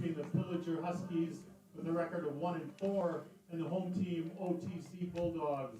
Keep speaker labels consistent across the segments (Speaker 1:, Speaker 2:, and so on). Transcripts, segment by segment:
Speaker 1: between the Pillager Huskies with a record of 1-4 and the home team OTC Bulldogs.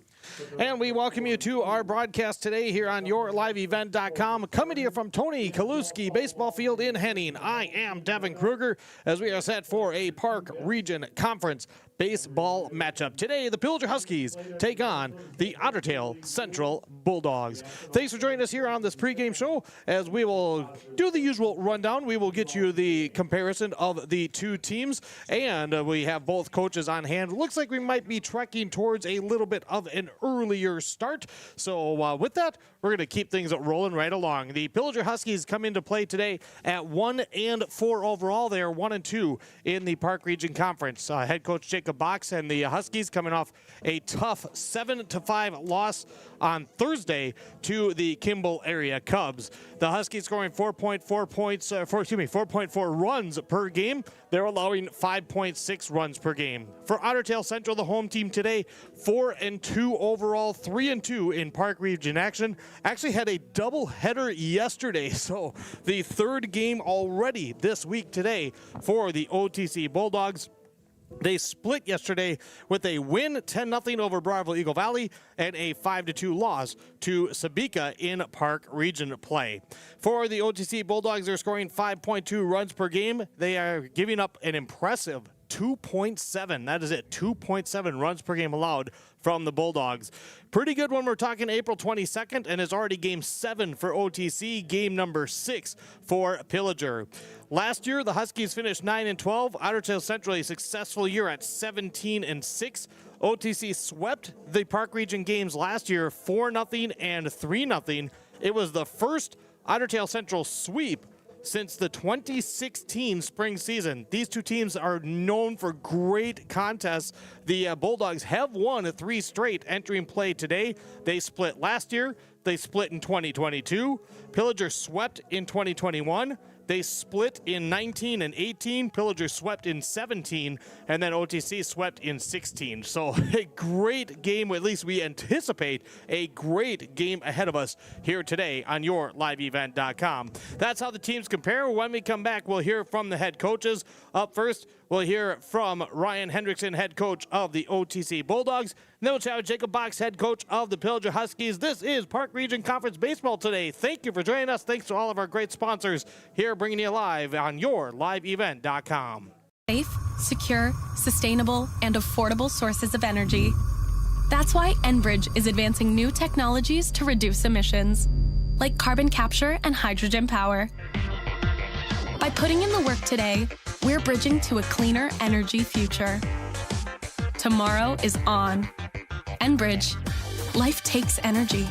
Speaker 2: And we welcome you to our broadcast today here on YourLiveEvent.com. Coming to you from Tony Kaluski Baseball Field in Henning. I am Devin Kruger as we are set for a Park Region Conference baseball matchup. Today, the Pillager Huskies take on the Ottertail Central Bulldogs. Thanks for joining us here on this pregame show. As we will do the usual rundown, we will get you the comparison of the two teams, and we have both coaches on hand. Looks like we might be trekking towards a little bit of an earlier start. So with that, we're going to keep things rolling right along. The Pillager Huskies come into play today at 1-4 overall. They are 1-2 in the Park Region Conference. Head coach Jacob Box and the Huskies coming off a tough 7-5 loss on Thursday to the Kimball area Cubs. The Huskies scoring 4.4 runs per game. They're allowing 5.6 runs per game. For Ottertail Central, the home team today, 4-2 overall, 3-2 in Park Region action. Actually had a doubleheader yesterday, so the third game already this week today for the OTC Bulldogs. They split yesterday with a win 10-0 over Bravo Eagle Valley and a 5-2 loss to Sabika in Park Region play. For the OTC Bulldogs, they're scoring 5.2 runs per game. They are giving up an impressive 2.7. That is it, 2.7 runs per game allowed from the Bulldogs. Pretty good when we're talking April 22nd, and it's already game 7 for OTC, game number 6 for Pillager. Last year, the Huskies finished 9-12. Ottertail Central, a successful year at 17-6. OTC swept the Park Region games last year 4-0 and 3-0. It was the first Ottertail Central sweep since the 2016 spring season. These two teams are known for great contests. The Bulldogs have won 3 straight entering play today. They split last year. They split in 2022. Pillager swept in 2021. They split in 19 and 18. Pillager swept in 17, and then OTC swept in 16. So a great game, at least we anticipate a great game ahead of us here today on YourLiveEvent.com. That's how the teams compare. When we come back, we'll hear from the head coaches. Up first, we'll hear from Ryan Hendrickson, head coach of the OTC Bulldogs. And then we'll chat with Jacob Box, head coach of the Pillager Huskies. This is Park Region Conference Baseball today. Thank you for joining us. Thanks to all of our great sponsors here bringing you live on YourLiveEvent.com.
Speaker 3: Safe, secure, sustainable, and affordable sources of energy. That's why Enbridge is advancing new technologies to reduce emissions, like carbon capture and hydrogen power. By putting in the work today, we're bridging to a cleaner energy future. Tomorrow is on. Enbridge. Life takes energy.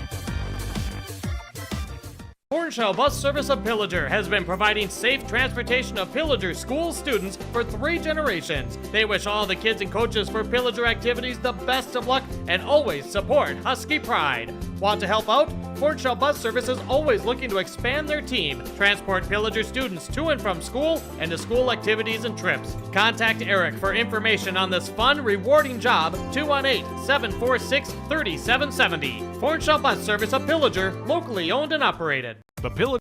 Speaker 2: Hornshell Bus Service of Pillager has been providing safe transportation of Pillager school students for 3 generations. They wish all the kids and coaches for Pillager activities the best of luck and always support Husky Pride. Want to help out? Hornshell Bus Service is always looking to expand their team, transport Pillager students to and from school, and to school activities and trips. Contact Eric for information on this fun, rewarding job, 218-746-3770. Hornshell Bus Service of Pillager, locally owned and operated. The Pillager.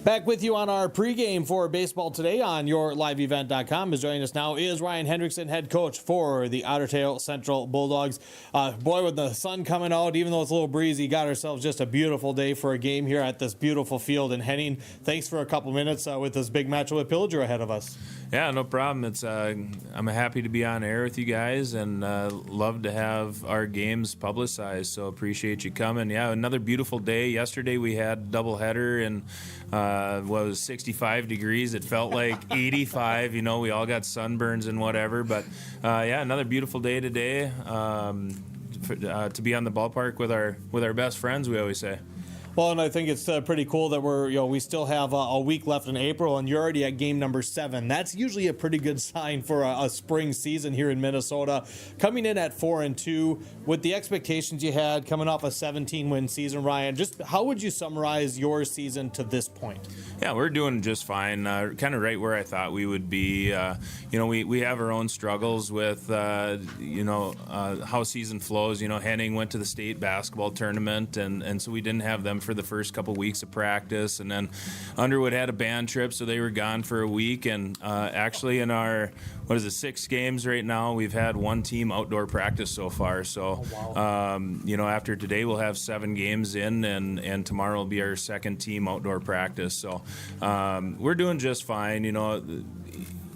Speaker 2: Back with you on our pregame for baseball today on YourLiveEvent.com. Is joining us now is Ryan Hendrickson, head coach for the Ottertail Central Bulldogs. Boy, with the sun coming out, even though it's a little breezy, got ourselves just a beautiful day for a game here at this beautiful field in Henning. Thanks for a couple minutes with this big matchup with Pillager ahead of us.
Speaker 4: Yeah, no problem. It's I'm happy to be on air with you guys and love to have our games publicized. So appreciate you coming. Yeah, another beautiful day. Yesterday we had doubleheader and was 65 degrees. It felt like 85. You know, we all got sunburns and whatever. But yeah, another beautiful day today to be on the ballpark with our best friends. We always say.
Speaker 2: Well, and I think it's pretty cool that we still have a week left in April, and you're already at game number 7. That's usually a pretty good sign for a spring season here in Minnesota. Coming in at 4-2, with the expectations you had coming off a 17-win season, Ryan, just how would you summarize your season to this point?
Speaker 4: Yeah, we're doing just fine. Kind of right where I thought we would be. We have our own struggles with how season flows. Henning went to the state basketball tournament, and so we didn't have them for for the first couple weeks of practice, and then Underwood had a band trip, so they were gone for a week. And actually, in our 6 games right now, we've had one team outdoor practice so far. So, after today, we'll have 7 games in, and tomorrow will be our second team outdoor practice. So, we're doing just fine.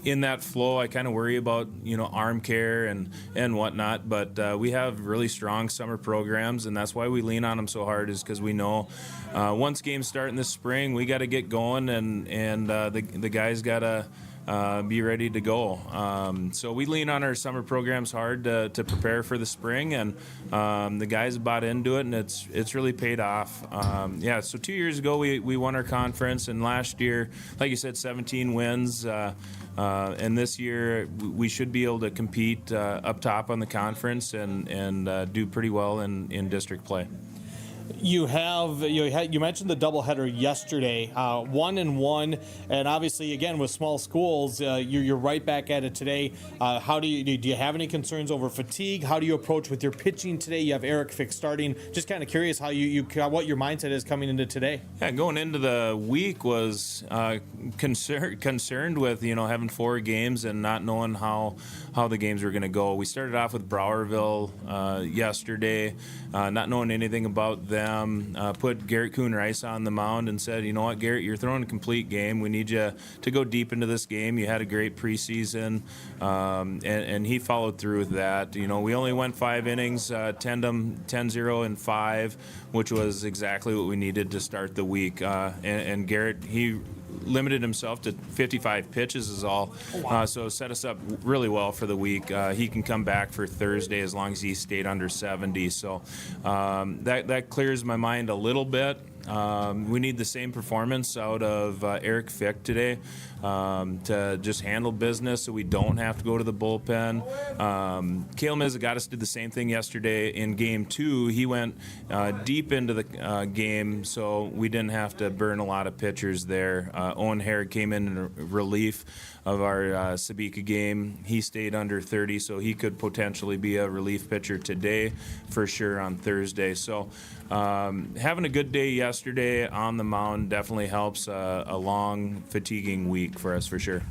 Speaker 4: In that flow, I kind of worry about, arm care and whatnot, but we have really strong summer programs, and that's why we lean on them so hard, is because we know once games start in the spring, we got to get going, and the guys got to be ready to go. So we lean on our summer programs hard to prepare for the spring, and the guys bought into it, and it's really paid off. So 2 years ago we won our conference, and last year, like you said, 17 wins. And this year we should be able to compete up top on the conference and do pretty well in district play.
Speaker 2: You mentioned the doubleheader yesterday, 1-1, and obviously again with small schools, you're right back at it today. How do you have any concerns over fatigue? How do you approach with your pitching today? You have Eric Fick starting. Just kind of curious how what your mindset is coming into today.
Speaker 4: Yeah, going into the week was concerned with having 4 games and not knowing how the games were going to go. We started off with Browerville yesterday, not knowing anything about them. Put Garrett Kuhn-Rice on the mound and said, you know what, Garrett, you're throwing a complete game. We need you to go deep into this game. You had a great preseason, and he followed through with that. We only went 5 innings, 10-0 and 5, which was exactly what we needed to start the week. And Garrett, he limited himself to 55 pitches is all. So set us up really well for the week. He can come back for Thursday as long as he stayed under 70. So that clears my mind a little bit. We need the same performance out of Eric Fick today to just handle business so we don't have to go to the bullpen. Cale Mizagotis did the same thing yesterday in Game 2. He went deep into the game, so we didn't have to burn a lot of pitchers there. Owen Herrick came in relief of our Sabika game. He stayed under 30, so he could potentially be a relief pitcher today for sure on Thursday. So having a good day yesterday on the mound definitely helps a long, fatiguing week for us for sure.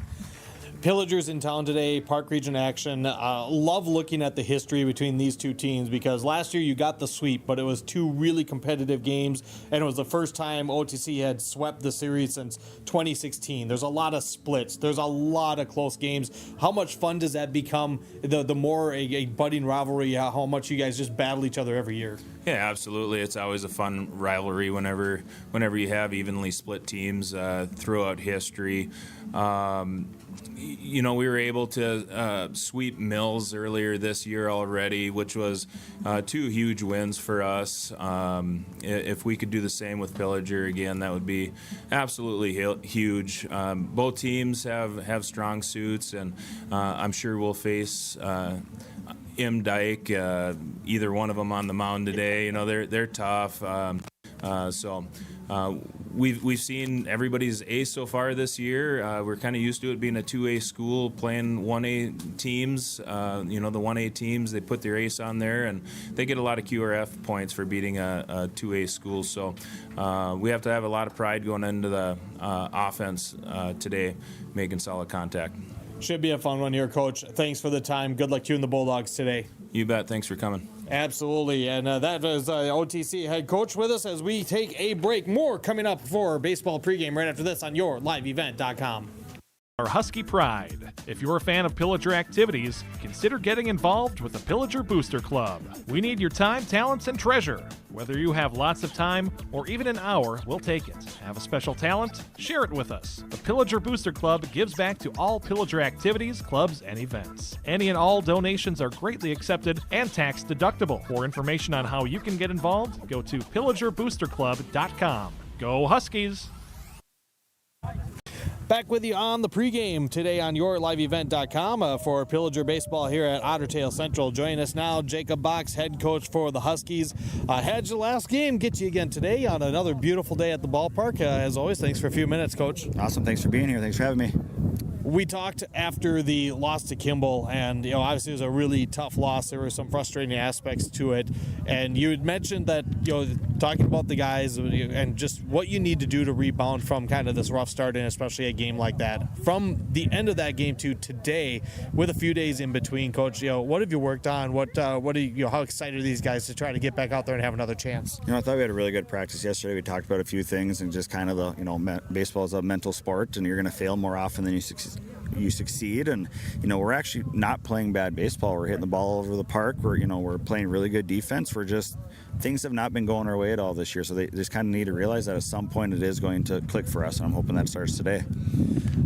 Speaker 2: Pillager's in town today, Park Region action. Love looking at the history between these two teams because last year you got the sweep, but it was 2 really competitive games, and it was the first time OTC had swept the series since 2016. There's a lot of splits. There's a lot of close games. How much fun does that become the more a budding rivalry, how much you guys just battle each other every year?
Speaker 4: Yeah, absolutely. It's always a fun rivalry whenever you have evenly split teams throughout history. We were able to sweep Mills earlier this year already, which was 2 huge wins for us. If we could do the same with Pillager again, that would be absolutely huge. Both teams have strong suits, and I'm sure we'll face M. Dyke, either one of them on the mound today. They're tough. We've seen everybody's ace so far this year. We're kind of used to it being a 2A school playing 1A teams. The 1A teams, they put their ace on there, and they get a lot of QRF points for beating a 2A school. So we have to have a lot of pride going into the offense today, making solid contact.
Speaker 2: Should be a fun one here, Coach. Thanks for the time. Good luck to you and the Bulldogs today.
Speaker 4: You bet. Thanks for coming.
Speaker 2: Absolutely. And that was OTC head coach with us as we take a break. More coming up for baseball pregame right after this on yourliveevent.com.
Speaker 5: Our Husky Pride. If you're a fan of Pillager activities, consider getting involved with the Pillager Booster Club. We need your time, talents, and treasure. Whether you have lots of time or even an hour, we'll take it. Have a special talent? Share it with us. The Pillager Booster Club gives back to all Pillager activities, clubs, and events. Any and all donations are greatly accepted and tax deductible. For information on how you can get involved, go to pillagerboosterclub.com. Go Huskies!
Speaker 2: Back with you on the pregame today on yourliveevent.com for Pillager baseball here at Otter Tail Central. Joining us now, Jacob Box, head coach for the Huskies. Had your last game get you again today on another beautiful day at the ballpark. As always, thanks for a few minutes, Coach.
Speaker 6: Awesome. Thanks for being here. Thanks for having me.
Speaker 2: We talked after the loss to Kimball, and obviously it was a really tough loss. There were some frustrating aspects to it, and you had mentioned that talking about the guys and just what you need to do to rebound from kind of this rough start, and especially a game like that. From the end of that game to today, with a few days in between, Coach, what have you worked on? What are you, how excited are these guys to try to get back out there and have another chance?
Speaker 6: I thought we had a really good practice yesterday. We talked about a few things and just kind of baseball is a mental sport, and you're going to fail more often than you succeed. And we're actually not playing bad baseball. We're hitting the ball all over the park. We're playing really good defense. Things have not been going our way at all this year, so they just kind of need to realize that at some point it is going to click for us, and I'm hoping that starts today.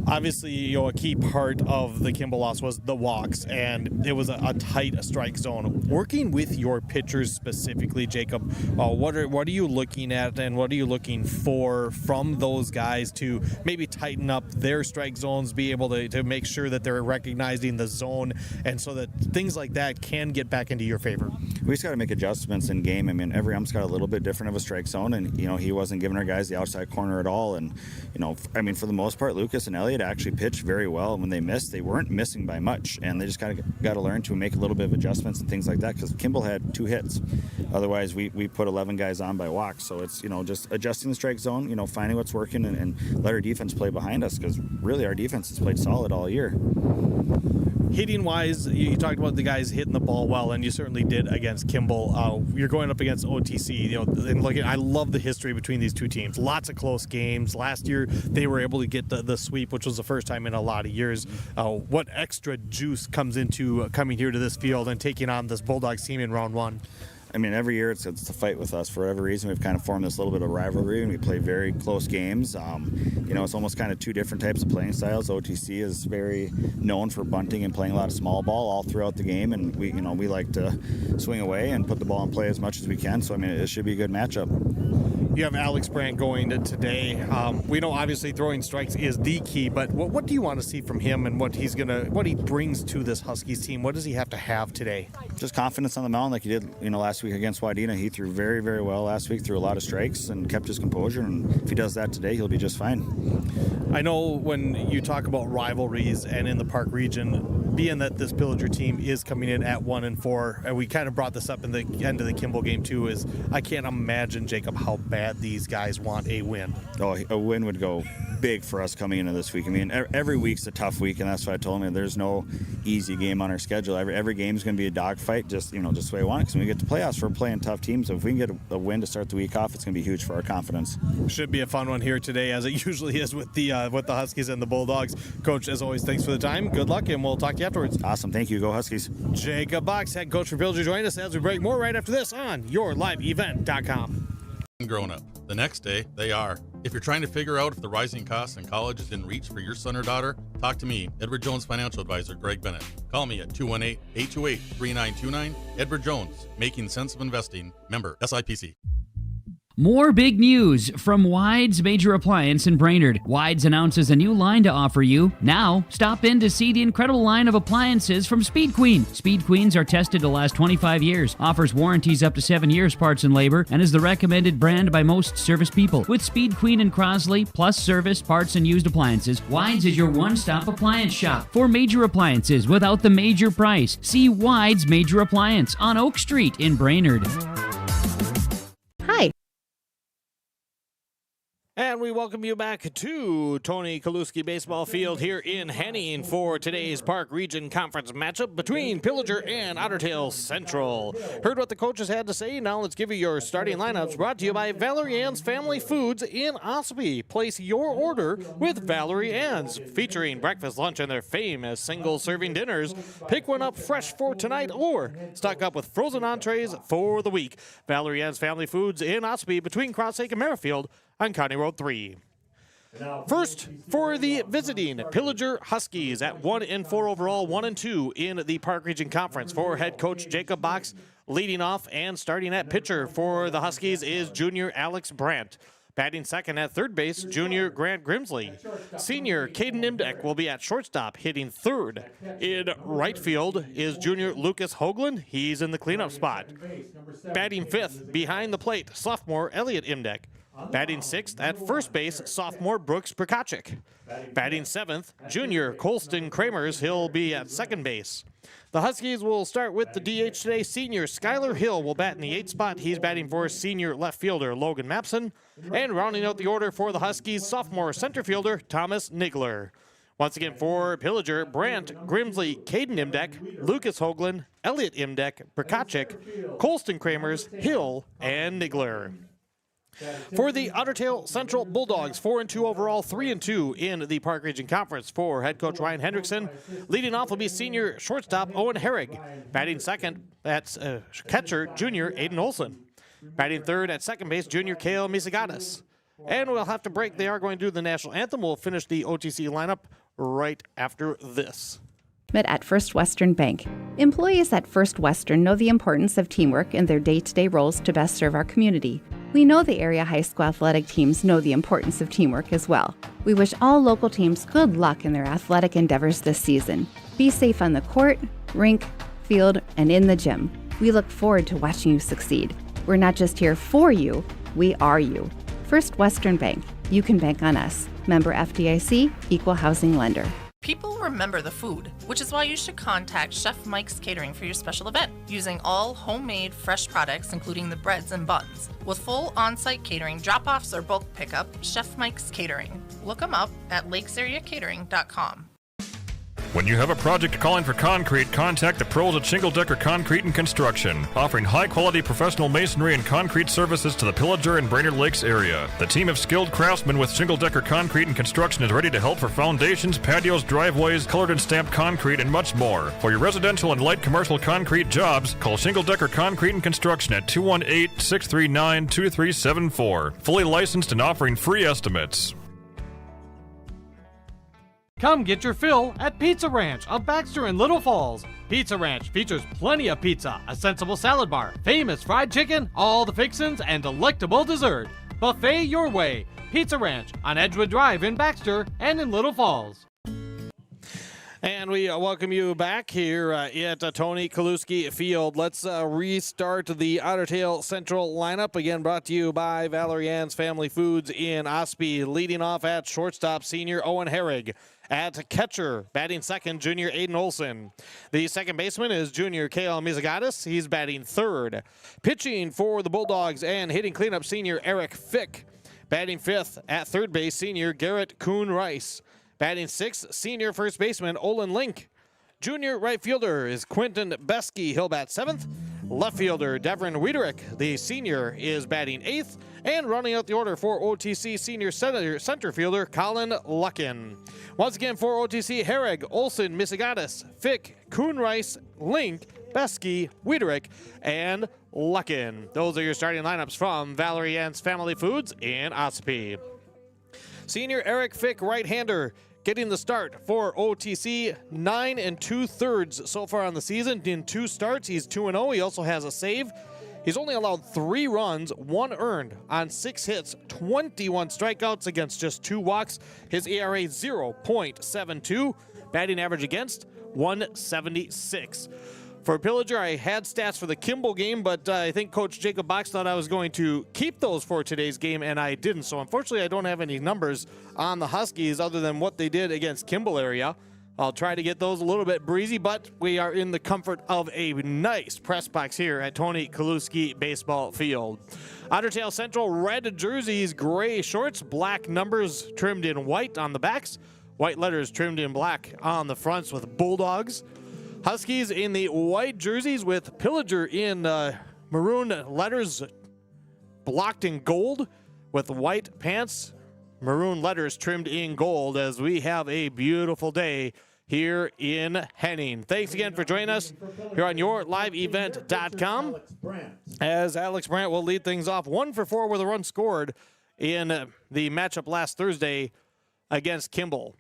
Speaker 2: Obviously, a key part of the Kimball loss was the walks, and it was a tight strike zone. Working with your pitchers specifically, Jacob, what are you looking at, and what are you looking for from those guys to maybe tighten up their strike zones, be able to make sure that they're recognizing the zone, and so that things like that can get back into your favor?
Speaker 6: We just got to make adjustments in game. Every ump's got a little bit different of a strike zone, and he wasn't giving our guys the outside corner at all. And for the most part, Lucas and Elliott actually pitched very well. When they missed, they weren't missing by much, and they just got to learn to make a little bit of adjustments and things like that, because Kimball had 2 hits. Otherwise, we put 11 guys on by walks. So it's just adjusting the strike zone, finding what's working, and let our defense play behind us, because really our defense has played solid all year.
Speaker 2: Hitting wise, you talked about the guys hitting the ball well, and you certainly did against Kimball. You're going up against OTC, and I love the history between these two teams. Lots of close games. Last year, they were able to get the sweep, which was the first time in a lot of years. What extra juice comes into coming here to this field and taking on this Bulldogs team in round 1?
Speaker 6: Every year it's a fight with us. For whatever reason, we've kind of formed this little bit of rivalry, and we play very close games. It's almost kind of 2 different types of playing styles. OTC is very known for bunting and playing a lot of small ball all throughout the game, and we like to swing away and put the ball in play as much as we can. So it should be a good matchup.
Speaker 2: You have Alex Brandt going today. We know obviously throwing strikes is the key, but what do you want to see from him, and what he brings to this Huskies team? What does he have to have today?
Speaker 6: Just confidence on the mound, like he did last week against Wadena. He threw very, very well last week, threw a lot of strikes and kept his composure, and if he does that today, he'll be just fine.
Speaker 2: I know when you talk about rivalries and in the Park region, being that this Pillager team is coming in at 1-4, and we kind of brought this up in the end of the Kimball game too, is I can't imagine, Jacob, how bad these guys want a win.
Speaker 6: Oh, a win would go big for us coming into this week. Every week's a tough week, and that's why I told him there's no easy game on our schedule. Every game's going to be a dogfight, just the way we want it, because when we get to playoffs, we're playing tough teams. So if we can get a win to start the week off, it's going to be huge for our confidence.
Speaker 2: Should be a fun one here today, as it usually is with the Huskies and the Bulldogs. Coach, as always, thanks for the time. Good luck, and we'll talk to you afterwards.
Speaker 6: Awesome. Thank you. Go Huskies.
Speaker 2: Jacob Box, head coach for Pillager, join us as we break more right after this on YourLiveEvent.com.
Speaker 7: Grown up. The next day, they are. If you're trying to figure out if the rising costs in college is in reach for your son or daughter, talk to me, Edward Jones Financial Advisor Greg Bennett. Call me at 218-828-3929. Edward Jones, making sense of investing. Member SIPC.
Speaker 8: More big news from Wides Major Appliance in Brainerd. Wides announces a new line to offer you. Now, stop in to see the incredible line of appliances from Speed Queen. Speed Queens are tested to last 25 years, offers warranties up to 7 years parts and labor, and is the recommended brand by most service people. With Speed Queen and Crosley, plus service, parts, and used appliances, Wides is your one-stop appliance shop for major appliances without the major price. See Wides Major Appliance on Oak Street in Brainerd.
Speaker 9: Hi.
Speaker 2: And we welcome you back to Tony Kaluski Baseball Field here in Henning for today's Park Region Conference matchup between Pillager and Otter Tail Central. Heard what the coaches had to say? Now let's give you your starting lineups, brought to you by Valerie Ann's Family Foods in Ossipee. Place your order with Valerie Ann's, featuring breakfast, lunch, and their famous single-serving dinners. Pick one up fresh for tonight or stock up with frozen entrees for the week. Valerie Ann's Family Foods in Ossipee between Cross Lake and Merrifield on County Road 3. First, for the visiting Pillager Huskies at 1-4 overall, 1-2 in the Park Region Conference. For head coach Jacob Box, leading off and starting at pitcher for the Huskies is junior Alex Brandt. Batting second at third base, junior Grant Grimsley. Senior Caden Imdeck will be at shortstop, hitting third. In right field is junior Lucas Hoagland. He's in the cleanup spot. Batting fifth, behind the plate, sophomore Elliott Imdeck. Batting 6th at first base, sophomore Brooks Prokachik. Batting 7th, junior Colston Kramers. He'll be at second base. The Huskies will start with the DH today. Senior Skylar Hill will bat in the 8th spot. He's batting for senior left fielder Logan Mapson. And rounding out the order for the Huskies, sophomore center fielder Thomas Nigler. Once again for Pillager, Brandt, Grimsley, Caden Imdeck, Lucas Hoagland, Elliot Imdeck, Prokachik, Colston Kramers, Hill, and Nigler. For the Ottertail Central Bulldogs, 4-2 overall, 3-2 in the Park Region Conference. For head coach Ryan Hendrickson, leading off will be senior shortstop Owen Herrig. Batting second, that's catcher junior Aiden Olson. Batting third at second base, junior Kale Misagatis. And we'll have to break. They are going to do the national anthem. We'll finish the OTC lineup right after this.
Speaker 10: At First Western Bank. Employees at First Western know the importance of teamwork in their day-to-day roles to best serve our community. We know the area high school athletic teams know the importance of teamwork as well. We wish all local teams good luck in their athletic endeavors this season. Be safe on the court, rink, field, and in the gym. We look forward to watching you succeed. We're not just here for you, we are you. First Western Bank. You can bank on us. Member FDIC, Equal Housing Lender.
Speaker 11: People remember the food, which is why you should contact Chef Mike's Catering for your special event, using all homemade fresh products, including the breads and buns. With full on-site catering, drop-offs, or bulk pickup, Chef Mike's Catering. Look them up at lakesareacatering.com.
Speaker 12: When you have a project calling for concrete, contact the pros at Shingle Decker Concrete and Construction, offering high-quality professional masonry and concrete services to the Pillager and Brainerd Lakes area. The team of skilled craftsmen with Shingle Decker Concrete and Construction is ready to help for foundations, patios, driveways, colored and stamped concrete, and much more. For your residential and light commercial concrete jobs, call Shingle Decker Concrete and Construction at 218-639-2374. Fully licensed and offering free estimates.
Speaker 5: Come get your fill at Pizza Ranch of Baxter and Little Falls. Pizza Ranch features plenty of pizza, a sensible salad bar, famous fried chicken, all the fixins, and delectable dessert. Buffet your way. Pizza Ranch on Edgewood Drive in Baxter and in Little Falls.
Speaker 2: And we welcome you back here at Tony Kaluski Field. Let's restart the Ottertail Central lineup. Again, brought to you by Valerie Ann's Family Foods in Ospey. Leading off at shortstop, senior Owen Herrig. At catcher, batting second, junior Aiden Olson. The second baseman is junior Kale Misagatis. He's batting third. Pitching for the Bulldogs and hitting cleanup, senior Eric Fick. Batting fifth at third base, senior Garrett Kuhn-Rice. Batting sixth, senior first baseman Olin Link. Junior right fielder is Quentin Besky. He'll bat seventh. Left fielder Devin Wiederick, the senior, is batting eighth. And running out the order for OTC, senior center fielder Colin Luckin. Once again for OTC, Herrig, Olson, Misagatis, Fick, Kuhn-Rice, Link, Besky, Wiederick, and Luckin. Those are your starting lineups from Valerie Ann's Family Foods in Ospey. Senior Eric Fick, right-hander, getting the start for OTC, 9 2/3 so far on the season. In 2 starts, he's 2-0. He also has a save. He's only allowed 3 runs, 1 earned on 6 hits, 21 strikeouts against just 2 walks. His ERA 0.72, batting average against 176. For Pillager, I had stats for the Kimball game, but I think Coach Jacob Box thought I was going to keep those for today's game, and I didn't. So unfortunately, I don't have any numbers on the Huskies other than what they did against Kimball area. I'll try to get those a little bit breezy, but we are in the comfort of a nice press box here at Tony Kaluski Baseball Field. Ottertail Central, red jerseys, gray shorts, black numbers trimmed in white on the backs, white letters trimmed in black on the fronts with Bulldogs. Huskies in the white jerseys with Pillager in maroon letters blocked in gold with white pants, maroon letters trimmed in gold, as we have a beautiful day here in Henning. Thanks again for joining us here on YourLiveEvent.com. As Alex Brandt will lead things off 1 for 4 with a run scored in the matchup last Thursday against Kimball.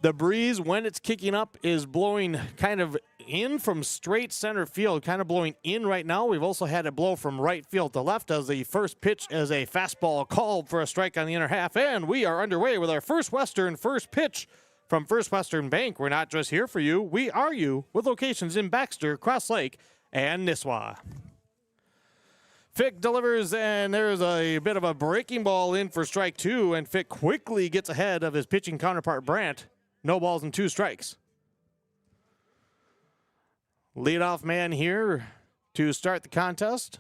Speaker 2: The breeze, when it's kicking up, is blowing kind of in from straight center field, kind of blowing in right now. We've also had it blow from right field to left as the first pitch is a fastball called for a strike on the inner half. And we are underway with our First Western first pitch from First Western Bank. We're not just here for you, we are you, with locations in Baxter, Cross Lake, and Nisswa. Fick delivers, and there's a bit of a breaking ball in for strike two, and Fick quickly gets ahead of his pitching counterpart, Brandt. No balls and 2 strikes. Leadoff man here to start the contest.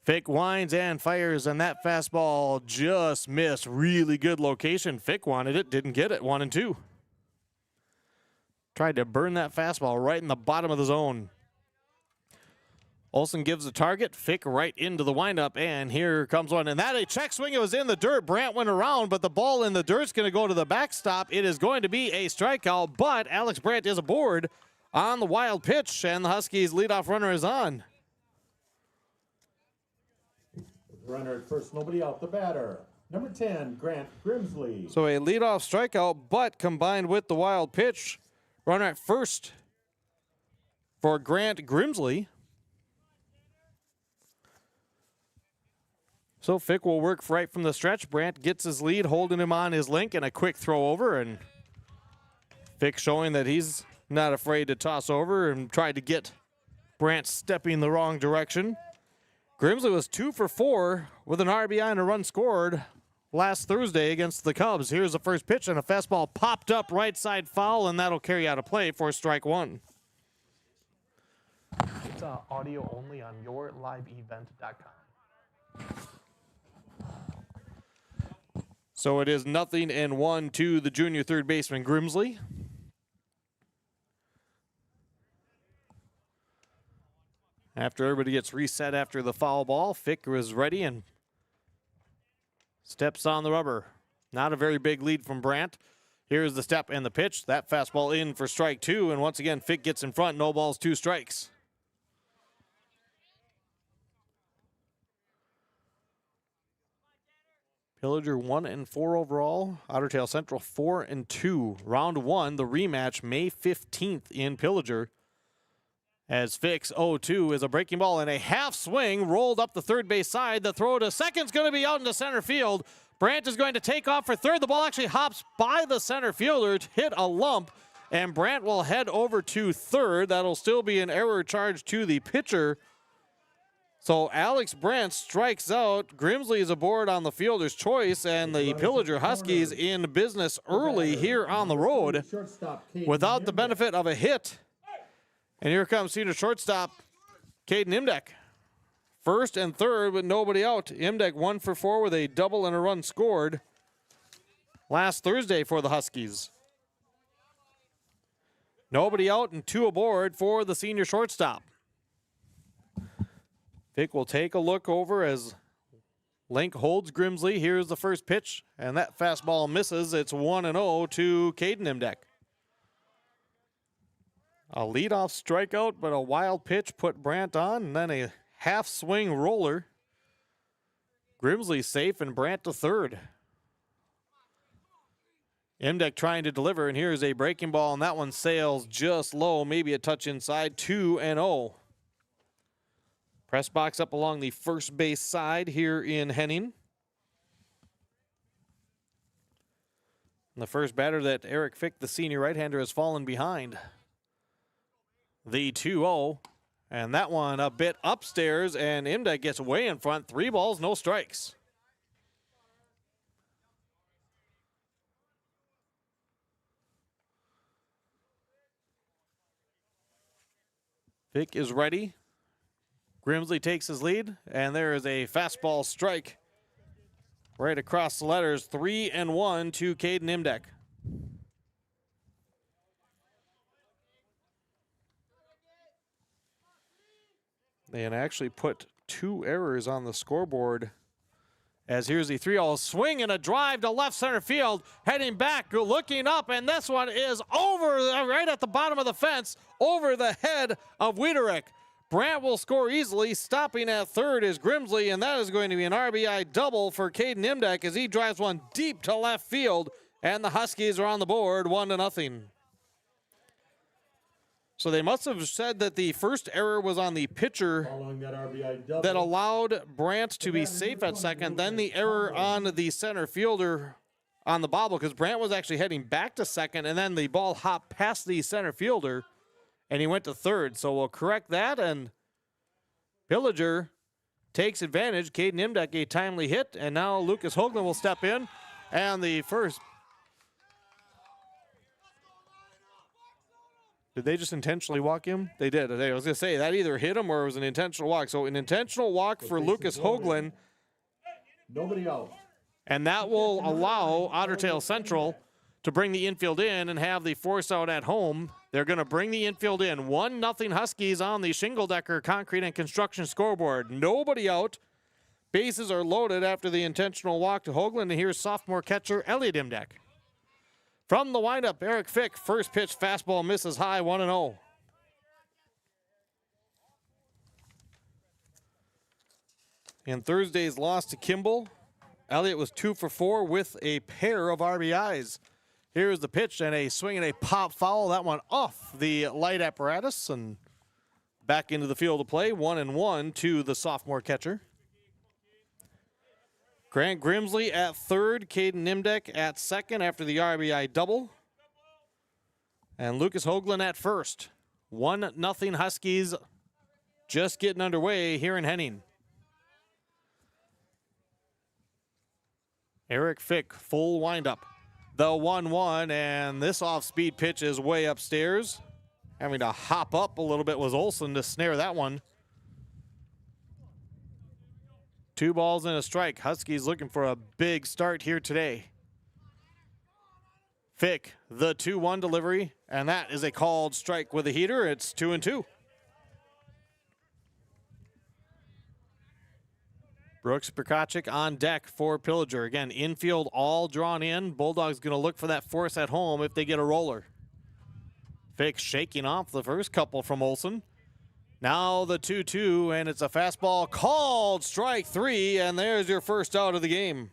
Speaker 2: Fick winds and fires, and that fastball just missed. Really good location. Fick wanted it, didn't get it. 1-2. Tried to burn that fastball right in the bottom of the zone. Olsen gives the target. Fick right into the windup, and here comes one. And that a check swing. It was in the dirt. Brandt went around, but the ball in the dirt's going to go to the backstop. It is going to be a strikeout, but Alex Brandt is aboard on the wild pitch, and the Huskies' leadoff runner is on.
Speaker 1: Runner at first, nobody out. The batter, number 10, Grant Grimsley.
Speaker 2: So a leadoff strikeout, but combined with the wild pitch, runner at first for Grant Grimsley. So Fick will work right from the stretch. Brandt gets his lead, holding him on his link, and a quick throw over. And Fick showing that he's not afraid to toss over and try to get Brandt stepping the wrong direction. Grimsley was 2 for 4 with an RBI and a run scored last Thursday against the Cubs. Here's the first pitch, and a fastball popped up right side foul, and that'll carry out a play for strike one.
Speaker 13: It's audio only on yourliveevent.com.
Speaker 2: So it is 0-1 to the junior third baseman Grimsley. After everybody gets reset after the foul ball, Fick is ready and steps on the rubber. Not a very big lead from Brandt. Here's the step and the pitch. That fastball in for strike two, and once again, Fick gets in front. No balls, 2 strikes. Pillager 1-4 overall. Otter Tail Central 4-2. Round 1, the rematch May 15th in Pillager. As Fick's 0-2 is a breaking ball and a half swing rolled up the third base side. The throw to second's going to be out into center field. Brandt is going to take off for third. The ball actually hops by the center fielder to hit a lump, and Brandt will head over to third. That'll still be an error charge to the pitcher. So Alex Brandt strikes out. Grimsley is aboard on the fielder's choice, and the Pillager Huskies in business early here on the road without the benefit of a hit. And here comes senior shortstop Caden Imdek. First and third with nobody out. Imdek 1 for 4 with a double and a run scored last Thursday for the Huskies. Nobody out and 2 aboard for the senior shortstop. Fick will take a look over as Link holds Grimsley. Here's the first pitch, and that fastball misses. It's 1-0 to Caden Imdek. A leadoff strikeout, but a wild pitch put Brandt on, and then a half swing roller. Grimsley safe and Brandt to third. Imdek trying to deliver, and here's a breaking ball, and that one sails just low, maybe a touch inside, 2-0. Press box up along the first base side here in Henning. And the first batter that Eric Fick, the senior right-hander, has fallen behind. The 2-0, and that one a bit upstairs, and Imdek gets way in front. 3 balls, no strikes. Fick is ready. Grimsley takes his lead, and there is a fastball strike right across the letters. 3-1 to Caden Imdek. They had actually put 2 errors on the scoreboard. As here's the 3-0 swing and a drive to left center field, heading back, looking up, and this one is over right at the bottom of the fence, over the head of Wiederick. Brandt will score easily. Stopping at third is Grimsley, and that is going to be an RBI double for Caden Imdek as he drives one deep to left field, and the Huskies are on the board 1-0. So they must have said that the first error was on the pitcher that allowed Brandt to be safe at second, then the error on the center fielder on the bobble, because Brandt was actually heading back to second, and then the ball hopped past the center fielder, and he went to third. So we'll correct that, and Pillager takes advantage. Caden Imdeck a timely hit, and now Lucas Hoagland will step in. And the first. Did they just intentionally walk him? They did. I was going to say, that either hit him or it was an intentional walk. So an intentional walk for Lucas Hoagland.
Speaker 1: Nobody out.
Speaker 2: And that will allow Otter Tail Central to bring the infield in and have the force out at home. They're going to bring the infield in. 1-0 Huskies on the Shingle Decker Concrete and Construction scoreboard. Nobody out. Bases are loaded after the intentional walk to Hoagland. And here's sophomore catcher Elliot Imdeck. From the windup, Eric Fick, first pitch fastball misses high, 1-0. In Thursday's loss to Kimball, Elliott was 2 for 4 with a pair of RBIs. Here's the pitch and a swing and a pop foul. That one off the light apparatus and back into the field of play. 1-1 to the sophomore catcher. Grant Grimsley at third, Caden Imdeck at second after the RBI double. And Lucas Hoagland at first. 1-0 Huskies just getting underway here in Henning. Eric Fick, full windup. The 1-1, and this off-speed pitch is way upstairs. Having to hop up a little bit was Olson to snare that one. 2 balls and a strike. Huskies looking for a big start here today. Fick, the 2-1 delivery, and that is a called strike with a heater. It's 2-2. Brooks Prokachik on deck for Pillager. Again, infield all drawn in. Bulldogs going to look for that force at home if they get a roller. Fick shaking off the first couple from Olson. Now the 2-2, and it's a fastball called strike 3, and there's your first out of the game.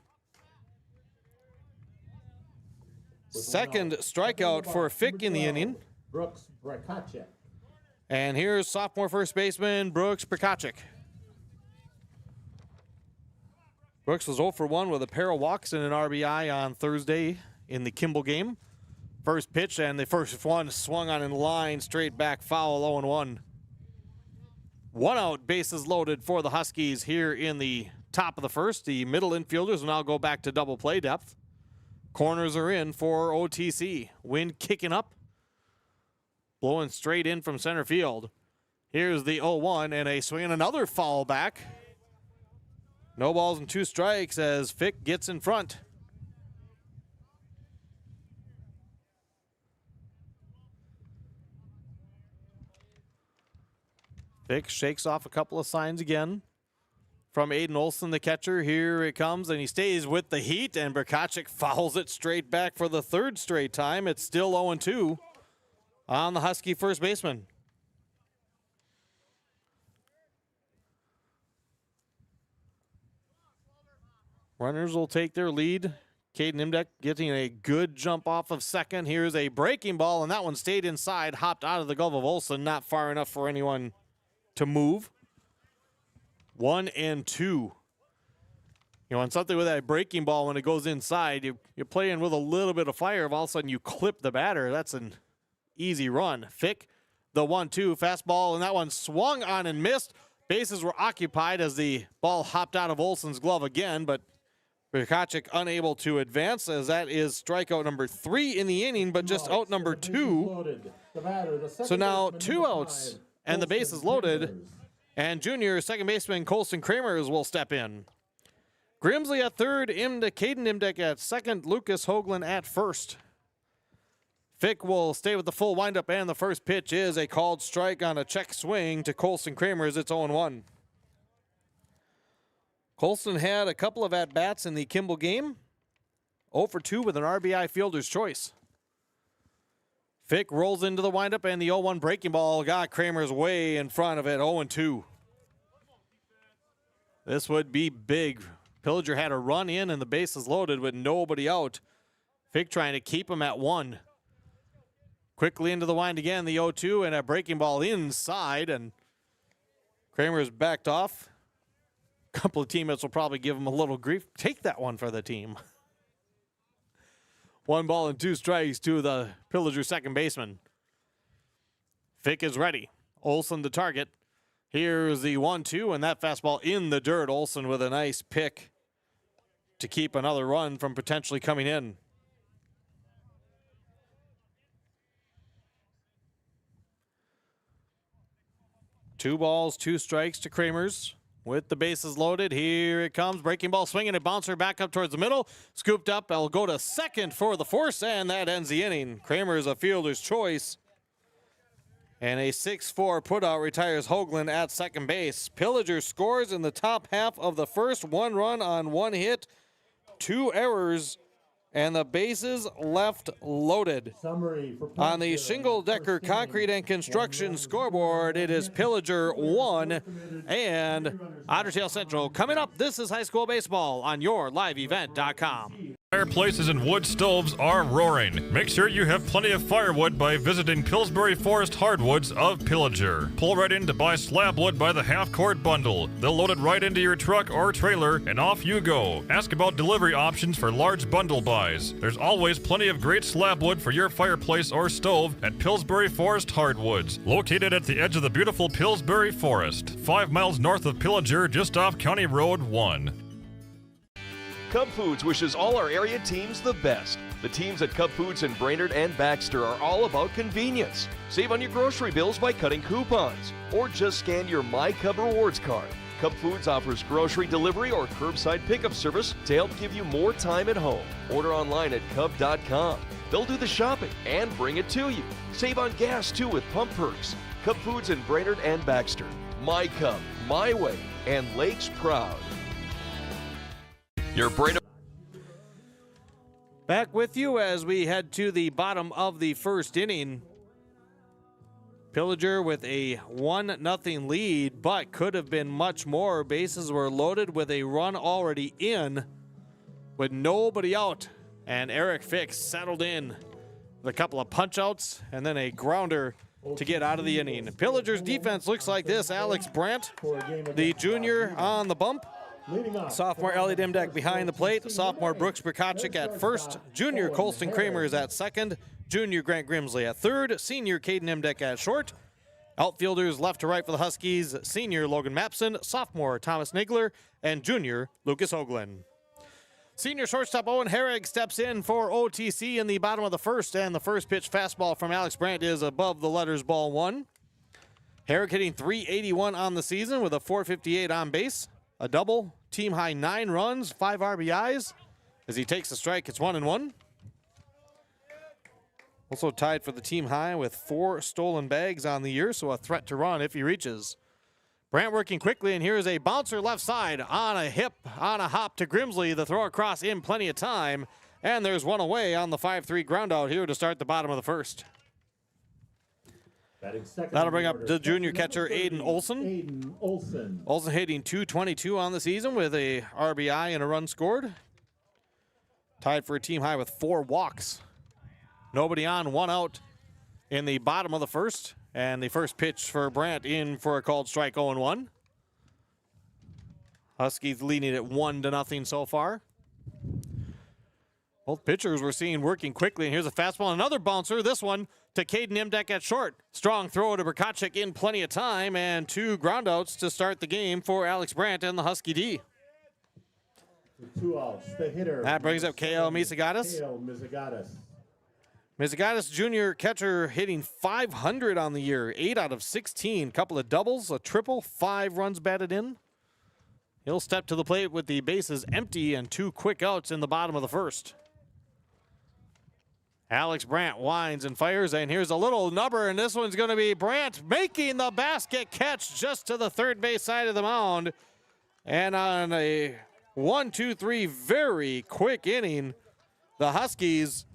Speaker 2: Second strikeout for Fick in the inning.
Speaker 1: Brooks Prokachik.
Speaker 2: And here's sophomore first baseman Brooks Prokachik. Brooks was 0 for 1 with a pair of walks and an RBI on Thursday in the Kimball game. First pitch, and the first one swung on in line, straight back foul, 0-1. 1 out, bases loaded for the Huskies here in the top of the first. The middle infielders will now go back to double play depth. Corners are in for OTC. Wind kicking up, blowing straight in from center field. Here's the 0-1 and a swing and another foul back. No balls and 2 strikes as Fick gets in front. Fick shakes off a couple of signs again from Aiden Olson, the catcher. Here it comes, and he stays with the heat, and Prokachik fouls it straight back for the 3rd straight time. It's still 0-2 on the Husky first baseman. Runners will take their lead. Caden Imdeck getting a good jump off of second. Here's a breaking ball, and that one stayed inside, hopped out of the glove of Olson, not far enough for anyone to move. 1-2. You know, on something with that breaking ball, when it goes inside, you're playing with a little bit of fire. If all of a sudden you clip the batter, that's an easy run. Fick, the 1-2 fastball, and that one swung on and missed. Bases were occupied as the ball hopped out of Olson's glove again, but Prokachik unable to advance, as that is strikeout number 3 in the inning, but just out number 2. So now 2 outs and the base is loaded, and junior second baseman Colson Kramers will step in. Grimsley at third, Caden Imdeck at second, Lucas Hoagland at first. Fick will stay with the full windup, and the first pitch is a called strike on a check swing to Colson Kramers. It's 0-1. Colson had a couple of at-bats in the Kimball game. 0 for 2 with an RBI fielder's choice. Fick rolls into the windup, and the 0-1 breaking ball got Kramers way in front of it, 0-2. This would be big. Pillager had a run in, and the base is loaded with nobody out. Fick trying to keep him at 1. Quickly into the wind again, the 0-2, and a breaking ball inside, and Kramers backed off. A couple of teammates will probably give him a little grief. Take that one for the team. 1 ball and 2 strikes to the Pillager second baseman. Fick is ready. Olson the target. Here's the 1-2, and that fastball in the dirt. Olsen with a nice pick to keep another run from potentially coming in. Two balls, two strikes to Kramers. With the bases loaded, here it comes. Breaking ball swinging, a bouncer back up towards the middle. Scooped up, I'll go to second for the force, and that ends the inning. Kramers a fielder's choice. And a 6-4 putout retires Hoagland at second base. Pillager scores in the top half of the first. 1 run on 1 hit, 2 errors, and the bases left loaded. On the Shingle Decker Concrete and Construction scoreboard, it is Pillager 1 and Otter Tail Central. Coming up, this is high school baseball on yourliveevent.com.
Speaker 12: Fireplaces and wood stoves are roaring. Make sure you have plenty of firewood by visiting Pillsbury Forest Hardwoods of Pillager. Pull right in to buy slab wood by the half-quart bundle. They'll load it right into your truck or trailer, and off you go. Ask about delivery options for large bundle buys. There's always plenty of great slab wood for your fireplace or stove at Pillsbury Forest Hardwoods, located at the edge of the beautiful Pillsbury Forest, 5 miles north of Pillager, just off County Road 1.
Speaker 14: Cub Foods wishes all our area teams the best. The teams at Cub Foods in Brainerd and Baxter are all about convenience. Save on your grocery bills by cutting coupons, or just scan your My Cub Rewards card. Cub Foods offers grocery delivery or curbside pickup service to help give you more time at home. Order online at cub.com. They'll do the shopping and bring it to you. Save on gas too with pump perks. Cub Foods in Brainerd and Baxter. My Cub, my way, and Lakes proud. Your Brainerd.
Speaker 2: Back with you as we head to the bottom of the first inning. Pillager with a 1-0 lead, but could have been much more. Bases were loaded with a run already in, with nobody out. And Eric Fix settled in with a couple of punch-outs and then a grounder to get out of the inning. Pillager's defense looks like this. Alex Brandt, the junior, on the bump. Sophomore Ellie Dimdek behind the plate. Sophomore Brooks Brikacek at first. Junior Colston Kramers at second. Junior Grant Grimsley at third. Senior Caden Dimdek at short. Outfielders left to right for the Huskies. Senior Logan Mapson. Sophomore Thomas Nagler. And junior Lucas Hoagland. Senior shortstop Owen Herrig steps in for OTC in the bottom of the first. And the first pitch fastball from Alex Brandt is above the letters ball 1. Herrig hitting .381 on the season with a .458 on base. A double, team high 9 runs, 5 RBIs. As he takes the strike, it's 1-1. Also tied for the team high with 4 stolen bags on the year, so a threat to run if he reaches. Brandt working quickly, and here's a bouncer left side on a hip, on a hop to Grimsley. The throw across in plenty of time, and there's one away on the 5-3 ground out here to start the bottom of the first. That'll bring up the junior catcher, Aiden Olsen. Olsen hitting .222 on the season with a RBI and a run scored. Tied for a team high with 4 walks. Nobody on, 1 out in the bottom of the first. And the first pitch for Brandt in for a called strike, 0-1. Huskies leading at 1-0 so far. Both pitchers we're seeing working quickly, and here's a fastball, another bouncer, this one to Caden Imdek at short. Strong throw to Brikacek in plenty of time, and 2 groundouts to start the game for Alex Brandt and the Husky D.
Speaker 1: 2 outs, the hitter.
Speaker 2: That brings up K.L. Misagatis. Misagatis, junior catcher, hitting .500 on the year, 8 out of 16. Couple of doubles, a triple, 5 runs batted in. He'll step to the plate with the bases empty and 2 quick outs in the bottom of the first. Alex Brandt winds and fires, and here's a little nubber, and this one's going to be Brandt making the basket catch just to the third base side of the mound. And on a 1-2-3 very quick inning, the Huskies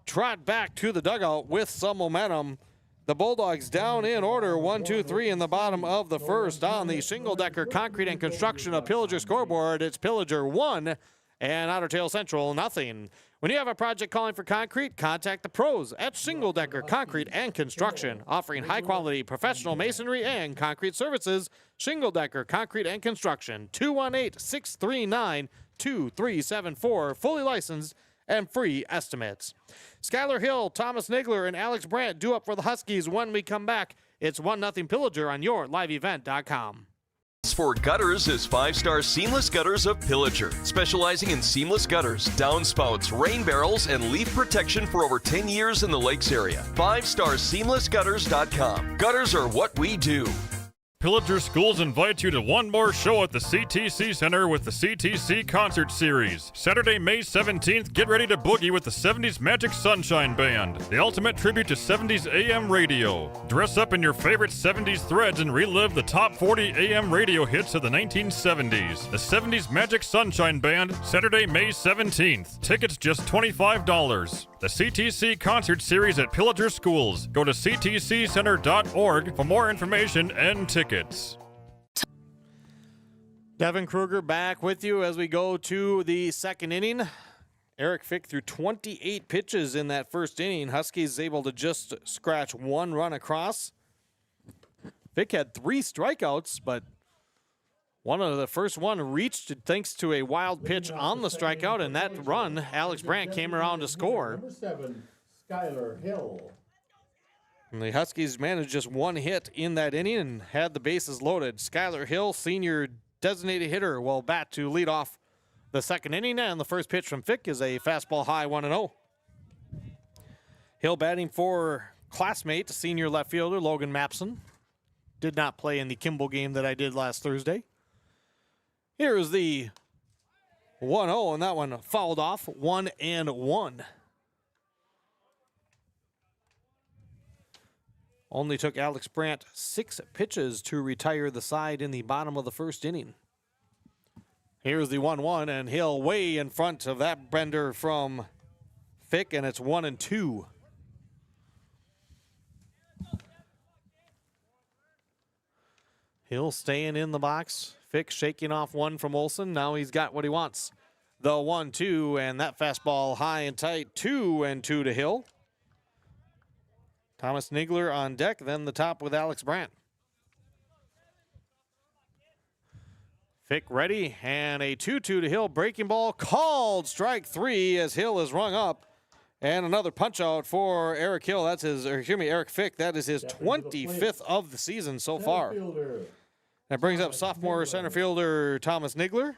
Speaker 2: trot back to the dugout with some momentum. The Bulldogs down in order, 1-2-3 in the bottom of the first. On the Shingle Decker Concrete and Construction of Pillager scoreboard, it's Pillager 1 and Otter Tail Central 0. When you have a project calling for concrete, contact the pros at Shingle Decker Concrete and Construction, offering high-quality professional masonry and concrete services. Shingle Decker Concrete and Construction, 218-639-2374, fully licensed and free estimates. Skylar Hill, Thomas Nagler, and Alex Brandt due up for the Huskies when we come back. It's 1-0 Pillager on your liveevent.com.
Speaker 14: For gutters is 5-Star Seamless Gutters of Pillager, specializing in seamless gutters, downspouts, rain barrels, and leaf protection for over 10 years in the Lakes area. 5starseamlessgutters.com. Gutters are what we do.
Speaker 12: Pillager Schools invites you to one more show at the CTC Center with the CTC Concert Series. Saturday, May 17th, get ready to boogie with the 70s Magic Sunshine Band, the ultimate tribute to 70s AM radio. Dress up in your favorite 70s threads and relive the top 40 AM radio hits of the 1970s. The 70s Magic Sunshine Band, Saturday, May 17th. Tickets just $25. The CTC Concert Series at Pillager Schools. Go to ctccenter.org for more information and tickets.
Speaker 2: Devin Kruger back with you as we go to the second inning. Eric Fick threw 28 pitches in that first inning. Huskies able to just scratch one run across. Fick had 3 strikeouts, but the first one reached thanks to a wild pitch on the strikeout, and that run, Alex Brandt came around to score.
Speaker 1: Number 7, Skylar Hill.
Speaker 2: And the Huskies managed just one hit in that inning and had the bases loaded. Skylar Hill, senior designated hitter, will bat to lead off the second inning, and the first pitch from Fick is a fastball high 1-0. Hill batting for classmate, senior left fielder Logan Mapson. Did not play in the Kimball game that I did last Thursday. Here is the 1-0, and that one fouled off 1-1. Only took Alex Brandt 6 pitches to retire the side in the bottom of the first inning. Here's the 1-1, and Hill way in front of that bender from Fick, and it's 1-2. Hill staying in the box. Fick shaking off one from Olsen. Now he's got what he wants. The 1-2, and that fastball high and tight. 2-2 to Hill. Thomas Nigler on deck, then the top with Alex Brandt. Fick ready, and a 2-2 to Hill. Breaking ball called. Strike 3 as Hill is rung up. And another punch out for Eric Hill. That's Eric Fick. That is his 25th of the season so far. That brings up sophomore center fielder Thomas Nigler.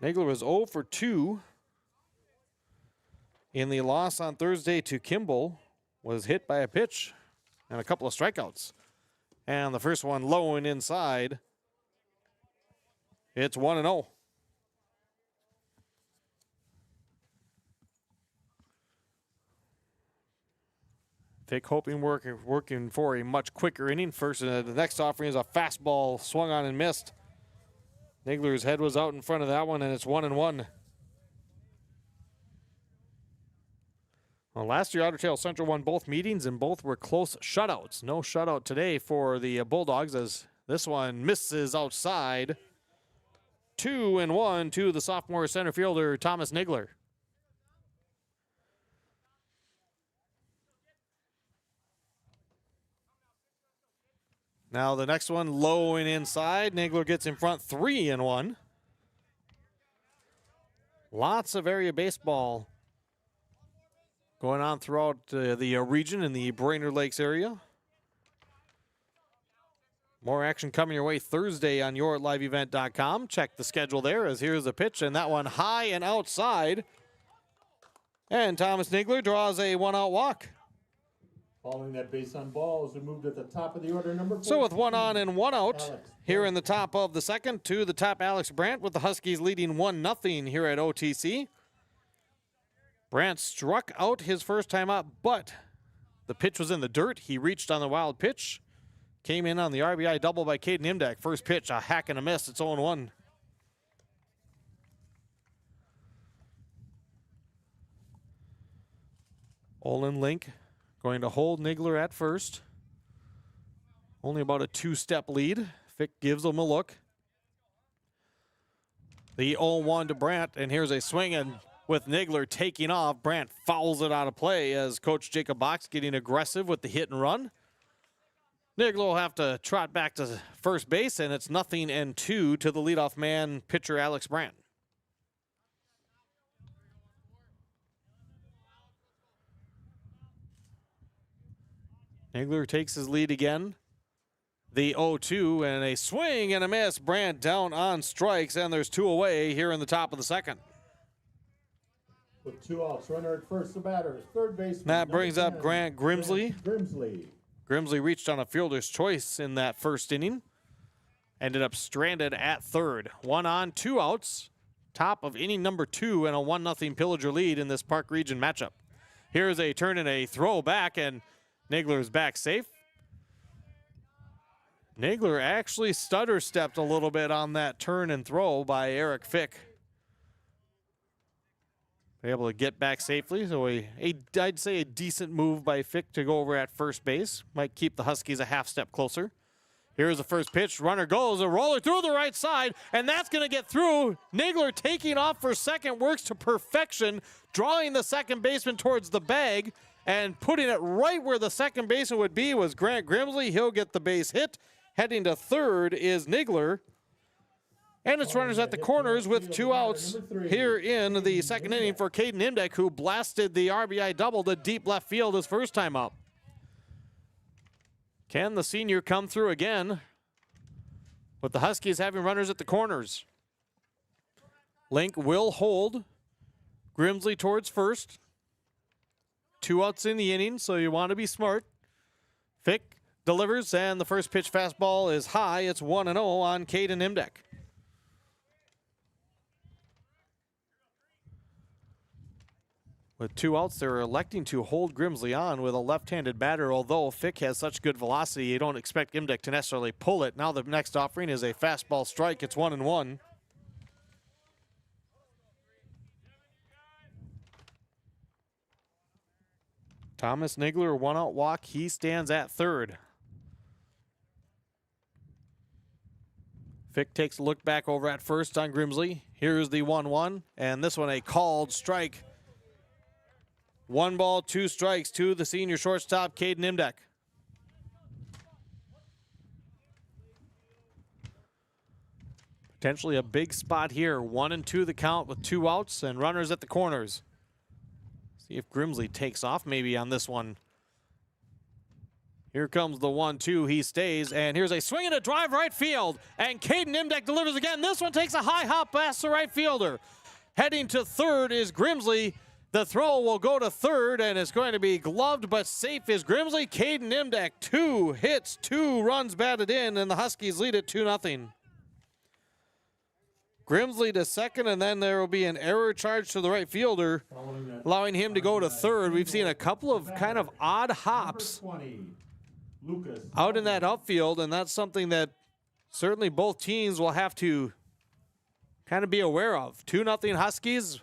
Speaker 2: Nigler was 0 for 2 in the loss on Thursday to Kimball. Was hit by a pitch and a couple of strikeouts. And the first one low and inside. It's 1-0. Fick hoping working for a much quicker inning. First, the next offering is a fastball swung on and missed. Nigler's head was out in front of that one, and it's 1-1. Well, last year, Otter Tail Central won both meetings, and both were close shutouts. No shutout today for the Bulldogs, as this one misses outside. 2-1 to the sophomore center fielder, Thomas Nigler. Now the next one low and inside. Nigler gets in front, 3-1. Lots of area baseball going on throughout the region in the Brainerd Lakes area. More action coming your way Thursday on yourliveevent.com. Check the schedule there, as here's the pitch, and that one high and outside. And Thomas Nigler draws a one-out walk.
Speaker 1: Following that base on balls, we moved at the top of the order, number 4.
Speaker 2: So with 1 on and 1 out, here in the top of the second, to the top Alex Brandt, with the Huskies leading 1-0 here at OTC. Brandt struck out his first time up, but the pitch was in the dirt. He reached on the wild pitch. Came in on the RBI double by Caden Imdak. First pitch, a hack and a miss. It's 0-1. Olin Link going to hold Nigler at first. Only about a 2-step lead. Fick gives him a look. The 0-1 to Brandt, and here's a swing, and with Nigler taking off, Brandt fouls it out of play as Coach Jacob Box getting aggressive with the hit and run. Nigler will have to trot back to first base, and it's 0-2 to the leadoff man, pitcher Alex Brandt. Nagler takes his lead again. The 0-2 and a swing and a miss. Brandt down on strikes, and there's 2 away here in the top of the second.
Speaker 1: With 2 outs, runner at first, the batter, third baseman.
Speaker 2: That brings up
Speaker 1: 10,
Speaker 2: Grant Grimsley.
Speaker 1: Grimsley.
Speaker 2: Grimsley reached on a fielder's choice in that first inning. Ended up stranded at third. 1 on, 2 outs. Top of inning number 2 and a 1-0 Pillager lead in this Park Region matchup. Here's a turn and a throw back, and Nagler's back safe. Nagler actually stutter-stepped a little bit on that turn and throw by Eric Fick. Able to get back safely, so I'd say a decent move by Fick to go over at first base. Might keep the Huskies a half step closer. Here's the first pitch. Runner goes, a roller through the right side, and that's going to get through. Nagler taking off for second, works to perfection, drawing the second baseman towards the bag, and putting it right where the second baseman would be was Grant Grimsley. He'll get the base hit. Heading to third is Nagler. And it's runners at the corners with 2 outs here in the second inning for Caden Imdek, who blasted the RBI double to deep left field his first time up. Can the senior come through again with the Huskies having runners at the corners? Link will hold Grimsley towards first. 2 outs in the inning, so you want to be smart. Fick delivers, and the first pitch fastball is high. It's 1-0 on Caden Imdek. With 2 outs, they're electing to hold Grimsley on with a left-handed batter, although Fick has such good velocity, you don't expect Imdek to necessarily pull it. Now the next offering is a fastball strike. It's 1-1. Thomas Nagler, 1-out walk. He stands at third. Fick takes a look back over at first on Grimsley. Here's the 1-1, and this one a called strike. 1 ball, 2 strikes to the senior shortstop, Caden Imdek. Potentially a big spot here. 1-2 the count with 2 outs and runners at the corners. See if Grimsley takes off maybe on this one. Here comes the 1-2. He stays, and here's a swing and a drive right field. And Caden Imdek delivers again. This one takes a high hop past the right fielder. Heading to third is Grimsley. The throw will go to third, and it's going to be gloved, but safe is Grimsley. Caden Imdek, 2 hits, 2 runs batted in, and the Huskies lead it 2-0. Grimsley to second, and then there will be an error charge to the right fielder, allowing him to go to third. We've seen a couple of kind of odd hops out in that outfield, and that's something that certainly both teams will have to kind of be aware of. 2-0 Huskies.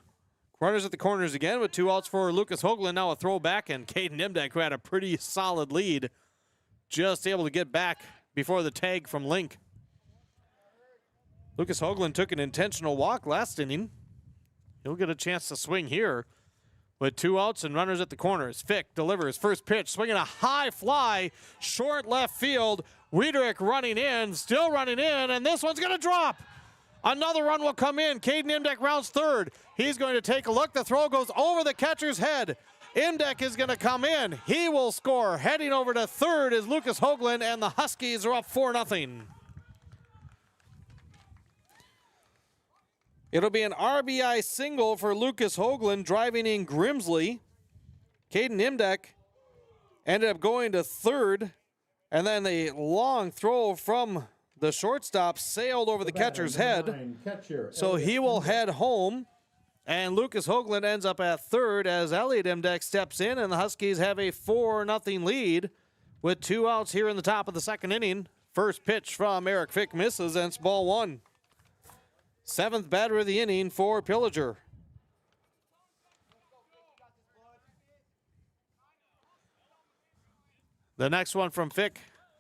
Speaker 2: Runners at the corners again with 2 outs for Lucas Hoagland. Now a throwback, and Caden Imdek, who had a pretty solid lead, just able to get back before the tag from Link. Lucas Hoagland took an intentional walk last inning. He'll get a chance to swing here with 2 outs and runners at the corners. Fick delivers first pitch, swinging a high fly, short left field. Wiederick running in, still running in, and this one's going to drop. Another run will come in. Caden Imdek rounds third. He's going to take a look. The throw goes over the catcher's head. Imdek is going to come in. He will score. Heading over to third is Lucas Hoagland, and the Huskies are up 4-0. It'll be an RBI single for Lucas Hoagland, driving in Grimsley. Caden Imdek ended up going to third, and then a long throw from the shortstop sailed over the catcher's head, so he will head home, and Lucas Hoagland ends up at third as Elliot Imdek steps in, and the Huskies have a 4-0 lead with 2 outs here in the top of the second inning. First pitch from Eric Fick misses, and it's ball 1. 7th batter of the inning for Pillager. The next one from Fick.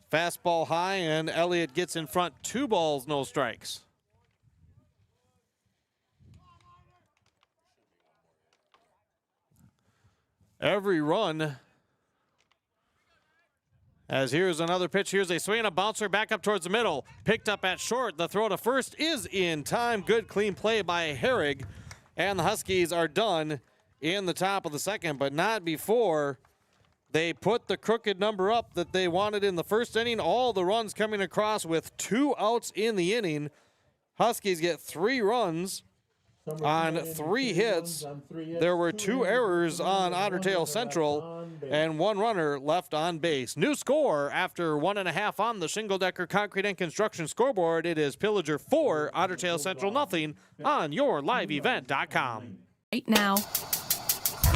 Speaker 2: Fastball high, and Elliott gets in front. 2 balls, no strikes. Every run. As here's another pitch. Here's a swing and a bouncer back up towards the middle. Picked up at short. The throw to first is in time. Good clean play by Herrig. And the Huskies are done in the top of the second, but not before They put the crooked number up that they wanted in the first inning. All the runs coming across with 2 outs in the inning. Huskies get 3 runs on 3 hits. There were 2 errors on Otter Tail Central and 1 runner left on base. New score after 1.5 on the Shingle Decker Concrete and Construction scoreboard. It is Pillager 4, Otter Tail Central nothing on yourliveevent.com.
Speaker 3: Right now.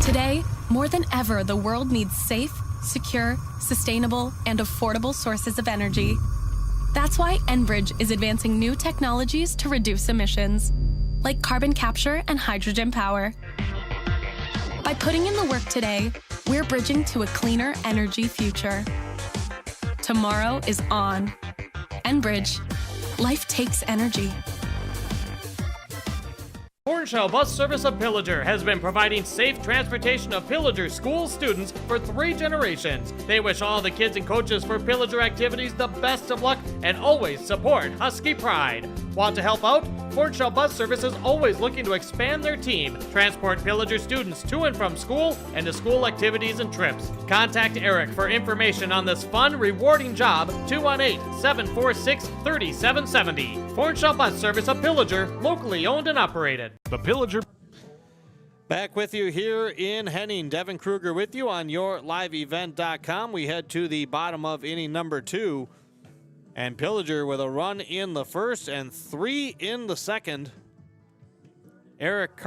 Speaker 3: Today, more than ever, the world needs safe, secure, sustainable, and affordable sources of energy. That's why Enbridge is advancing new technologies to reduce emissions, like carbon capture and hydrogen power. By putting in the work today, we're bridging to a cleaner energy future. Tomorrow is on. Enbridge. Life takes energy.
Speaker 15: Hornshaw Bus Service of Pillager has been providing safe transportation of Pillager school students for 3 generations. They wish all the kids and coaches for Pillager activities the best of luck and always support Husky Pride. Want to help out? Hornshaw Bus Service is always looking to expand their team, transport Pillager students to and from school, and to school activities and trips. Contact Eric for information on this fun, rewarding job, 218-746-3770. Hornshaw Bus Service of Pillager, locally owned and operated.
Speaker 5: The Pillager.
Speaker 2: Back with you here in Henning. Devin Kruger with you on yourliveevent.com. We head to the bottom of inning number 2. And Pillager with a run in the first and 3 in the second. Eric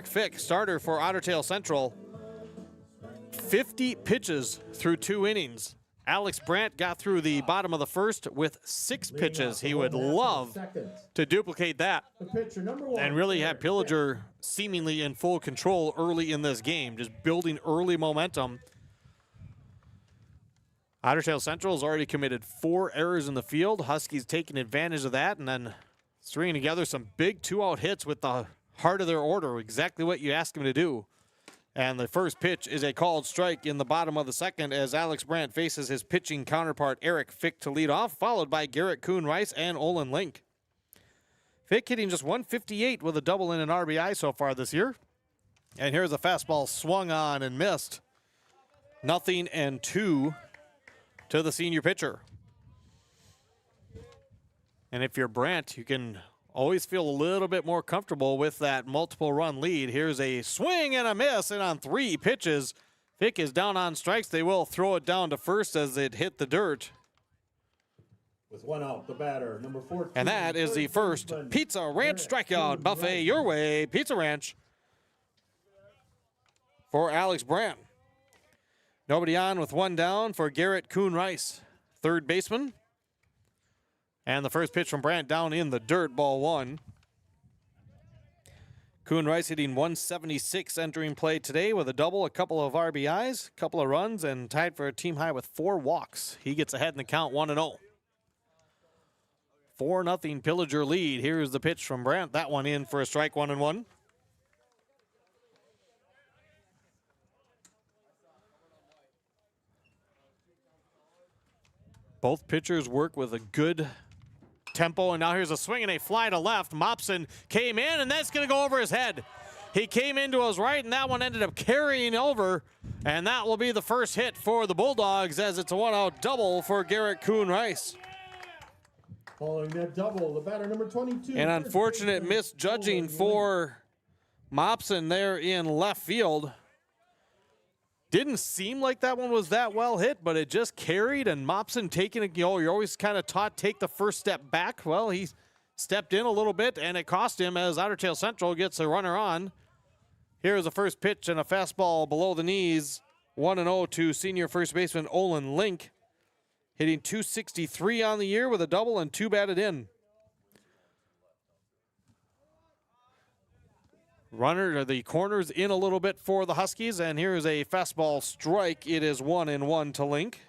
Speaker 2: Fick, starter for Otter Tail Central. 50 pitches through 2 innings. Alex Brandt got through the bottom of the first with 6 pitches. He would love to duplicate that and really have Pillager seemingly in full control early in this game, just building early momentum. Otter Tail Central has already committed 4 errors in the field. Huskies taking advantage of that and then stringing together some big 2-out hits with the heart of their order, exactly what you asked them to do. And the first pitch is a called strike in the bottom of the second as Alex Brandt faces his pitching counterpart Eric Fick to lead off, followed by Garrett Kuhn-Rice and Olin Link. Fick hitting just 158 with a double and an RBI so far this year. And here's a fastball swung on and missed. 0-2 to the senior pitcher. And if you're Brandt, you can always feel a little bit more comfortable with that multiple run lead. Here's a swing and a miss, and on 3 pitches, Fick is down on strikes. They will throw it down to first as it hit the dirt.
Speaker 1: With 1 out, the batter, number 14.
Speaker 2: And that is the first Pizza Ranch strikeout buffet your way. Pizza Ranch for Alex Brandt. Nobody on with 1 down for Garrett Kuhn-Rice, third baseman. And the first pitch from Brandt down in the dirt, ball 1. Kuhn-Rice hitting 176 entering play today with a double, a couple of RBIs, a couple of runs, and tied for a team high with 4 walks. He gets ahead in the count 1-0. 4-0 Pillager lead. Here's the pitch from Brandt. That one in for a strike, 1-1. Both pitchers work with a good tempo, and now here's a swing and a fly to left. Mopson came in, and that's going to go over his head. He came into his right, and that one ended up carrying over, and that will be the first hit for the Bulldogs as it's a 1-out double for Garrett Kuhn-Rice.
Speaker 1: Following that double, the batter, number 22.
Speaker 2: An unfortunate misjudging for Mopson there in left field. Didn't seem like that one was that well hit, but it just carried, and Mopson taking it, you're always kind of taught take the first step back. Well, he stepped in a little bit, and it cost him as Otter Tail Central gets a runner on. Here's the first pitch and a fastball below the knees. 1-0 to senior first baseman Olin Link, hitting 263 on the year with a double and 2 batted in. Runner, the corners in a little bit for the Huskies, and here's a fastball strike. It is 1-1 to Link.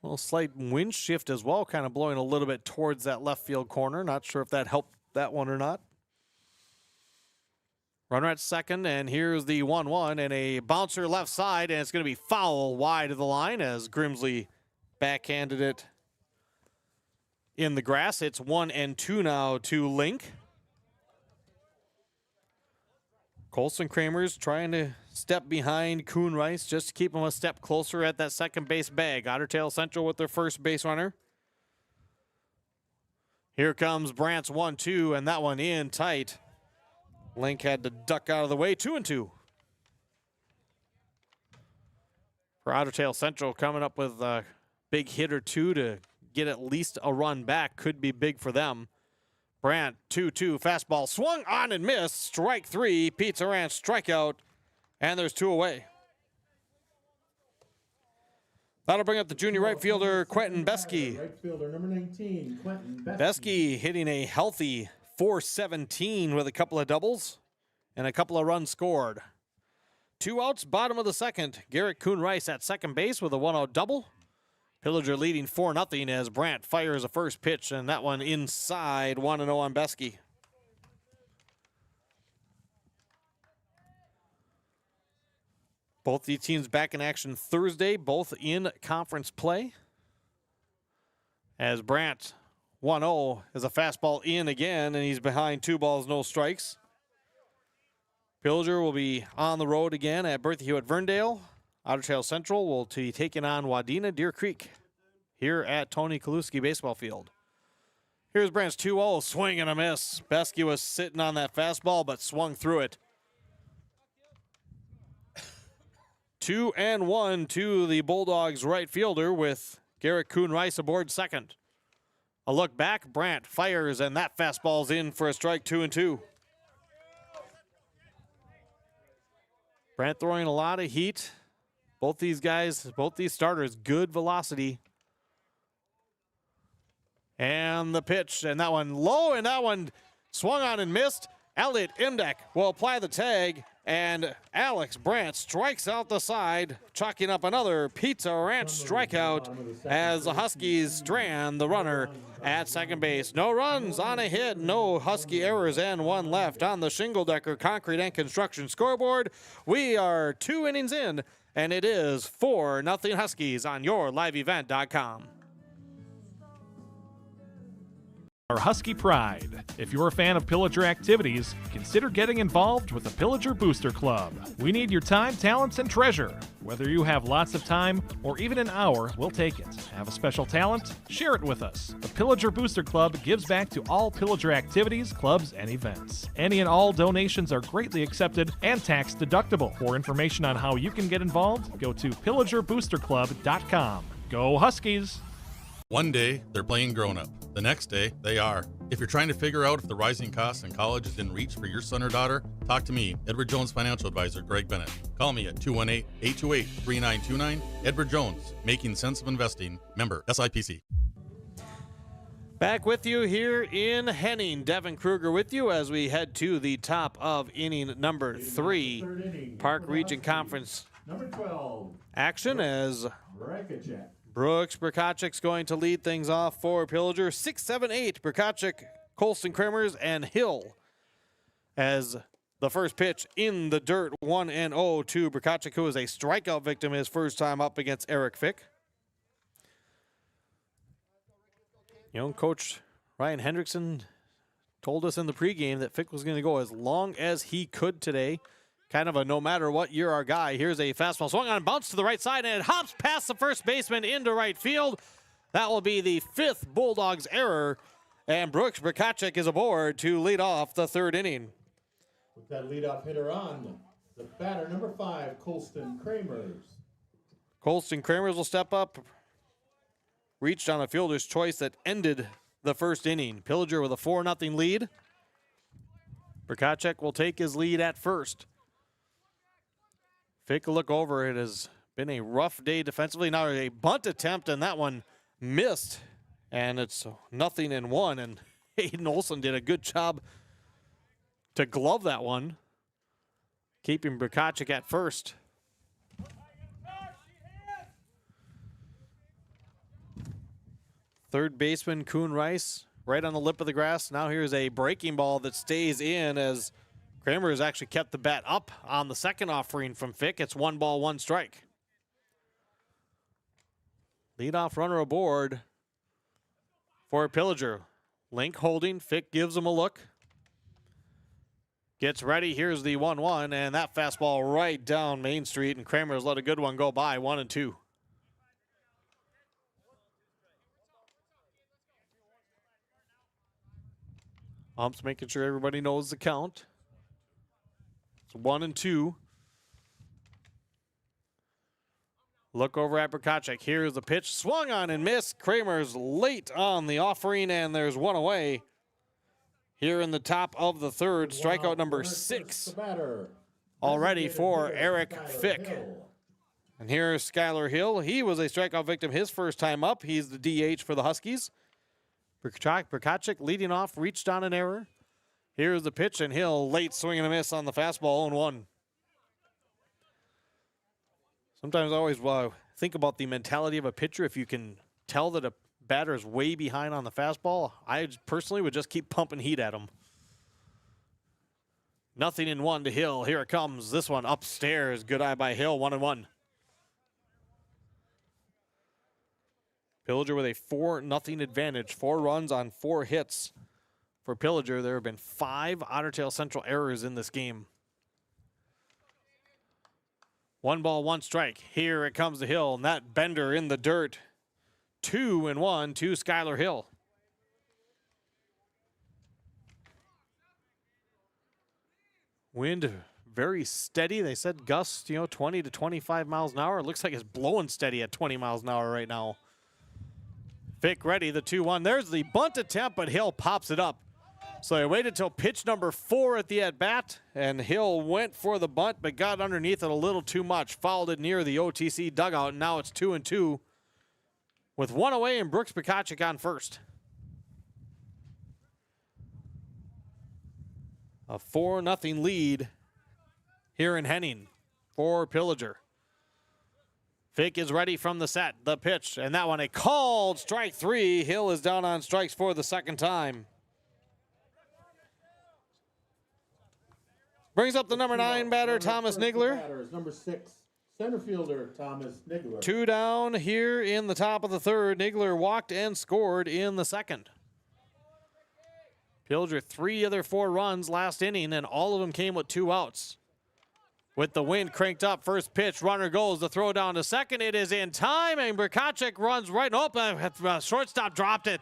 Speaker 2: A little slight wind shift as well, kind of blowing a little bit towards that left field corner. Not sure if that helped that one or not. Runner at second, and here's the 1-1, and a bouncer left side, and it's going to be foul wide of the line as Grimsley backhanded it in the grass. It's 1-2 now to Link. Colson Kramer's trying to step behind Kuhn Rice just to keep him a step closer at that second base bag. Otter Tail Central with their first base runner. Here comes Brant's 1-2, and that one in tight. Link had to duck out of the way, 2-2. For Otter Tail Central, coming up with a big hit or two to get at least a run back could be big for them. Brant, 2-2, fastball swung on and missed. Strike three, Pizza Ranch strikeout, and there's two away. That'll bring up the junior right fielder, Quentin Beskey.
Speaker 1: Right fielder, number 19, Quentin Beskey.
Speaker 2: Beskey hitting a healthy .417 with a couple of doubles and a couple of runs scored. 2 outs, bottom of the second. Garrett Kuhn Rice at second base with a 1-out double. Pillager leading 4-0 as Brant fires a first pitch, and that one inside, 1-0 on Beskey. Both these teams back in action Thursday, both in conference play. As Brant 1-0 is a fastball in again, and he's behind 2 balls, no strikes. Pillager will be on the road again at Bertha Hewitt Verndale. Otter Tail Central will be taking on Wadena Deer Creek here at Tony Kaluski Baseball Field. Here's Brant's 2-0, swing and a miss. Beskey was sitting on that fastball, but swung through it. 2-1 to the Bulldogs right fielder with Garrett Kuhn Rice aboard second. A look back, Brant fires, and that fastball's in for a strike, 2-2. Brant throwing a lot of heat. Both these guys, both these starters, good velocity. And the pitch, and that one low, and that one swung on and missed. Elliot Imdek will apply the tag, and Alex Brant strikes out the side, chalking up another Pizza Ranch strikeout as the Huskies strand the runner at second base. No runs on a hit, no Husky errors, and 1 left on the Shingle Decker Concrete and Construction scoreboard. We are 2 innings in, and it is 4-0 Huskies on yourliveevent.com.
Speaker 5: Our Husky Pride. If you're a fan of Pillager activities, consider getting involved with the Pillager Booster Club. We need your time, talents, and treasure. Whether you have lots of time or even an hour, we'll take it. Have a special talent? Share it with us. The Pillager Booster Club gives back to all Pillager activities, clubs, and events. Any and all donations are greatly accepted and tax deductible. For information on how you can get involved, go to pillagerboosterclub.com. Go Huskies!
Speaker 7: One day, they're playing grown-up. The next day, they are. If you're trying to figure out if the rising costs in college is in reach for your son or daughter, talk to me, Edward Jones Financial Advisor Greg Bennett. Call me at 218-828-3929. Edward Jones, making sense of investing. Member SIPC.
Speaker 2: Back with you here in Henning. Devin Kruger with you as we head to the top of inning number 3. Park Region Conference
Speaker 1: number 12.
Speaker 2: Action as Brooks Brokachik's going to lead things off for Pillager. 6, 7, 8. Brokachik, Colston Kremers, and Hill as the first pitch in the dirt. 1-0 to Brokachik, who is a strikeout victim his first time up against Eric Fick. Young coach Ryan Hendrickson told us in the pregame that Fick was going to go as long as he could today. Kind of a no matter what, you're our guy. Here's a fastball swung on, bounce to the right side, and it hops past the first baseman into right field. That will be the 5th Bulldogs error, and Brooks Brokachik is aboard to lead off the 3rd inning.
Speaker 1: With that leadoff hitter on, the batter, number 5, Colston Kramers.
Speaker 2: Colston Kramers will step up. Reached on a fielder's choice that ended the 1st inning. Pillager with a 4-0 lead. Brokachik will take his lead at first. Take a look over. It has been a rough day defensively. Now a bunt attempt, and that one missed. And it's 0-1. And Hayden Olson did a good job to glove that one, keeping Brokachik at first. Third baseman Kuhn Rice right on the lip of the grass. Now here's a breaking ball that stays in as Kramer has actually kept the bat up on the second offering from Fick. It's 1 ball, 1 strike. Leadoff runner aboard for Pillager. Link holding. Fick gives him a look. Gets ready. Here's the 1-1, and that fastball right down Main Street, and Kramer's let a good one go by, 1-2. Umps making sure everybody knows the count. It's 1-2. Look over at Brkacek. Here's the pitch. Swung on and missed. Kramer's late on the offering, and there's one away. Here in the top of the third, strikeout number 6 already for Eric Fick. And here's Skylar Hill. He was a strikeout victim his first time up. He's the DH for the Huskies. Brkacek leading off, reached on an error. Here's the pitch, and Hill late swing and a miss on the fastball, 0-1. Sometimes I always think about the mentality of a pitcher. If you can tell that a batter is way behind on the fastball, I personally would just keep pumping heat at him. 0-1 to Hill. Here it comes. This one upstairs. Good eye by Hill, 1-1. Pillager with a 4-0 advantage. 4 runs on 4 hits. For Pillager, there have been 5 Otter Tail Central errors in this game. 1 ball, 1 strike. Here it comes to Hill, and that bender in the dirt. 2-1 to Skylar Hill. Wind very steady. They said gusts, 20 to 25 miles an hour. It looks like it's blowing steady at 20 miles an hour right now. Fick ready, the 2-1. There's the bunt attempt, but Hill pops it up. So he waited till pitch number 4 at the at-bat, and Hill went for the bunt, but got underneath it a little too much. Fouled it near the OTC dugout, and now it's 2-2 with 1 away and Brooks Brkacek on first. A 4-0 lead here in Henning for Pillager. Fick is ready from the set. The pitch, and that one a called strike 3. Hill is down on strikes for the second time. Brings up the number 9 batter, Thomas Nigler.
Speaker 1: Batter is number 6, center fielder Thomas Nigler.
Speaker 2: 2 down here in the top of the third. Nigler walked and scored in the second. Pillager 3 other 4 runs last inning, and all of them came with 2 outs. With the wind cranked up, first pitch, runner goes, the throw down to second. It is in time, and Brkacek runs right. Shortstop dropped it.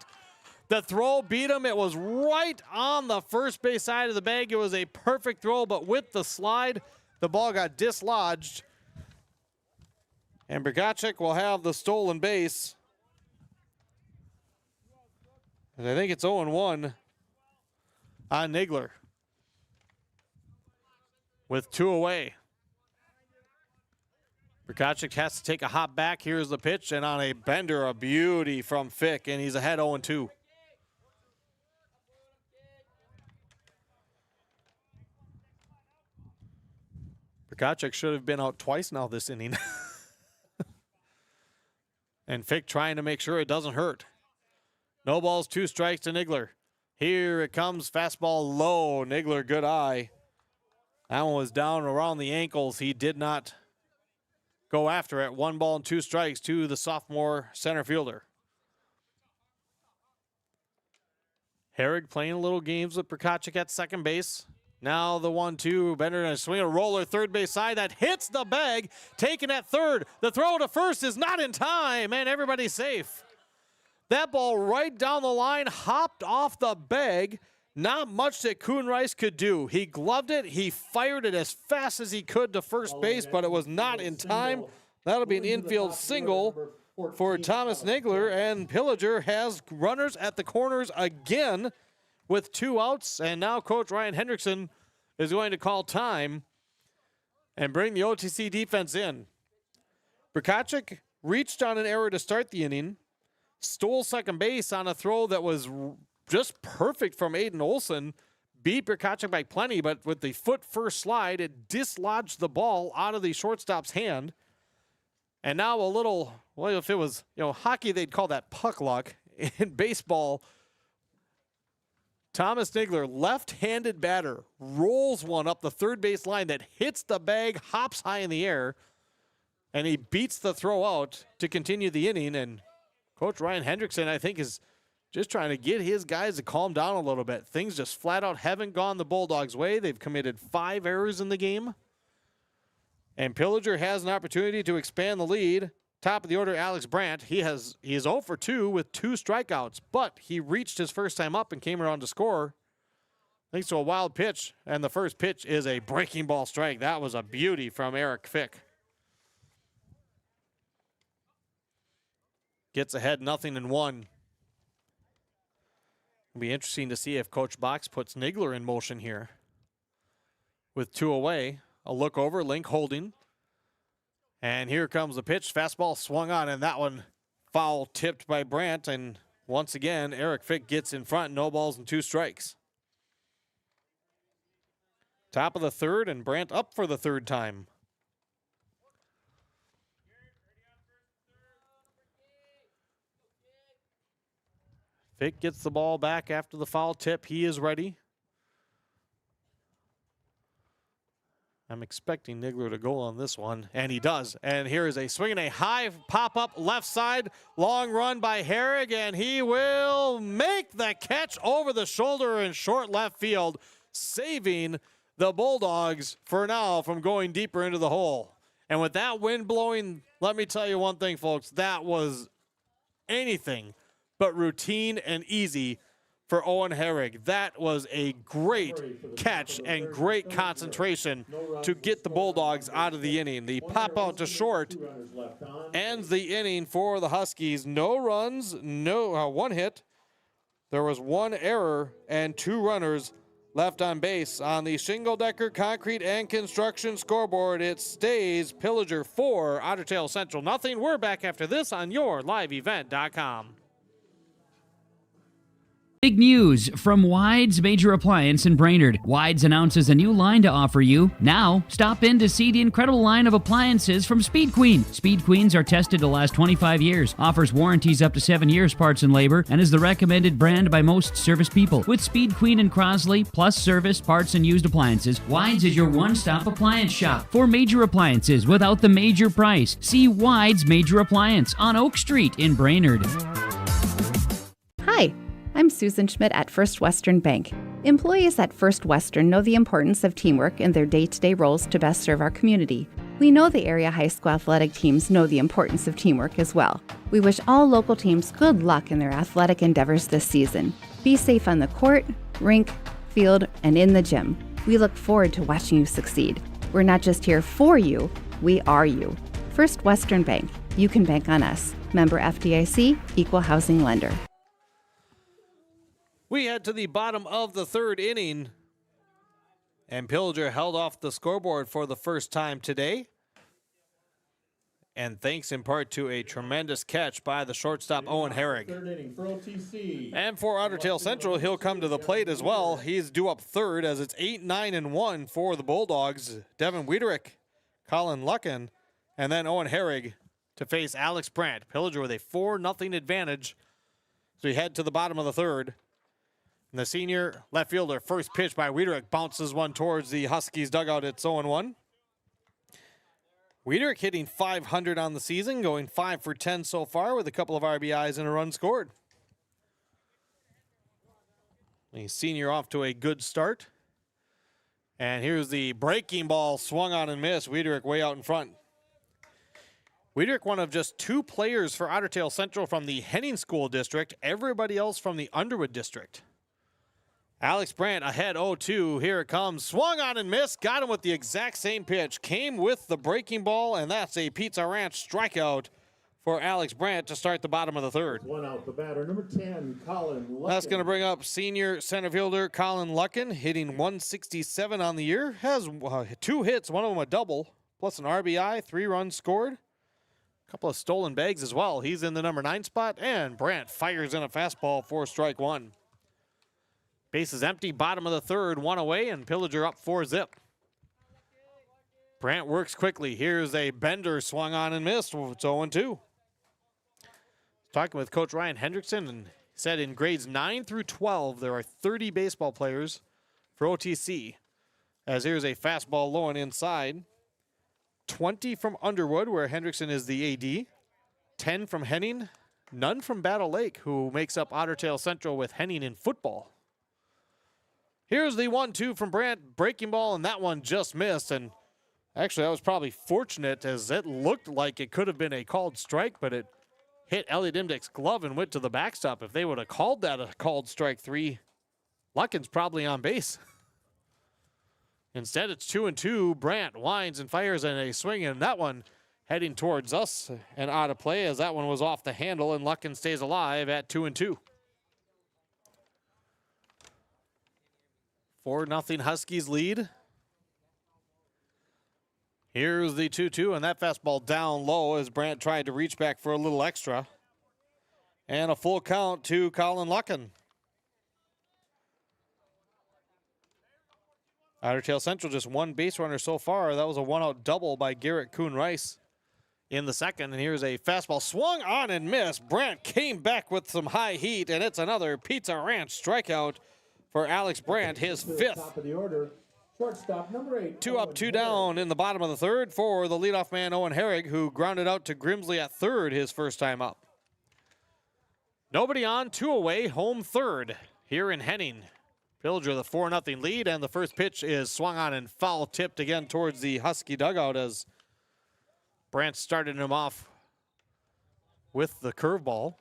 Speaker 2: The throw beat him. It was right on the first base side of the bag. It was a perfect throw, but with the slide, the ball got dislodged. And Brkacek will have the stolen base. And I think it's 0-1 on Nigler with 2 away. Brkacek has to take a hop back. Here's the pitch, and on a bender, a beauty from Fick, and he's ahead 0-2. Brkacek should have been out twice now this inning. And Fick trying to make sure it doesn't hurt. No balls, 2 strikes to Nigler. Here it comes, fastball low. Nigler, good eye. That one was down around the ankles. He did not go after it. 1 ball and 2 strikes to the sophomore center fielder. Herrig playing a little games with Brkacek at second base. Now the 1-2, Bender and a swing, a roller, third base side that hits the bag, taken at third. The throw to first is not in time, and everybody's safe. That ball right down the line, hopped off the bag. Not much that Kuhn Rice could do. He gloved it. He fired it as fast as he could to first base, but it was not in time. That'll be an infield single for Thomas Nigler, and Pillager has runners at the corners again with 2 outs, and now Coach Ryan Hendrickson is going to call time and bring the OTC defense in. Brkacek reached on an error to start the inning, stole second base on a throw that was just perfect from Aiden Olson, beat Brkacek by plenty, but with the foot first slide, it dislodged the ball out of the shortstop's hand. And now a little, well, if it was, hockey, they'd call that puck luck. In baseball, Thomas Nigler, left-handed batter, rolls one up the third base line that hits the bag, hops high in the air, and he beats the throw out to continue the inning. And Coach Ryan Hendrickson, I think, is just trying to get his guys to calm down a little bit. Things just flat out haven't gone the Bulldogs' way. They've committed 5 errors in the game. And Pillager has an opportunity to expand the lead. Top of the order, Alex Brandt. He is 0 for 2 with 2 strikeouts, but he reached his first time up and came around to score thanks to a wild pitch. And the first pitch is a breaking ball strike. That was a beauty from Eric Fick. Gets ahead 0-1. It'll be interesting to see if Coach Box puts Nigler in motion here. With 2 away, a look over, Link holding. And here comes the pitch. Fastball swung on, and that one foul tipped by Brandt. And once again, Eric Fick gets in front, no balls and 2 strikes. Top of the third, and Brandt up for the 3rd time. Fick gets the ball back after the foul tip. He is ready. I'm expecting Nigler to go on this one, and he does. And here is a swing and a high pop-up left side. Long run by Herrig, and he will make the catch over the shoulder in short left field, saving the Bulldogs for now from going deeper into the hole. And with that wind blowing, let me tell you one thing, folks. That was anything but routine and easy for Owen Herrig. That was a great catch and great concentration to get the Bulldogs out of the inning. The pop out to short ends the inning for the Huskies. No runs, no 1 hit. There was 1 error and 2 runners left on base. On the Shingle-Decker Concrete and Construction scoreboard, it stays Pillager 4, Otter Tail Central nothing. We're back after this on YourLiveEvent.com.
Speaker 8: Big news from Wides Major Appliance in Brainerd. Wides announces a new line to offer you. Now, stop in to see the incredible line of appliances from Speed Queen. Speed Queens are tested to last 25 years, offers warranties up to 7 years parts and labor, and is the recommended brand by most service people. With Speed Queen and Crosley, plus service, parts, and used appliances, Wides is your one-stop appliance shop for major appliances without the major price. See Wides Major Appliance on Oak Street in Brainerd.
Speaker 10: Hi, I'm Susan Schmidt at First Western Bank. Employees at First Western know the importance of teamwork in their day-to-day roles to best serve our community. We know the area high school athletic teams know the importance of teamwork as well. We wish all local teams good luck in their athletic endeavors this season. Be safe on the court, rink, field, and in the gym. We look forward to watching you succeed. We're not just here for you, we are you. First Western Bank. You can bank on us. Member FDIC, Equal Housing Lender.
Speaker 2: We head to the bottom of the 3rd inning, and Pillager held off the scoreboard for the first time today. And thanks in part to a tremendous catch by the shortstop, Owen Herrig.
Speaker 1: 3rd inning for OTC.
Speaker 2: And for Otter Tail Central, he'll come to the plate as well. He's due up 3rd as it's 8-9-1 for the Bulldogs. Devin Wiederick, Colin Lucken, and then Owen Herrig to face Alex Brandt. Pillager with a 4-0 advantage. So we head to the bottom of the 3rd. And the senior left fielder, first pitch by Wiederick, bounces one towards the Huskies dugout. It's 0-1. Wiederick hitting .500 on the season, going 5 for 10 so far with a couple of RBIs and a run scored. The senior off to a good start. And here's the breaking ball, swung on and missed. Wiederick way out in front. Wiederick, one of just 2 players for Otter Tail Central from the Henning School District, everybody else from the Underwood District. Alex Brandt ahead 0-2. Here it comes. Swung on and missed. Got him with the exact same pitch. Came with the breaking ball, and that's a Pizza Ranch strikeout for Alex Brandt to start the bottom of the 3rd.
Speaker 1: 1 out, the batter, number 10, Colin Lucken.
Speaker 2: That's going to bring up senior center fielder Colin Lucken, hitting 167 on the year. Has 2 hits, one of them a double, plus an RBI, 3 runs scored. A couple of stolen bags as well. He's in the number 9 spot, and Brandt fires in a fastball for strike 1. Base is empty, bottom of the 3rd, 1 away, and Pillager up 4-zip. Brandt works quickly. Here's a bender swung on and missed. It's 0-2. Talking with Coach Ryan Hendrickson, and said in grades 9 through 12, there are 30 baseball players for OTC. As here's a fastball low and inside. 20 from Underwood, where Hendrickson is the AD. 10 from Henning, none from Battle Lake, who makes up Otter Tail Central with Henning in football. Here's the 1-2 from Brandt, breaking ball, and that one just missed. And actually, I was probably fortunate, as it looked like it could have been a called strike, but it hit Elliot Imdick's glove and went to the backstop. If they would have called that a called strike 3, Luckin's probably on base. Instead, it's 2-2. Brandt winds and fires in a swing, and that one heading towards us and out of play, as that one was off the handle, and Luckin stays alive at 2-2. 4-0 Huskies lead. Here's the 2-2, and that fastball down low as Brandt tried to reach back for a little extra. And a full count to Colin Luckin. Otter Tail Central just one base runner so far. That was a one-out double by Garrett Kuhn-Rice in the second. And here's a fastball swung on and missed. Brandt came back with some high heat, and it's another Pizza Ranch strikeout for Alex Brandt, his fifth.
Speaker 1: Top of the order, shortstop number 8.
Speaker 2: 2 up, 2 down in the bottom of the third for the leadoff man, Owen Herrig, who grounded out to Grimsley at third his first time up. Nobody on, 2 away, home third here in Henning. Pillager the 4-0 lead, and the first pitch is swung on and foul tipped again towards the Husky dugout as Brandt started him off with the curveball.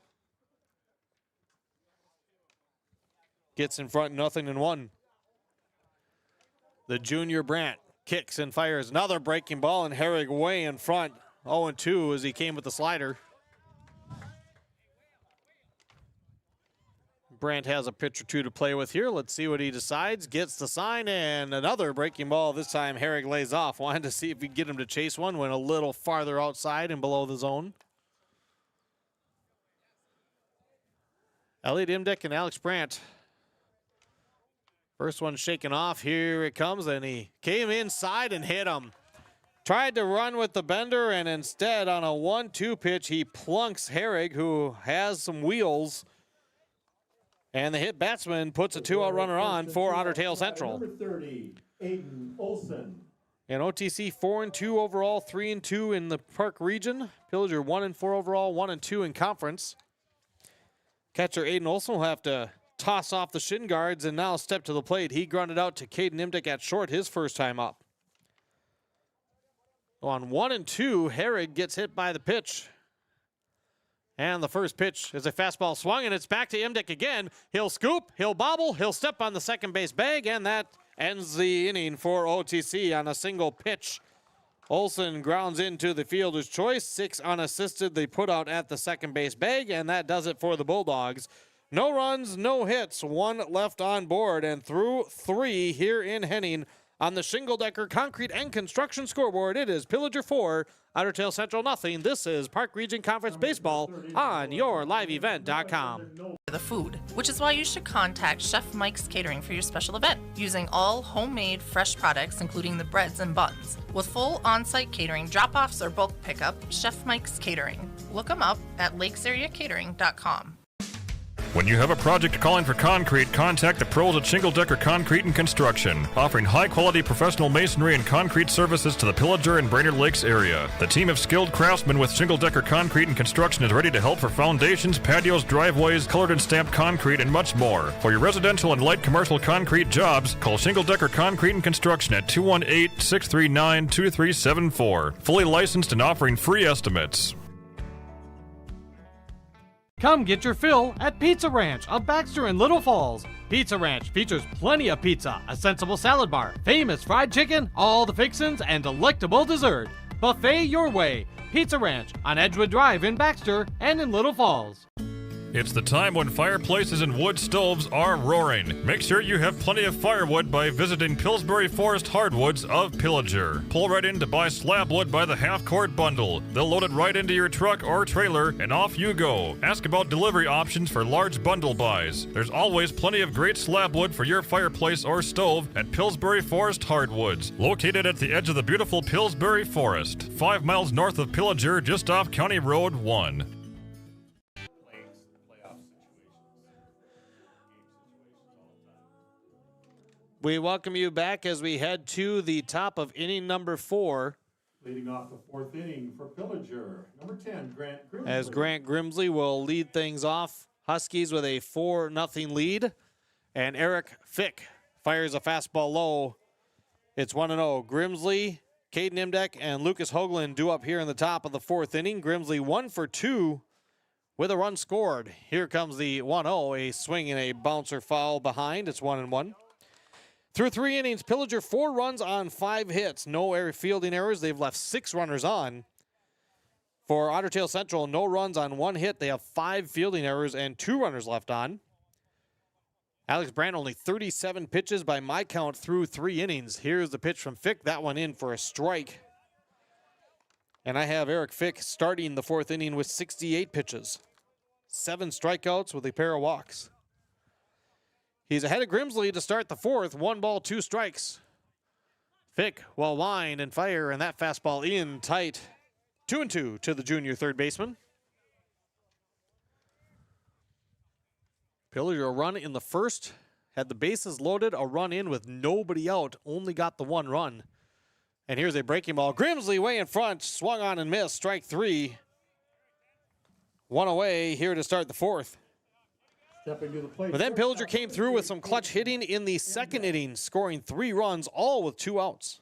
Speaker 2: Gets in front, 0-1. The junior Brandt kicks and fires another breaking ball, and Herrig way in front, 0-2 as he came with the slider. Brandt has a pitch or two to play with here. Let's see what he decides. Gets the sign, and another breaking ball. This time Herrig lays off. Wanted to see if we could get him to chase one. Went a little farther outside and below the zone. Elliot Imdick and Alex Brandt. First one shaken off. Here it comes, and he came inside and hit him. Tried to run with the bender, and instead on a 1-2 pitch, he plunks Herrig, who has some wheels. And the hit batsman puts a 2-out runner on for Otter Tail Central.
Speaker 1: Number 30, Aiden Olson.
Speaker 2: And OTC 4-2 overall, 3-2 in the Park region. Pillager 1-4 overall, 1-2 in conference. Catcher Aiden Olson will have to toss off the shin guards and now step to the plate. He grounded out to Caden Imdick at short his first time up. On 1-2, Herrig gets hit by the pitch. And the first pitch is a fastball swung, and it's back to Imdick again. He'll scoop, he'll bobble, he'll step on the second base bag, and that ends the inning for OTC on a single pitch. Olson grounds into the fielder's choice. 6 unassisted. They put out at the second base bag, and that does it for the Bulldogs. No runs, no hits, 1 left on board, and through 3 here in Henning on the Shingle-Decker Concrete and Construction scoreboard, it is Pillager 4, Otter Tail Central nothing. This is Park Region Conference Baseball on yourliveevent.com.
Speaker 11: The food, which is why you should contact Chef Mike's Catering for your special event, using all homemade fresh products, including the breads and buns. With full on-site catering, drop-offs, or bulk pickup, Chef Mike's Catering. Look them up at lakesareacatering.com.
Speaker 12: When you have a project calling for concrete, contact the pros at Shingle-Decker Concrete and Construction, offering high-quality professional masonry and concrete services to the Pillager and Brainerd Lakes area. The team of skilled craftsmen with Shingle-Decker Concrete and Construction is ready to help for foundations, patios, driveways, colored and stamped concrete, and much more. For your residential and light commercial concrete jobs, call Shingle-Decker Concrete and Construction at 218-639-2374. Fully licensed and offering free estimates.
Speaker 15: Come get your fill at Pizza Ranch on Baxter and Little Falls. Pizza Ranch features plenty of pizza, a sensible salad bar, famous fried chicken, all the fixins, and delectable dessert. Buffet your way. Pizza Ranch on Edgewood Drive in Baxter and in Little Falls.
Speaker 12: It's the time when fireplaces and wood stoves are roaring. Make sure you have plenty of firewood by visiting Pillsbury Forest Hardwoods of Pillager. Pull right in to buy slab wood by the half-quart bundle. They'll load it right into your truck or trailer, and off you go. Ask about delivery options for large bundle buys. There's always plenty of great slab wood for your fireplace or stove at Pillsbury Forest Hardwoods, located at the edge of the beautiful Pillsbury Forest, 5 miles north of Pillager, just off County Road 1.
Speaker 2: We welcome you back as we head to the top of inning number 4.
Speaker 1: Leading off the fourth inning for Pillager, number 10, Grant Grimsley.
Speaker 2: As Grant Grimsley will lead things off. Huskies with a 4-0 lead. And Eric Fick fires a fastball low. It's 1-0. Grimsley, Caden Imdeck, and Lucas Hoagland due up here in the top of the fourth inning. Grimsley 1 for 2 with a run scored. Here comes the 1-0, a swing and a bouncer foul behind. It's 1-1. Through 3 innings, Pillager 4 runs on 5 hits. No fielding errors. They've left 6 runners on. For Otter Tail Central, no runs on 1 hit. They have 5 fielding errors and 2 runners left on. Alex Brandt only 37 pitches by my count through 3 innings. Here's the pitch from Fick. That one in for a strike. And I have Eric Fick starting the 4th inning with 68 pitches. 7 strikeouts with a pair of walks. He's ahead of Grimsley to start the 4th. 1 ball, 2 strikes. Fick will wind and fire, and that fastball in tight. 2-2 to the junior third baseman. Pillager a run in the first. Had the bases loaded, a run in with nobody out. Only got the 1 run. And here's a breaking ball. Grimsley way in front. Swung on and missed. Strike 3. 1 away here to start the 4th.
Speaker 1: Stepping to the plate.
Speaker 2: But then Pillager came through with some clutch hitting in the 2nd inning, scoring 3 runs, all with 2 outs.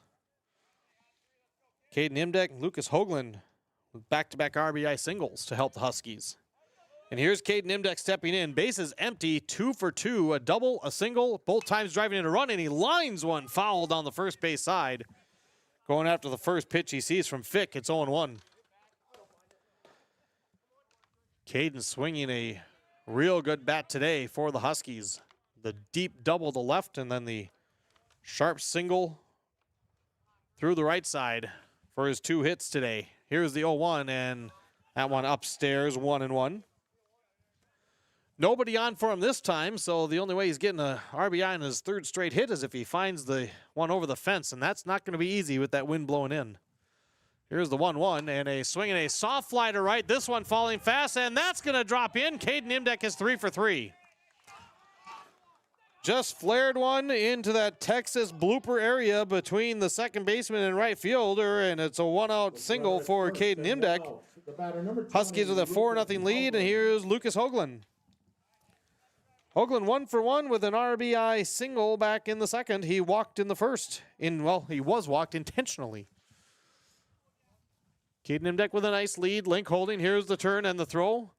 Speaker 2: Caden Imdeck and Lucas Hoagland with back-to-back RBI singles to help the Huskies. And here's Caden Imdeck stepping in. Bases empty, 2 for 2, a double, a single, both times driving in a run, and he lines one foul down the first base side. Going after the first pitch he sees from Fick, it's 0-1. Caden swinging a real good bat today for the Huskies. The deep double to left and then the sharp single through the right side for his 2 hits today. Here's the 0-1 and that one upstairs, 1-1. Nobody on for him this time, so the only way he's getting a RBI in his 3rd straight hit is if he finds the one over the fence, and that's not going to be easy with that wind blowing in. Here's the 1-1 and a swing and a soft fly to right. This one falling fast, and that's going to drop in. Caden Imdeck is 3 for 3. Just flared one into that Texas blooper area between the second baseman and right fielder, and it's a 1-out single for Caden Imdeck. Huskies with a 4-0 lead, and here's Lucas Hoagland. Hoagland 1 for 1 with an RBI single back in the 2nd. He walked in the 1st. He was walked intentionally. Caden Imdeck with a nice lead. Link holding. Here's the turn and the throw.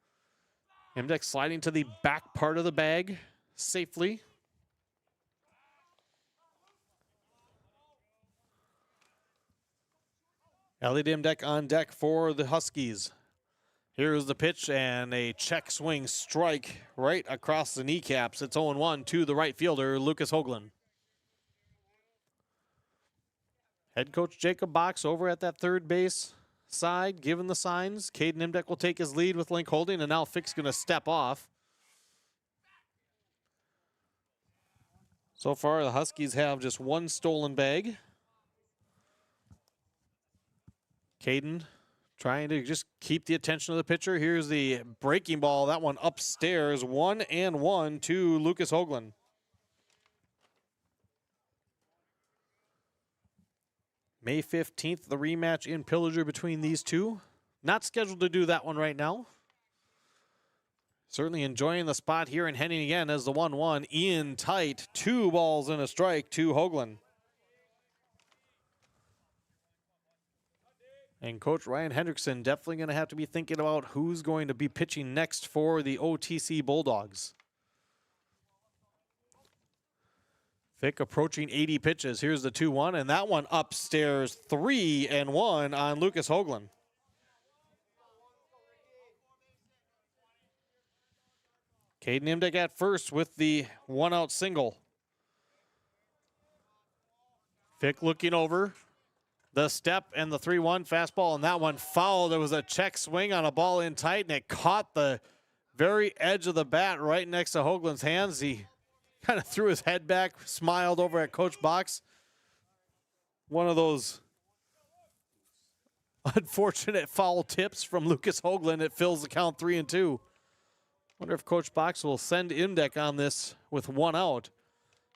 Speaker 2: Imdeck sliding to the back part of the bag safely. Elliot Imdeck on deck for the Huskies. Here's the pitch and a check swing strike right across the kneecaps. It's 0-1 to the right fielder, Lucas Hoagland. Head coach Jacob Box over at that 3rd base side, giving the signs. Caden Imdeck will take his lead with Link holding, and now Fick's going to step off. So far, the Huskies have just 1 stolen bag. Caden trying to just keep the attention of the pitcher. Here's the breaking ball. That one upstairs. 1-1 to Lucas Hoagland. May 15th, the rematch in Pillager between these two. Not scheduled to do that one right now. Certainly enjoying the spot here and heading again as the 1-1 in tight. 2 balls and a strike to Hoagland. And Coach Ryan Hendrickson definitely going to have to be thinking about who's going to be pitching next for the OTC Bulldogs. Fick approaching 80 pitches. Here's the 2-1, and that one upstairs. 3-1 on Lucas Hoagland. Caden Imdeck at first with the 1-out single. Fick looking over. The step and the 3-1 fastball, and that one foul. There was a check swing on a ball in tight, and it caught the very edge of the bat right next to Hoagland's hands. He kind of threw his head back, smiled over at Coach Box. One of those unfortunate foul tips from Lucas Hoagland. It fills the count 3-2. Wonder if Coach Box will send Imdeck on this with 1 out.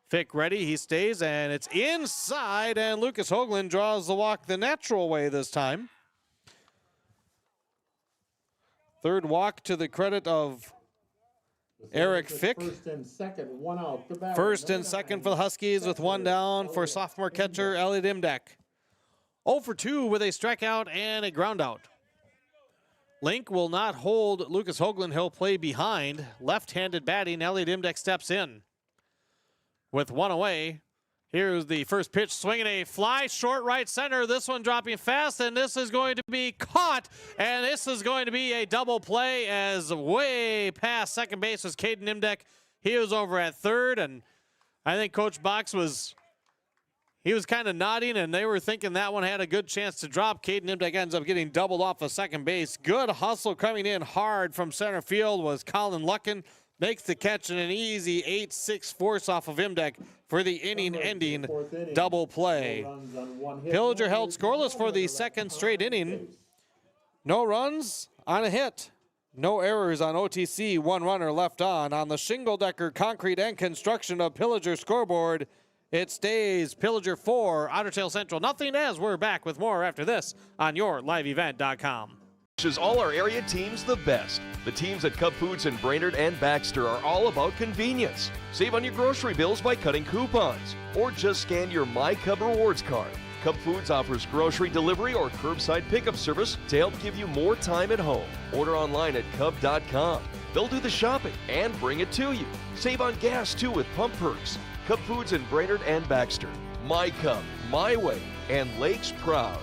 Speaker 2: Fick ready, he stays, and it's inside, and Lucas Hoagland draws the walk the natural way this time. Third walk to the credit of Eric Fick.
Speaker 1: First and second, one out. The batter,
Speaker 2: First and second for the Huskies with one down for sophomore catcher Elliot Imdek. 0 for 2 with a strikeout and a ground out. Link will not hold Lucas Hoagland. He'll play behind. Left-handed batting, Elliot Imdek steps in. With one away, here's the first pitch, swinging a fly short right center. This one dropping fast, and this is going to be caught, and this is going to be a double play as way past second base was Caden Imdek. He was over at third, and I think Coach Box was kind of nodding, and they were thinking that one had a good chance to drop. Caden Imdek ends up getting doubled off of second base. Good hustle coming in hard from center field was Colin Luckin. Makes the catch in an easy 8-6 force off of Imdek for the inning-ending double play. Pillager held scoreless for the second straight inning. No runs on a hit. No errors on OTC. One runner left on the shingle-decker concrete and construction of Pillager scoreboard. It stays Pillager 4, Otter Tail Central nothing, as we're back with more after this on YourLiveEvent.com.
Speaker 14: Wishes all our area teams the best. The teams at Cub Foods in Brainerd and Baxter are all about convenience. Save on your grocery bills by cutting coupons, or just scan your My Cub Rewards card. Cub Foods offers grocery delivery or curbside pickup service to help give you more time at home. Order online at cub.com. They'll do the shopping and bring it to you. Save on gas too with pump perks. Cub Foods in Brainerd and Baxter. My Cub, my way, and Lakes proud.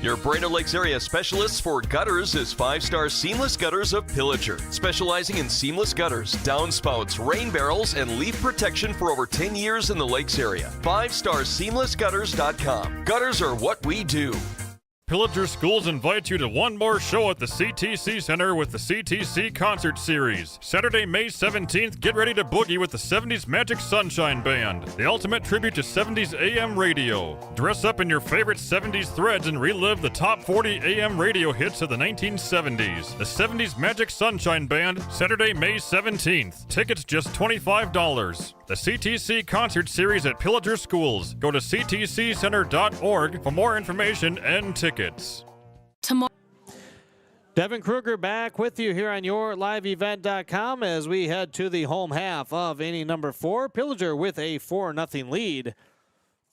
Speaker 14: Your Brainerd Lakes area specialists for gutters is 5-Star Seamless Gutters of Pillager, specializing in seamless gutters, downspouts, rain barrels, and leaf protection for over 10 years in the Lakes area. 5starseamlessgutters.com. Gutters are what we do.
Speaker 12: Pillager Schools invites you to one more show at the CTC Center with the CTC Concert Series. Saturday, May 17th, get ready to boogie with the 70s Magic Sunshine Band, the ultimate tribute to 70s AM radio. Dress up in your favorite 70s threads and relive the top 40 AM radio hits of the 1970s. The 70s Magic Sunshine Band, Saturday, May 17th. Tickets just $25. The CTC Concert Series at Pillager Schools. Go to ctccenter.org for more information and tickets.
Speaker 3: Tomorrow.
Speaker 2: Devin Kruger back with you here on YourLiveEvent.com as we head to the home half of inning number 4. Pillager with a 4-0 lead.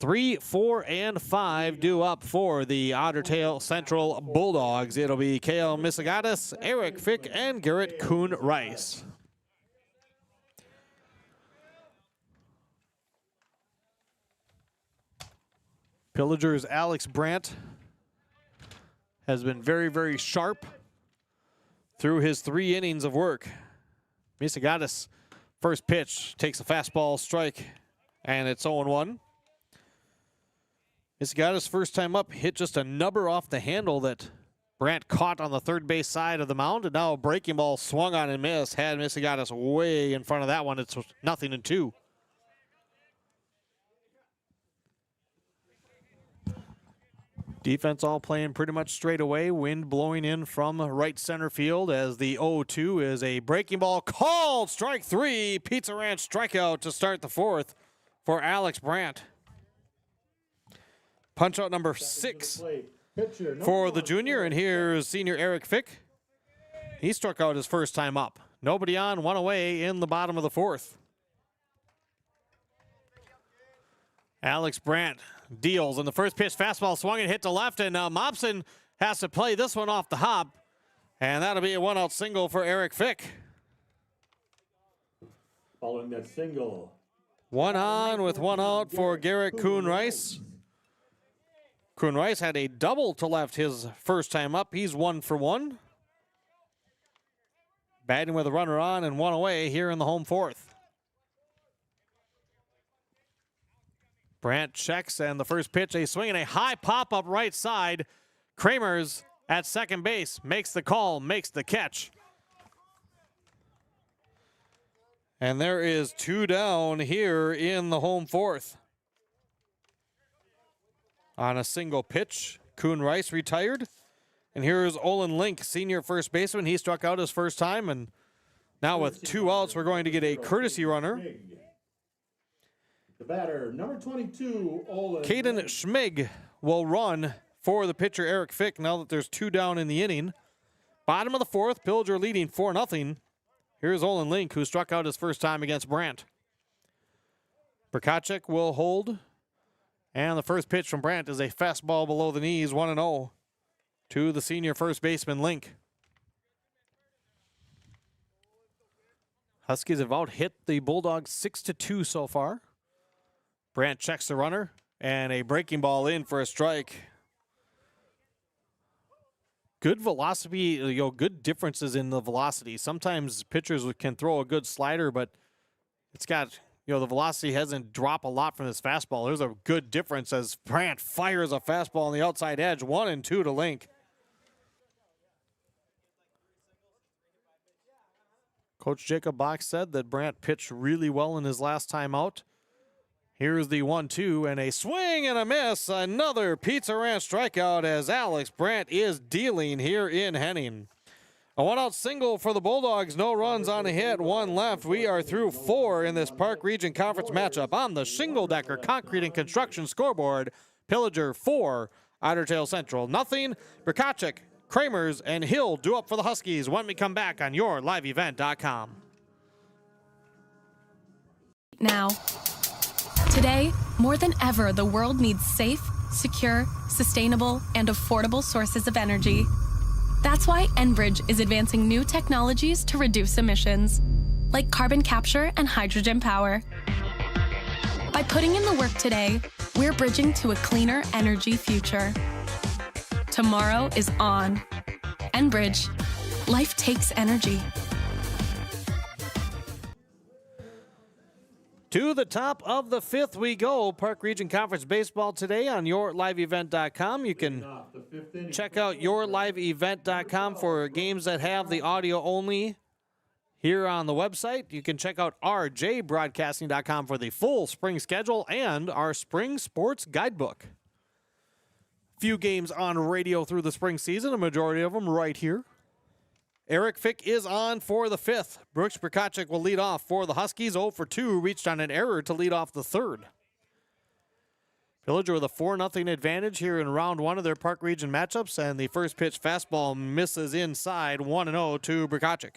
Speaker 2: 3, 4, and 5 due up for the Otter Tail Central Bulldogs. It'll be Kale Misagatis, Eric Fick, and Garrett Kuhn Rice. Pillager's Alex Brandt has been very, very sharp through his 3 innings of work. Misagatis, first pitch, takes a fastball strike, and it's 0-1. Misagatis, first time up, hit just a nubber off the handle that Brandt caught on the third base side of the mound, and now a breaking ball swung on and missed. Had Misagatis way in front of that one. It's 0-2. Defense all playing pretty much straight away. Wind blowing in from right center field as the 0-2 is a breaking ball called. Strike 3. Pizza Ranch strikeout to start the 4th for Alex Brandt. Punch out number 6 for the junior, and here's senior Eric Fick. He struck out his first time up. Nobody on, 1 away in the bottom of the 4th. Alex Brandt deals, and the first pitch fastball swung and hit to left, and Mobson has to play this one off the hop, and that'll be a 1-out single for Eric Fick.
Speaker 1: Following that single.
Speaker 2: 1 on with 1 out for Garrett Kuhn Rice. Kuhn Rice had a double to left his first time up. He's 1 for 1. Batting with a runner on and 1 away here in the home 4th. Brandt checks, and the first pitch, a swing and a high pop up right side. Kramer's at second base, makes the call, makes the catch. And there is 2 down here in the home 4th. On a single pitch, Kuhn Rice retired. And here's Olin Link, senior first baseman. He struck out his first time, and now with 2 outs, we're going to get a courtesy runner.
Speaker 1: The batter, number 22, Olin.
Speaker 2: Caden Schmig will run for the pitcher Eric Fick now that there's 2 down in the inning. Bottom of the 4th, Pillager leading 4-0. Here's Olin Link, who struck out his first time against Brandt. Brkacek will hold. And the first pitch from Brandt is a fastball below the knees, 1-0 to the senior first baseman Link. Huskies have out-hit the Bulldogs 6-2 so far. Brandt checks the runner, and a breaking ball in for a strike. Good velocity, good differences in the velocity. Sometimes pitchers can throw a good slider, but it's got, the velocity hasn't dropped a lot from this fastball. There's a good difference as Brandt fires a fastball on the outside edge, 1-2 to Link. Coach Jacob Bach said that Brandt pitched really well in his last time out. Here's the 1-2 and a swing and a miss. Another Pizza Ranch strikeout as Alex Brandt is dealing here in Henning. A 1-out single for the Bulldogs. No runs on a hit, 1 left. We are through 4 in this Park Region Conference matchup on the Shingle Decker Concrete and Construction scoreboard. Pillager 4, Otter Tail Central nothing. Brkacek, Kramers, and Hill do up for the Huskies when we come back on YourLiveEvent.com.
Speaker 3: Now, today, more than ever, the world needs safe, secure, sustainable, and affordable sources of energy. That's why Enbridge is advancing new technologies to reduce emissions, like carbon capture and hydrogen power. By putting in the work today, we're bridging to a cleaner energy future. Tomorrow is on. Enbridge. Life takes energy.
Speaker 2: To the top of the 5th we go. Park Region Conference Baseball today on YourLiveEvent.com. You can check out YourLiveEvent.com for games that have the audio only here on the website. You can check out RJBroadcasting.com for the full spring schedule and our spring sports guidebook. Few games on radio through the spring season, a majority of them right here. Eric Fick is on for the 5th. Brooks Brkacek will lead off for the Huskies. 0 for 2, reached on an error to lead off the 3rd. Pillager with a 4-0 advantage here in round 1 of their Park Region matchups, and the first pitch fastball misses inside, 1-0 to Brkacek.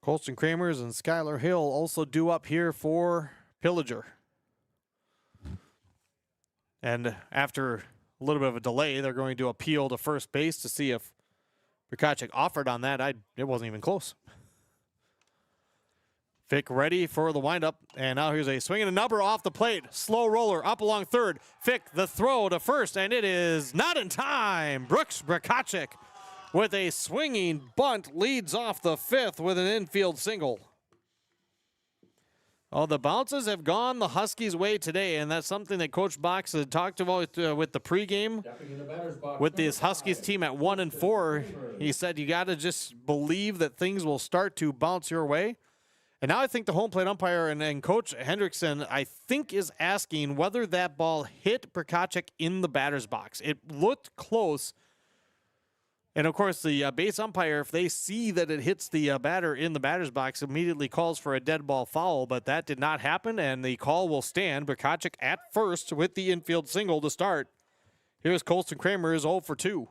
Speaker 2: Colston Kramers and Skylar Hill also due up here for Pillager. And after a little bit of a delay, they're going to appeal to first base to see if Brkacek offered on that. It wasn't even close. Fick ready for the windup, and now here's a swing and a number off the plate. Slow roller up along 3rd. Fick the throw to 1st, and it is not in time. Brooks Brkacek with a swinging bunt leads off the 5th with an infield single. Oh, the bounces have gone the Huskies' way today, and that's something that Coach Box had talked about with the pregame. With this Huskies team at 1-4, he said you got to just believe that things will start to bounce your way. And now I think the home plate umpire and Coach Hendrickson, I think, is asking whether that ball hit Brkacek in the batter's box. It looked close. And, of course, the base umpire, if they see that it hits the batter in the batter's box, immediately calls for a dead ball foul, but that did not happen, and the call will stand. Brkacek at first with the infield single to start. Here's Colston Kramers 0 for 2.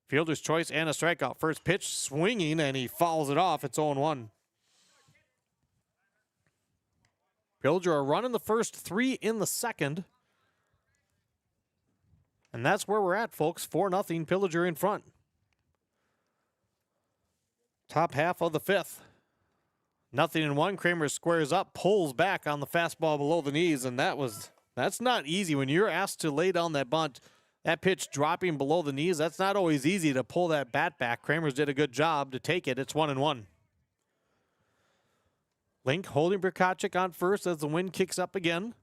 Speaker 2: Fielder's choice and a strikeout. First pitch swinging, and he fouls it off. It's 0-1. Pillager are running the first 3 in the 2nd. And that's where we're at, folks. 4-0, Pillager in front. Top half of the 5th. 0-1. Kramer squares up, pulls back on the fastball below the knees, and that's not easy. When you're asked to lay down that bunt, that pitch dropping below the knees, that's not always easy to pull that bat back. Kramers did a good job to take it. It's 1-1. Link holding Brkacek on first as the wind kicks up again.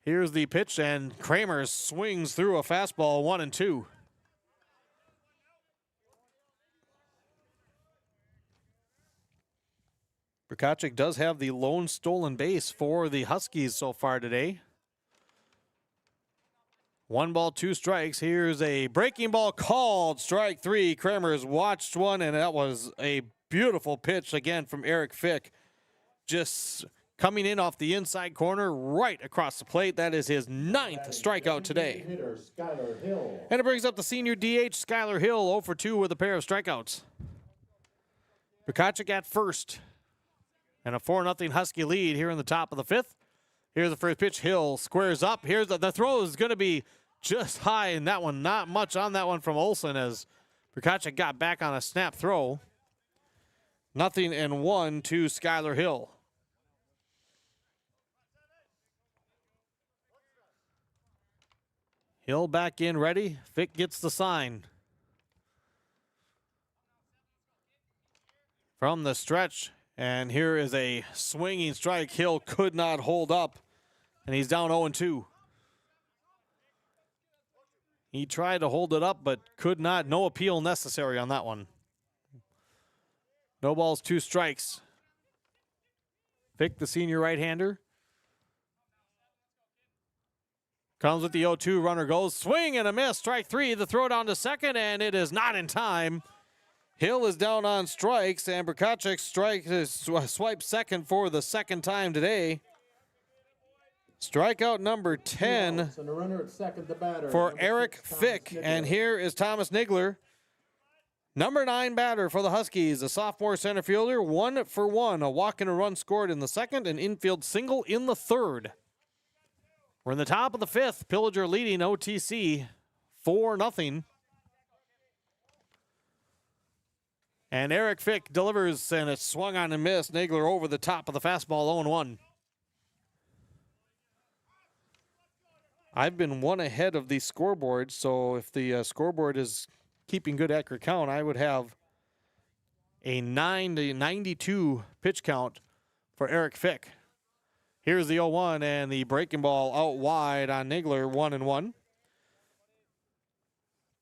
Speaker 2: Here's the pitch, and Kramers swings through a fastball, 1-2. Brkacek does have the lone stolen base for the Huskies so far today. 1 ball, 2 strikes. Here's a breaking ball called. Strike 3. Kramers watched one, and that was a beautiful pitch again from Eric Fick. Just coming in off the inside corner right across the plate. That is his 9th strikeout today. And it brings up the senior DH, Skylar Hill, 0 for 2 with a pair of strikeouts. Bukacek at first. And a 4-0 Husky lead here in the top of the 5th. Here's the first pitch. Hill squares up. Here's the throw is going to be just high in that one. Not much on that one from Olsen as Bukacek got back on a snap throw. 0-1 to Skylar Hill. Hill back in ready. Fick gets the sign. From the stretch, and here is a swinging strike. Hill could not hold up, and he's down 0-2. He tried to hold it up, but could not. No appeal necessary on that one. No balls, 2 strikes. Fick, the senior right-hander. Comes with the 0-2, runner goes, swing and a miss, strike 3, the throw down to second, and it is not in time. Hill is down on strikes, and Bukacek swipes second for the second time today. Strikeout number 10 for Eric Fick, and here is Thomas Nigler. Number 9 batter for the Huskies, a sophomore center fielder, 1 for 1, a walk and a run scored in the second, an infield single in the third. We're in the top of the 5th. Pillager leading OTC 4-0. And Eric Fick delivers, and it's swung on and missed. Nagler over the top of the fastball, 0-1. I've been 1 ahead of the scoreboard, so if the scoreboard is keeping good accurate count, I would have a 9-92 pitch count for Eric Fick. Here's the 0-1 and the breaking ball out wide on Nagler, 1-1.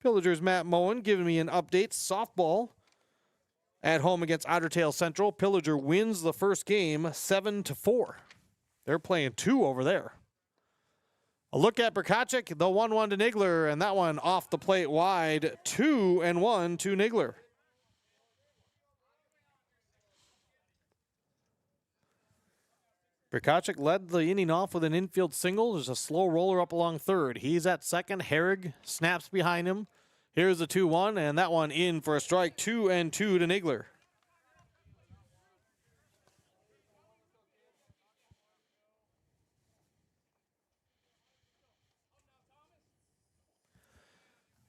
Speaker 2: Pillager's Matt Moen giving me an update. Softball at home against Otter Tail Central. Pillager wins the first game 7-4. They're playing 2 over there. A look at Bukacek, the 1-1 to Nigler, and that one off the plate wide, 2-1 to Nigler. Bukacek led the inning off with an infield single. There's a slow roller up along third. He's at second. Herrig snaps behind him. Here's the 2-1, and that one in for a strike. 2-2 to Nigler.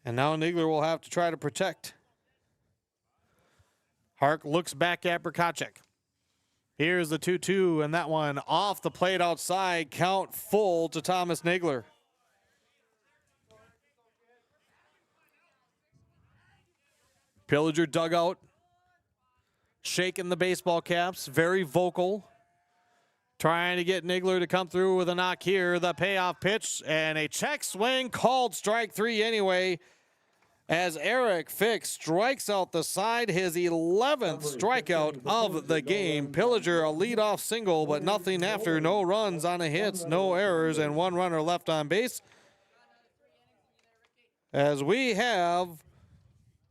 Speaker 2: And now Nigler will have to try to protect. Hark looks back at Bukacek. Here's the 2-2, and that one off the plate outside. Count full to Thomas Nagler. Pillager dugout, shaking the baseball caps, very vocal. Trying to get Nigler to come through with a knock here. The payoff pitch, and a check swing called strike 3 anyway. As Eric Fick strikes out the side, his 11th strikeout of the game. Pillager a leadoff single, but nothing after. No runs on the hits, no errors, and 1 runner left on base. As we have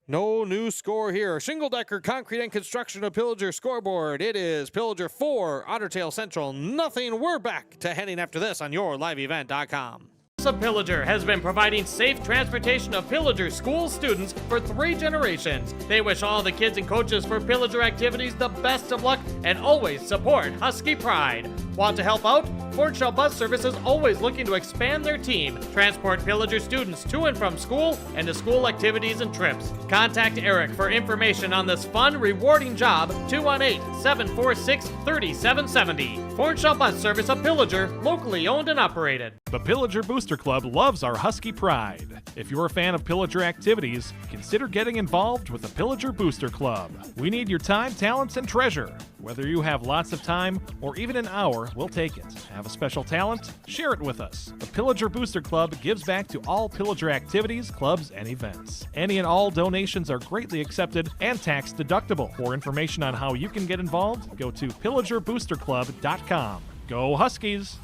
Speaker 2: no new score here. Shingle-Decker Concrete and Construction of Pillager scoreboard. It is Pillager 4, Otter Tail Central nothing. We're back to heading after this on yourliveevent.com.
Speaker 15: of Pillager has been providing safe transportation of Pillager school students for 3 generations. They wish all the kids and coaches for Pillager activities the best of luck and always support Husky Pride. Want to help out? Ford Shell Bus Service is always looking to expand their team, transport Pillager students to and from school and to school activities and trips. Contact Eric for information on this fun, rewarding job, 218-746-3770. Ford Shell Bus Service of Pillager, locally owned and operated.
Speaker 5: The Pillager Booster Club loves our Husky Pride. If you're a fan of Pillager activities, consider getting involved with the Pillager Booster Club. We need your time, talents, and treasure. Whether you have lots of time or even an hour, we'll take it. Have a special talent? Share it with us. The Pillager Booster Club gives back to all Pillager activities, clubs, and events. Any and all donations are greatly accepted and tax deductible. For information on how you can get involved, go to pillagerboosterclub.com. Go Huskies!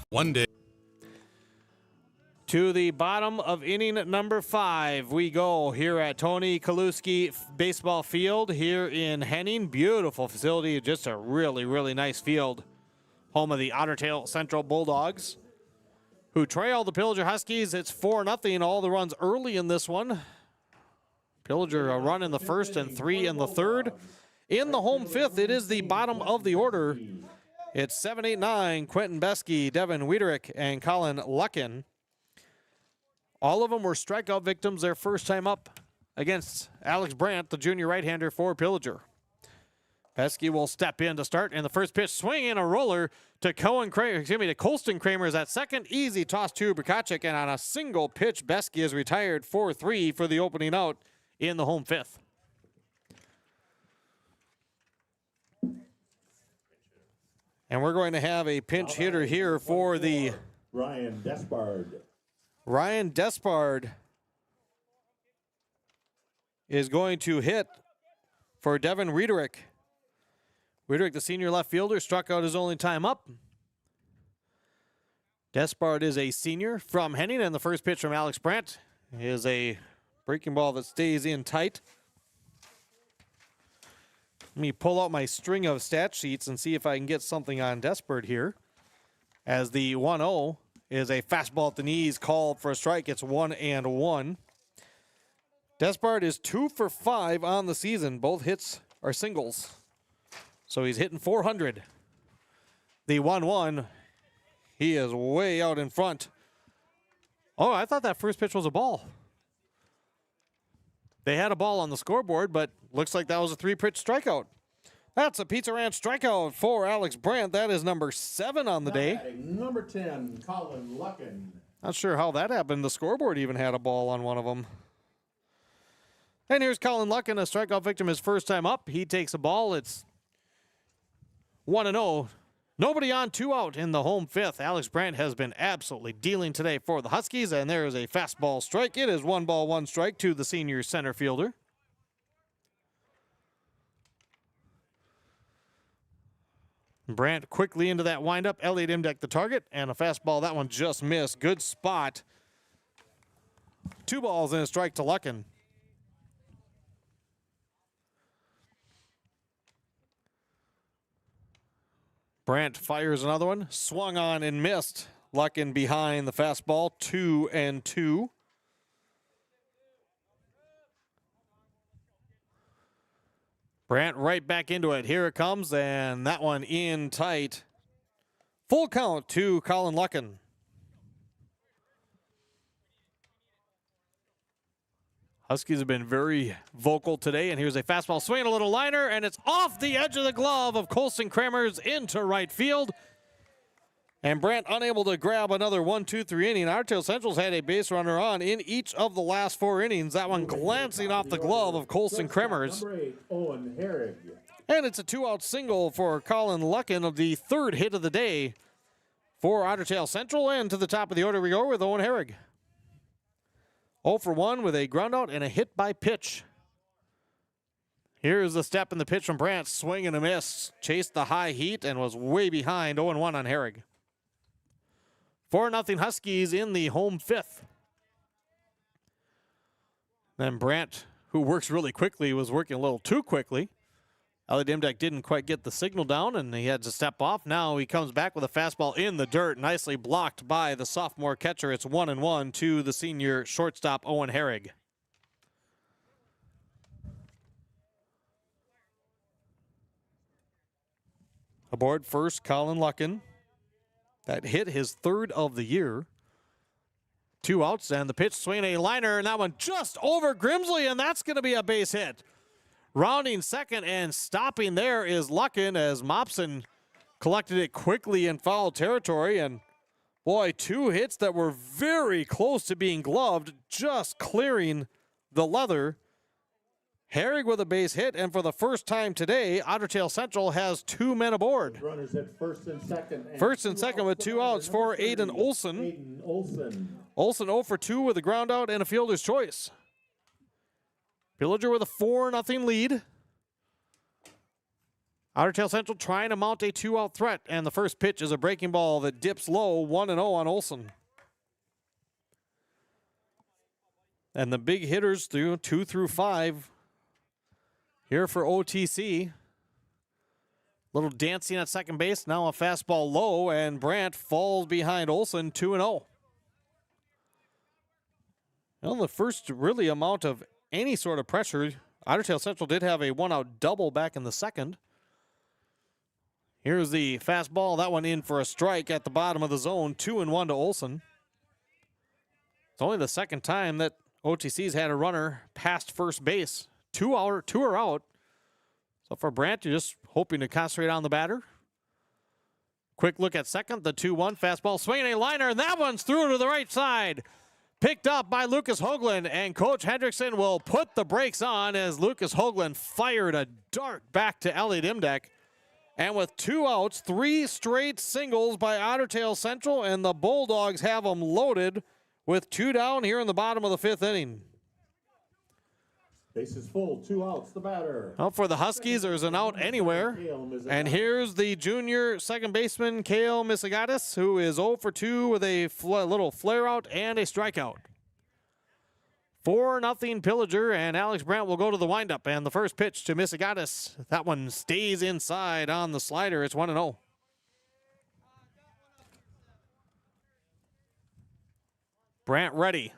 Speaker 7: One day.
Speaker 2: To the bottom of inning number 5 we go here at Tony Kaluski Baseball Field here in Henning. Beautiful facility, just a really, really nice field. home of the Otter Tail Central Bulldogs, who trail the Pillager Huskies. It's 4-0. All the runs early in this one. Pillager a run in the first and 3 in the third. In the home fifth, it is the bottom of the order. It's 7-8-9, Quentin Beskey, Devin Wiederick, and Colin Luckin. All of them were strikeout victims their first time up against Alex Brandt, the junior right-hander for Pillager. Beskey will step in to start, and the first pitch swinging a roller to Colston Kramer is at second. Easy toss to Brkacik, and on a single pitch, Beskey is retired 4-3 for the opening out in the home fifth. And we're going to have a pinch hitter here for the
Speaker 16: Ryan Despard.
Speaker 2: Ryan Despard is going to hit for Devin Wiederick. Wiederick, the senior left fielder, struck out his only time up. Despard is a senior from Henning, and the first pitch from Alex Brandt is a breaking ball that stays in tight. Let me pull out my string of stat sheets and see if I can get something on Despard here. As the 1-0 is a fastball at the knees called for a strike. It's 1-1. Despard is 2 for 5 on the season. Both hits are singles. So he's hitting 400. The 1-1, he is way out in front. Oh, I thought that first pitch was a ball. They had a ball on the scoreboard, but looks like that was a 3-pitch strikeout. That's a Pizza Ranch strikeout for Alex Brandt. That is number 7 on the day.
Speaker 16: Number 10, Colin Luckin.
Speaker 2: Not sure how that happened. The scoreboard even had a ball on one of them. And here's Colin Luckin, a strikeout victim his first time up. He takes a ball. It's 1-0. Nobody on, 2 out in the home fifth. Alex Brandt has been absolutely dealing today for the Huskies, and there is a fastball strike. It is 1 ball, 1 strike to the senior center fielder. Brandt quickly into that windup. Elliot Imdeck the target, and a fastball. That one just missed. Good spot. 2 balls and a strike to Luckin. Brandt fires another one. Swung on and missed. Luckin behind the fastball. 2-2. Brandt right back into it. Here it comes, and that one in tight. Full count to Colin Luckin. Huskies have been very vocal today, and here's a fastball swing, a little liner, and it's off the edge of the glove of Colston Kramers into right field. And Brandt unable to grab another 1-2-3 inning. Otter Tail Central's had a base runner on in each of the last 4 innings. That one glancing off the glove of Colston Kramers.
Speaker 16: Number 8, Owen Herrig.
Speaker 2: And it's a 2-out single for Colin Luckin of the 3rd hit of the day for Otter Tail Central. And to the top of the order we go with Owen Herrig. 0 for 1 with a groundout and a hit by pitch. Here's the step in the pitch from Brandt. Swing and a miss. Chased the high heat and was way behind. 0-1 on Herrig. 4-0 Huskies in the home fifth. Then Brandt, who works really quickly, was working a little too quickly. Elliot Imdeck didn't quite get the signal down, and he had to step off. Now he comes back with a fastball in the dirt, nicely blocked by the sophomore catcher. It's 1-1 to the senior shortstop, Owen Herrig. Aboard first, Colin Luckin. That hit his 3rd of the year. 2 outs, and the pitch swinging a liner, and that one just over Grimsley, and that's going to be a base hit. Rounding second and stopping there is Luckin as Mopson collected it quickly in foul territory. And boy, 2 hits that were very close to being gloved, just clearing the leather. Herrig with a base hit, and for the first time today, Otter Tail Central has 2 men aboard.
Speaker 16: Runners at first and second.
Speaker 2: First and second with 2 outs for Aiden Olson. Olson 0 for 2 with a ground out and a fielder's choice. Pillager with a 4-0 lead. Otter Tail Central trying to mount a 2-out threat, and the first pitch is a breaking ball that dips low, 1-0 on Olson. And the big hitters through 2 through 5 here for OTC. Little dancing at second base. Now a fastball low, and Brandt falls behind Olsen 2-0. Well, the first really amount of any sort of pressure. Otter Tail Central did have a one-out double back in the second. Here's the fastball. That one in for a strike at the bottom of the zone. 2-1 to Olsen. It's only the second time that OTC's had a runner past first base. Two are out. So for Brandt, you're just hoping to concentrate on the batter. Quick look at second. The 2-1 fastball swinging a liner, and that one's through to the right side. Picked up by Lucas Hoagland, and Coach Hendrickson will put the brakes on as Lucas Hoagland fired a dart back to Elliot Imdek. And with 2 outs, 3 straight singles by Otter Tail Central, and the Bulldogs have them loaded with 2 down here in the bottom of the 5th inning.
Speaker 16: Base is full, 2 outs, the batter.
Speaker 2: Well, for the Huskies, there's an out anywhere. And here's the junior second baseman, Kale Misigatis, who is 0 for 2 with a little flare out and a strikeout. 4-0 Pillager, and Alex Brandt will go to the windup. And the first pitch to Misigatis. That one stays inside on the slider. It's 1-0. Brandt ready.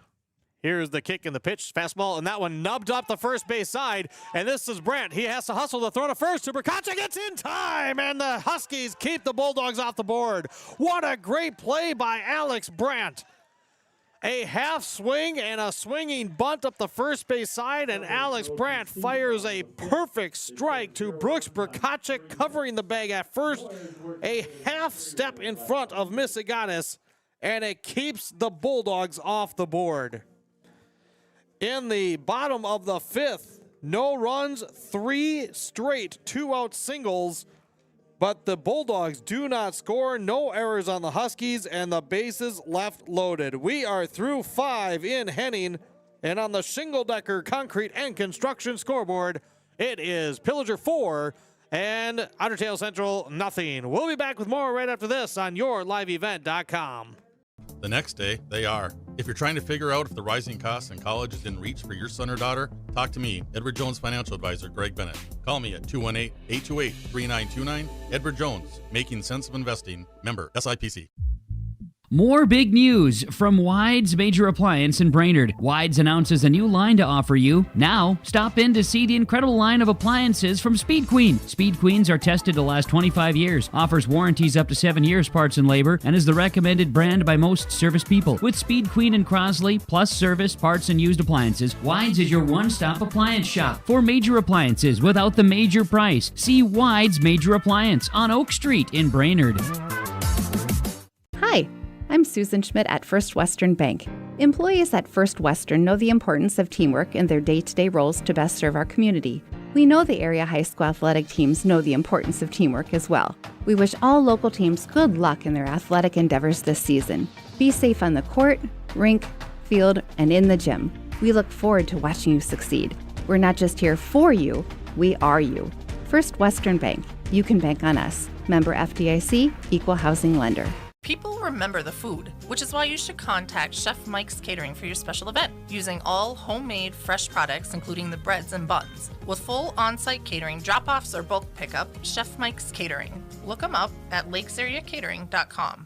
Speaker 2: Here's the kick and the pitch. Fastball, and that one nubbed up the first base side. And this is Brandt. He has to hustle to throw to first. Superkacha gets in time, and the Huskies keep the Bulldogs off the board. What a great play by Alex Brandt. A half swing and a swinging bunt up the first base side, and Alex Brandt fires a perfect strike to Brooks Burkacek, covering the bag at first. A half step in front of Misigatis, and it keeps the Bulldogs off the board. In the bottom of the 5th, no runs, 3 straight 2-out singles, but the Bulldogs do not score. No errors on the Huskies, and the bases left loaded. We are through 5 in Henning, and on the Shingle-Decker Concrete and Construction scoreboard, it is Pillager 4 and Otter Tail Central nothing. We'll be back with more right after this on YourLiveEvent.com.
Speaker 7: The next day, they are. If you're trying to figure out if the rising costs in college is in reach for your son or daughter, talk to me, Edward Jones Financial Advisor Greg Bennett. Call me at 218-828-3929. Edward Jones, making sense of investing. Member SIPC.
Speaker 8: More big news from Wides Major Appliance in Brainerd. Wides announces a new line to offer you. Now, stop in to see the incredible line of appliances from Speed Queen. Speed Queens are tested to last 25 years, offers warranties up to 7 years parts and labor, and is the recommended brand by most service people. With Speed Queen and Crosley, plus service, parts, and used appliances, Wides is your one-stop appliance shop for major appliances without the major price. See Wides Major Appliance on Oak Street in Brainerd.
Speaker 10: Hi. I'm Susan Schmidt at First Western Bank. Employees at First Western know the importance of teamwork in their day-to-day roles to best serve our community. We know the area high school athletic teams know the importance of teamwork as well. We wish all local teams good luck in their athletic endeavors this season. Be safe on the court, rink, field, and in the gym. We look forward to watching you succeed. We're not just here for you, we are you. First Western Bank. You can bank on us. Member FDIC, Equal Housing Lender.
Speaker 11: People remember the food, which is why you should contact Chef Mike's Catering for your special event, using all homemade fresh products including the breads and buns. With full on-site catering, drop-offs or bulk pickup, Chef Mike's Catering. Look them up at lakesareacatering.com.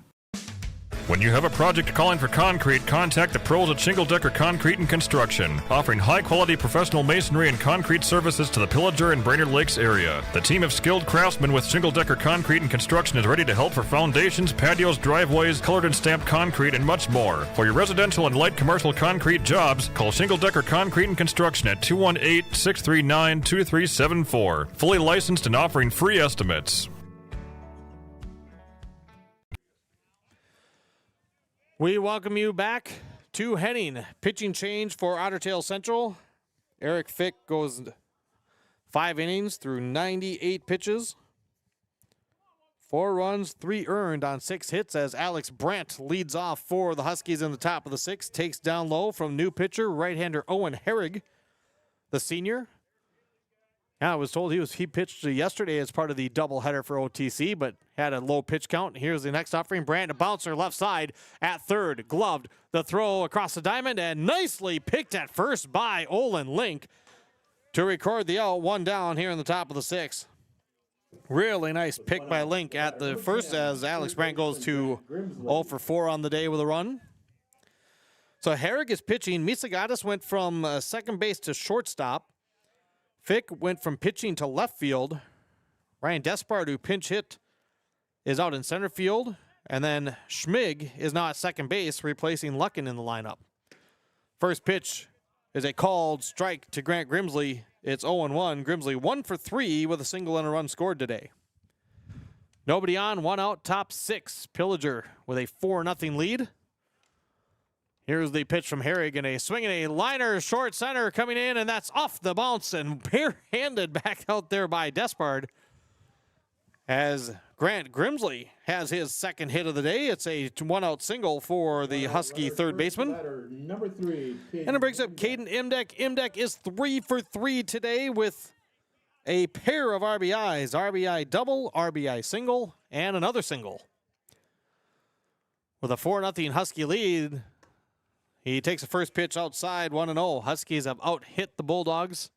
Speaker 12: When you have a project calling for concrete, contact the pros at Shingle-Decker Concrete and Construction, offering high-quality professional masonry and concrete services to the Pillager and Brainerd Lakes area. The team of skilled craftsmen with Shingle-Decker Concrete and Construction is ready to help for foundations, patios, driveways, colored and stamped concrete, and much more. For your residential and light commercial concrete jobs, call Shingle-Decker Concrete and Construction at 218-639-2374. Fully licensed and offering free estimates.
Speaker 2: We welcome you back to Henning. Pitching change for Otter Tail Central. Eric Fick goes 5 innings through 98 pitches. 4 runs, 3 earned on 6 hits as Alex Brandt leads off for the Huskies in the top of the 6th. Takes down low from new pitcher, right-hander Owen Herrig, the senior. Yeah, I was told he pitched yesterday as part of the doubleheader for OTC, but had a low pitch count. Here's the next offering. Brandt, a bouncer left side at third. Gloved the throw across the diamond and nicely picked at first by Olin Link to record the out. 1 down here in the top of the 6th. Really nice pick by Link at the first as Alex Brandt goes to 0 for 4 on the day with a run. So Herrig is pitching. Misagatis went from second base to shortstop. Fick went from pitching to left field. Ryan Despard, who pinch hit, is out in center field. And then Schmig is now at second base, replacing Luckin in the lineup. First pitch is a called strike to Grant Grimsley. It's 0-1. Grimsley 1 for 3 with a single and a run scored today. Nobody on, 1 out, top 6. Pillager with a 4-0 lead. Here's the pitch from Herrig and a swing and a liner, short center coming in, and that's off the bounce and barehanded back out there by Despard. As Grant Grimsley has his second hit of the day. It's a 1-out single for the Husky third baseman.
Speaker 16: Number 3.
Speaker 2: And it brings up Caden Imdek. Imdek is 3 for 3 today with a pair of RBIs. RBI double, RBI single, and another single. With a 4-0 Husky lead, he takes the first pitch outside, 1-0. Huskies have out-hit the Bulldogs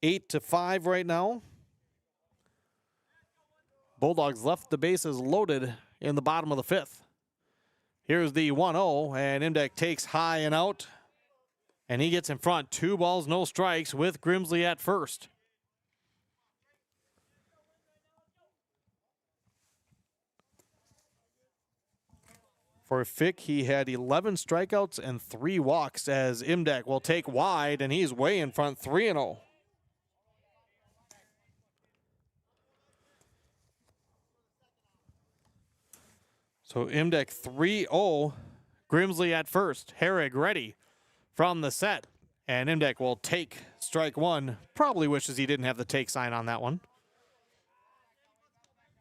Speaker 2: 8-5 right now. Bulldogs left the bases loaded in the bottom of the 5th. Here's the 1-0, and Imdek takes high and out, and he gets in front. 2 balls, no strikes with Grimsley at first. For Fick, he had 11 strikeouts and 3 walks as Imdek will take wide, and he's way in front, 3-0. So Imdek 3-0, Grimsley at first. Herrig ready from the set, and Imdek will take strike 1. Probably wishes he didn't have the take sign on that one.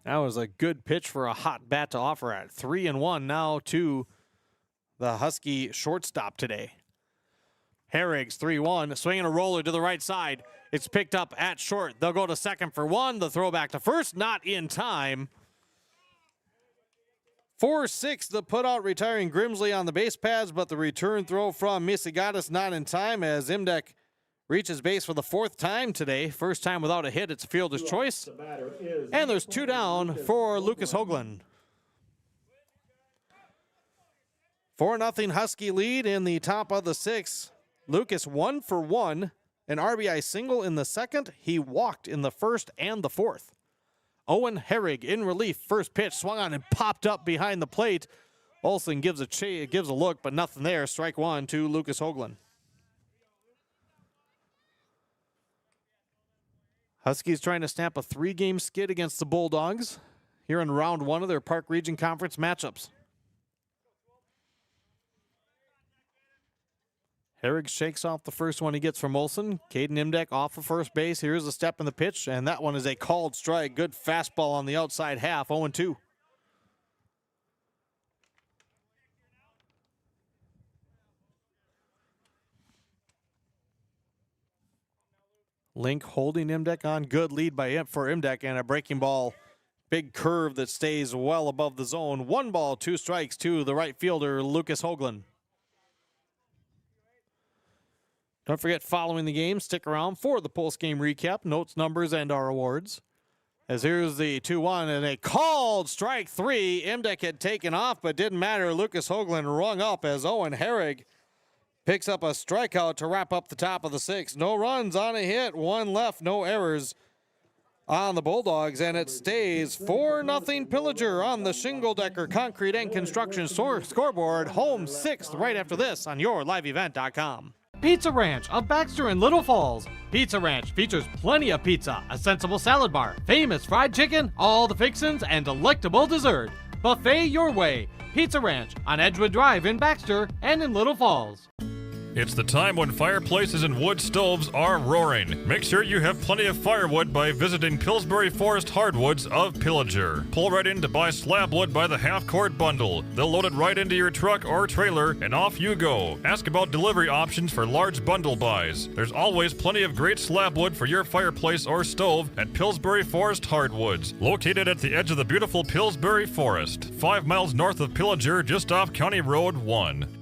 Speaker 2: That was a good pitch for a hot bat to offer at. 3-1 now to the Husky shortstop today. Herrig's 3-1, swinging a roller to the right side. It's picked up at short. They'll go to second for 1. The throw back to first, not in time. 4-6, the putout, retiring Grimsley on the base pads, but the return throw from Misagatis not in time as Imdek reaches base for the 4th time today. First time without a hit. It's a fielder's choice. And there's 2 down for Lucas Hoagland. 4-0 Husky lead in the top of the 6th. Lucas 1 for 1, an RBI single in the 2nd. He walked in the 1st and the 4th. Owen Herrig in relief. First pitch swung on and popped up behind the plate. Olsen gives a look, but nothing there. Strike 1 to Lucas Hoagland. Huskies trying to snap a 3-game skid against the Bulldogs here in round 1 of their Park Region Conference matchups. Herrig shakes off the first one he gets from Olsen. Caden Imdek off of first base. Here's a step in the pitch, and that one is a called strike. Good fastball on the outside half, 0-2. Link holding Imdek on. Good lead for Imdek, and a breaking ball. Big curve that stays well above the zone. 1 ball, 2 strikes to the right fielder, Lucas Hoagland. Don't forget, following the game, stick around for the post-game recap, notes, numbers, and our awards. As here's the 2-1 and a called strike 3. Imdek had taken off, but didn't matter. Lucas Hoagland rung up as Owen Herrig picks up a strikeout to wrap up the top of the 6th. No runs on a hit, 1 left, no errors on the Bulldogs, and it stays 4-0 Pillager on the Shingle Decker Concrete and Construction scoreboard. Home 6th right after this on yourliveevent.com.
Speaker 15: Pizza Ranch of Baxter and Little Falls. Pizza Ranch features plenty of pizza, a sensible salad bar, famous fried chicken, all the fixins, and delectable dessert. Buffet your way. Pizza Ranch on Edgewood Drive in Baxter and in Little Falls.
Speaker 12: It's the time when fireplaces and wood stoves are roaring. Make sure you have plenty of firewood by visiting Pillsbury Forest Hardwoods of Pillager. Pull right in to buy slab wood by the half-cord bundle. They'll load it right into your truck or trailer, and off you go. Ask about delivery options for large bundle buys. There's always plenty of great slab wood for your fireplace or stove at Pillsbury Forest Hardwoods, located at the edge of the beautiful Pillsbury Forest, 5 miles north of Pillager, just off County Road 1.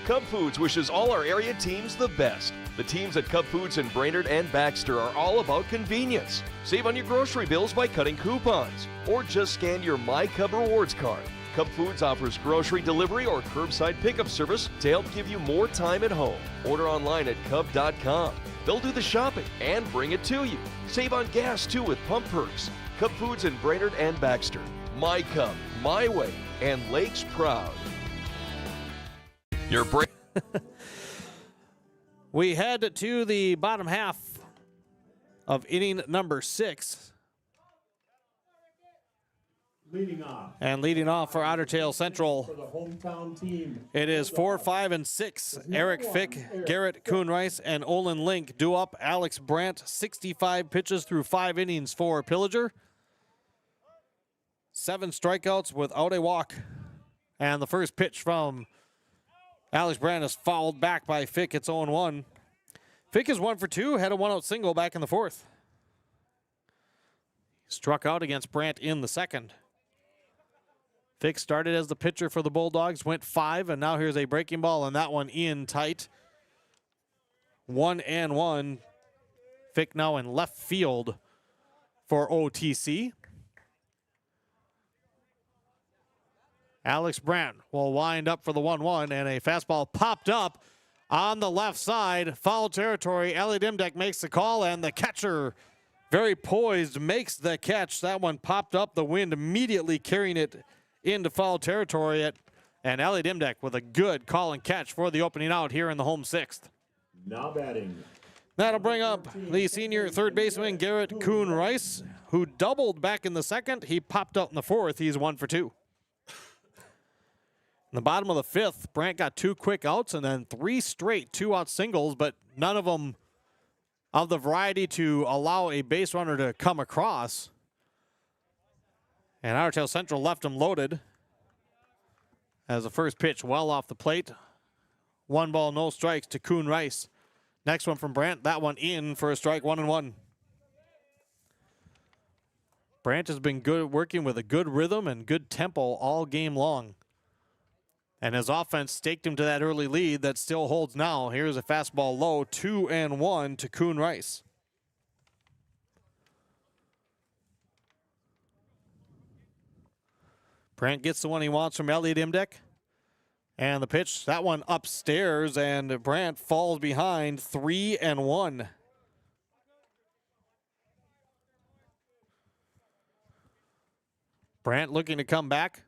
Speaker 14: Cub Foods wishes all our area teams the best. The teams at Cub Foods in Brainerd and Baxter are all about convenience. Save on your grocery bills by cutting coupons, or just scan your My Cub Rewards card. Cub Foods offers grocery delivery or curbside pickup service to help give you more time at home. Order online at cub.com. They'll do the shopping and bring it to you. Save on gas too with pump perks. Cub Foods in Brainerd and Baxter. My Cub, my way, and Lakes proud. Your break.
Speaker 2: We head to the bottom half of inning number 6.
Speaker 1: Leading off.
Speaker 2: And leading off for Otter Tail Central,
Speaker 1: For the hometown team.
Speaker 2: it is 4, 5, and 6. Eric Fick, Garrett Kuhnreis, and Olin Link do up Alex Brandt. 65 pitches through 5 innings for Pillager. 7 strikeouts without a walk. And the first pitch from Alex Brandt is fouled back by Fick. It's 0-1. Fick is 1 for 2, had a 1-out single back in the 4th. Struck out against Brandt in the 2nd. Fick started as the pitcher for the Bulldogs, went 5, and now here's a breaking ball, and that one in tight. 1-1. Fick now in left field for OTC. Alex Brandt will wind up for the 1-1, and a fastball popped up on the left side. Foul territory. Ellie Dimdek makes the call, and the catcher, very poised, makes the catch. That one popped up. The wind immediately carrying it into foul territory. And Ellie Dimdek with a good call and catch for the opening out here in the home 6th.
Speaker 16: Now batting.
Speaker 2: That'll bring up the senior third baseman, Garrett Kuhnreis, who doubled back in the 2nd. He popped out in the 4th. He's 1 for 2. In the bottom of the 5th, Brandt got 2 quick outs and then 3 straight 2-out singles, but none of them of the variety to allow a base runner to come across. And Otter Tail Central left him loaded as the first pitch well off the plate. 1 ball, no strikes to Kuhnreis. Next one from Brandt, that one in for a strike, 1-1. Brandt has been good, working with a good rhythm and good tempo all game long. And his offense staked him to that early lead that still holds now. Here's a fastball low, 2-1 to Kuhnreis. Brandt gets the one he wants from Elliot Imdek. And the pitch, that one upstairs, and Brandt falls behind, 3-1. Brandt looking to come back.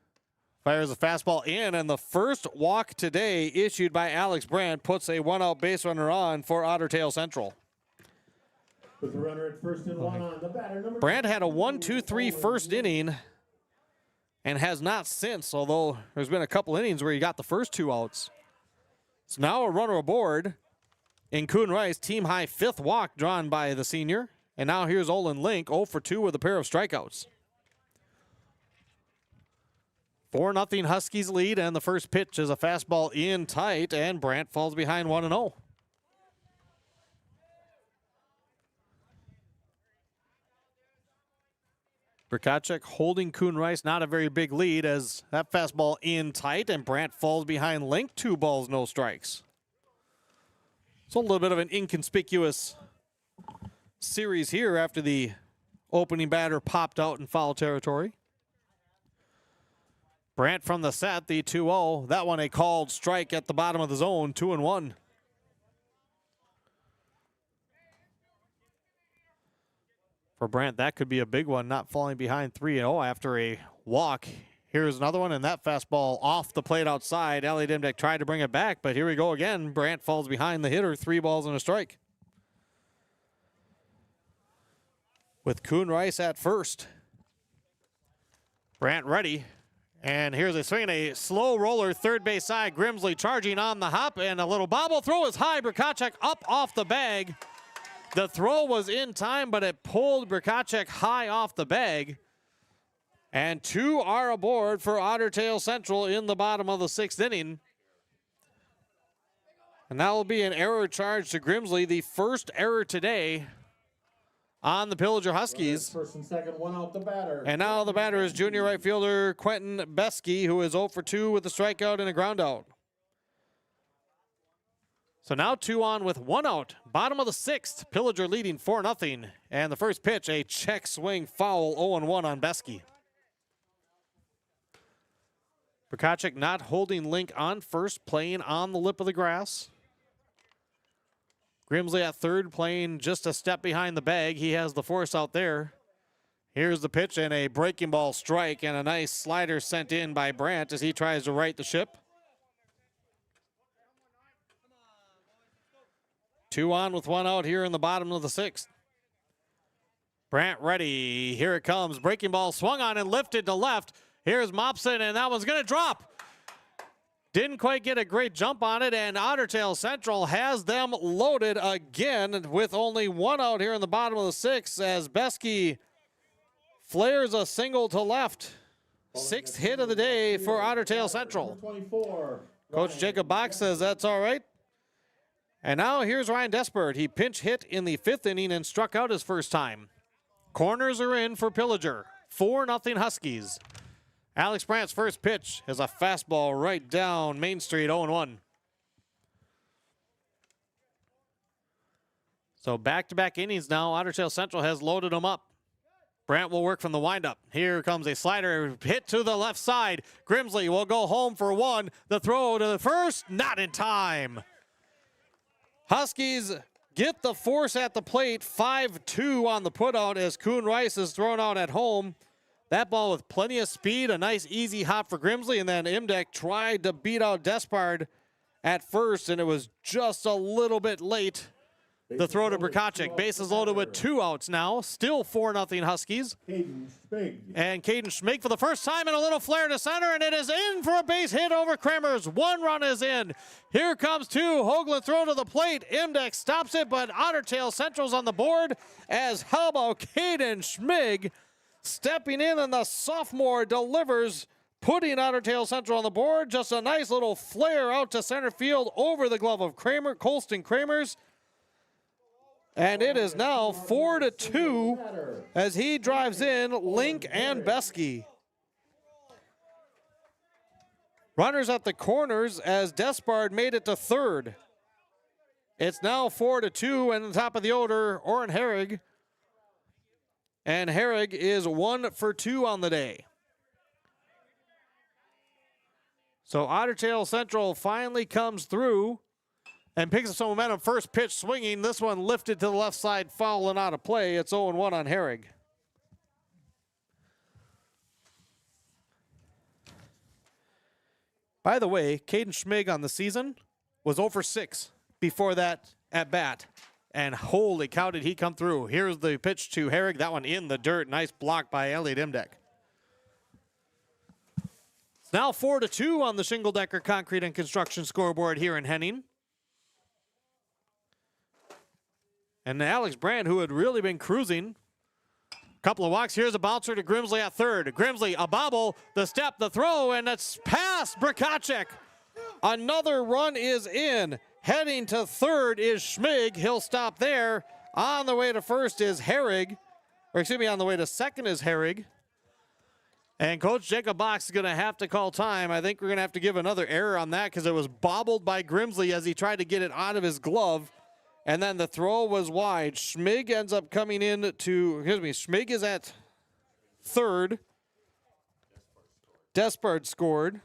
Speaker 2: Fires a fastball in, and the first walk today issued by Alex Brandt puts a 1-out base runner on for Otter Tail Central.
Speaker 16: With the runner at first and 1 on the batter.
Speaker 2: Brandt had a 1-2-3 first inning and has not since, although there's been a couple innings where he got the first 2 outs. So now a runner aboard in Kuhnreis, team high 5th walk drawn by the senior. And now here's Olin Link, 0 for 2 with a pair of strikeouts. 4-0 Huskies lead, and the first pitch is a fastball in tight, and Brandt falls behind 1-0. Brikacek holding Kuhnreis, not a very big lead, as that fastball in tight, and Brandt falls behind Link, 2 balls, no strikes. It's a little bit of an inconspicuous series here after the opening batter popped out in foul territory. Brandt from the set, the 2-0. That one a called strike at the bottom of the zone, 2-1. For Brandt, that could be a big one, not falling behind 3-0 after a walk. Here's another one, and that fastball off the plate outside. Elliot Imdek tried to bring it back, but here we go again. Brandt falls behind the hitter, 3 balls and a strike. With Kuhnreis at first. Brandt ready. And here's a swing and a slow roller, third base side. Grimsley charging on the hop, and a little bobble throw is high. Brikacek up off the bag. The throw was in time, but it pulled Brikacek high off the bag. And 2 are aboard for Otter Tail Central in the bottom of the 6th inning. And that will be an error charge to Grimsley, the first error today on the Pillager Huskies.
Speaker 16: First and second, 1 out the batter.
Speaker 2: And now the batter is junior right fielder Quentin Besky, who is 0 for 2 with a strikeout and a ground out. So now 2 on with 1 out. Bottom of the 6th. Pillager leading 4-0. And the first pitch, a check swing foul, 0-1 on Beskey. Prokachek not holding Link on first, playing on the lip of the grass. Grimsley at third, playing just a step behind the bag. He has the force out there. Here's the pitch and a breaking ball strike and a nice slider sent in by Brandt as he tries to right the ship. 2 on with 1 out here in the bottom of the 6th. Brandt ready. Here it comes. Breaking ball swung on and lifted to left. Here's Mopson, and that one's going to drop. Didn't quite get a great jump on it, and Otter Tail Central has them loaded again with only 1 out here in the bottom of the 6th as Beskey flares a single to left. 6th hit of the day for Otter Tail Central. Coach Jacob Bach says that's all right. And now here's Ryan Despard. He pinch hit in the 5th inning and struck out his first time. Corners are in for Pillager. 4-0 Huskies. Alex Brandt's first pitch is a fastball right down Main Street, 0-1. So back-to-back innings now. Otter Tail Central has loaded them up. Brandt will work from the windup. Here comes a slider hit to the left side. Grimsley will go home for 1. The throw to the first, not in time. Huskies get the force at the plate. 5-2 on the putout as Kuhn Rice is thrown out at home. That ball with plenty of speed, a nice easy hop for Grimsley, and then Imdek tried to beat out Despard at first, and it was just a little bit late. The throw to Prokachek. Bases loaded with 2 outs now. Still 4-0 Huskies. And Caden Schmig for the first time in a little flare to center, and it is in for a base hit over Kremers. 1 run is in. Here comes 2. Hoagland throw to the plate. Imdek stops it, but Otter Tail Central's on the board as how about Caden Schmig stepping in, and the sophomore delivers, putting Otter Tail Central on the board. Just a nice little flare out to center field over the glove of Colston Kramers. And it is now 4-2 as he drives in Link and Beskey. Runners at the corners as Despard made it to third. It's now 4-2, and on top of the order, Oren Herrig. And Herrig is 1 for 2 on the day. So Otter Tail Central finally comes through and picks up some momentum. First pitch swinging. This one lifted to the left side, foul and out of play. It's 0-1 on Herrig. By the way, Caden Schmig on the season was 0 for 6 before that at bat. And holy cow, did he come through. Here's the pitch to Herrig. That one in the dirt. Nice block by Elliot Imdek. It's now 4-2 on the Shingle Decker Concrete and Construction scoreboard here in Henning. And Alex Brandt, who had really been cruising. Couple of walks. Here's a bouncer to Grimsley at third. Grimsley, a bobble, the step, the throw, and it's past Prokachek. Another run is in. Heading to third is Schmig. He'll stop there. On the way to first is Herrig. Or excuse me, on the way to second is Herrig. And Coach Jacob Box is going to have to call time. I think we're going to have to give another error on that because it was bobbled by Grimsley as he tried to get it out of his glove. And then the throw was wide. Schmig ends up coming in to, Schmig is at third. Despard scored.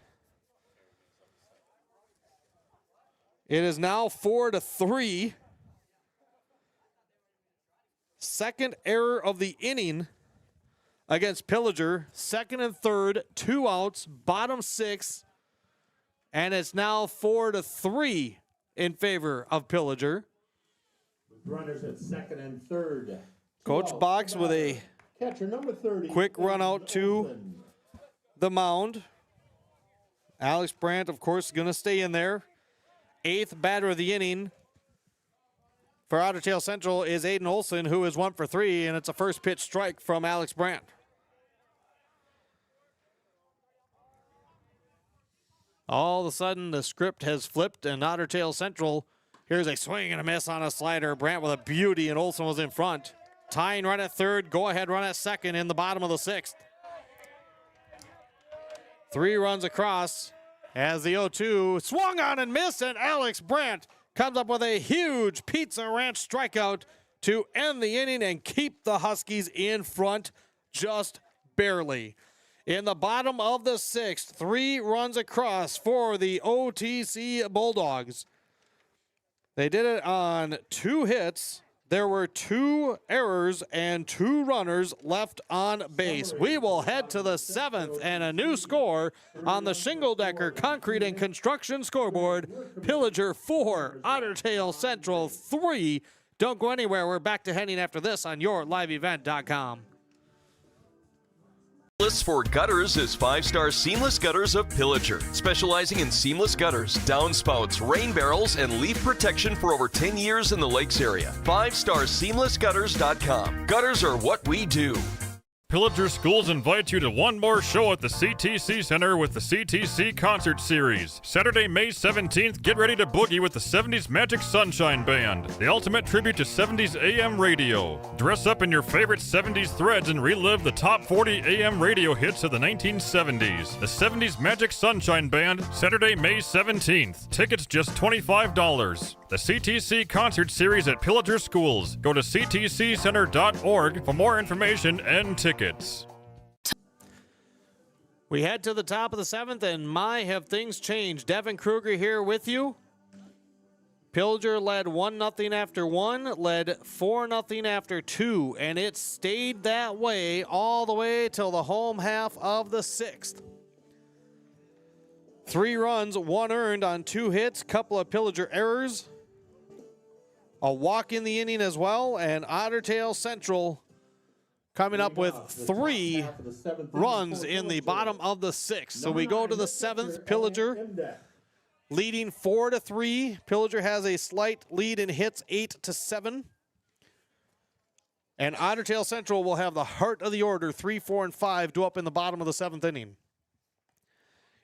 Speaker 2: It is now 4-3. Second error of the inning against Pillager. Second and third, 2 outs, bottom 6. And it's now 4-3 in favor of Pillager.
Speaker 16: Runners at second and third.
Speaker 2: Coach Box with a
Speaker 16: catcher number 30.
Speaker 2: Quick run out to the mound. Alex Brandt, of course, is going to stay in there. 8th batter of the inning for Otter Tail Central is Aiden Olson, who is 1 for 3, and it's a first pitch strike from Alex Brandt. All of a sudden, the script has flipped, and Otter Tail Central, here's a swing and a miss on a slider. Brandt with a beauty, and Olson was in front. Tying run at third, go-ahead run at second in the bottom of the 6th. 3 runs across as the 0-2 swung on and missed, and Alex Brandt comes up with a huge Pizza Ranch strikeout to end the inning and keep the Huskies in front just barely. In the bottom of the 6th, 3 runs across for the OTC Bulldogs. They did it on 2 hits. There were 2 errors and 2 runners left on base. We will head to the 7th and a new score on the Shingle Decker Concrete and Construction scoreboard. Pillager 4, Otter Tail Central 3. Don't go anywhere. We're back to heading after this on yourliveevent.com.
Speaker 14: For gutters is 5-Star Seamless Gutters of Pillager, specializing in seamless gutters, downspouts, rain barrels, and leaf protection for over 10 years in the Lakes area. 5starseamlessgutters.com. Gutters are what we do.
Speaker 12: Pillager Schools invite you to one more show at the CTC Center with the CTC Concert Series. Saturday, May 17th, get ready to boogie with the 70s Magic Sunshine Band, the ultimate tribute to 70s AM radio. Dress up in your favorite 70s threads and relive the top 40 AM radio hits of the 1970s. The 70s Magic Sunshine Band, Saturday, May 17th. Tickets just $25. The CTC Concert Series at Pillager Schools. Go to ctccenter.org for more information and tickets.
Speaker 2: We head to the top of the 7th, and my, have things changed. Devin Kruger here with you. Pillager led 1-0 after 1, led 4-0 after 2, and it stayed that way all the way till the home half of the 6th. 3 runs, 1 earned on 2 hits, couple of Pillager errors. A walk in the inning as well, and Otter Tail Central coming up with 3 runs in the bottom of the 6th. So we go to the 7th, Pillager leading 4-3. Pillager has a slight lead in hits, 8-7. And Otter Tail Central will have the heart of the order, 3, 4, and 5, due up in the bottom of the 7th inning.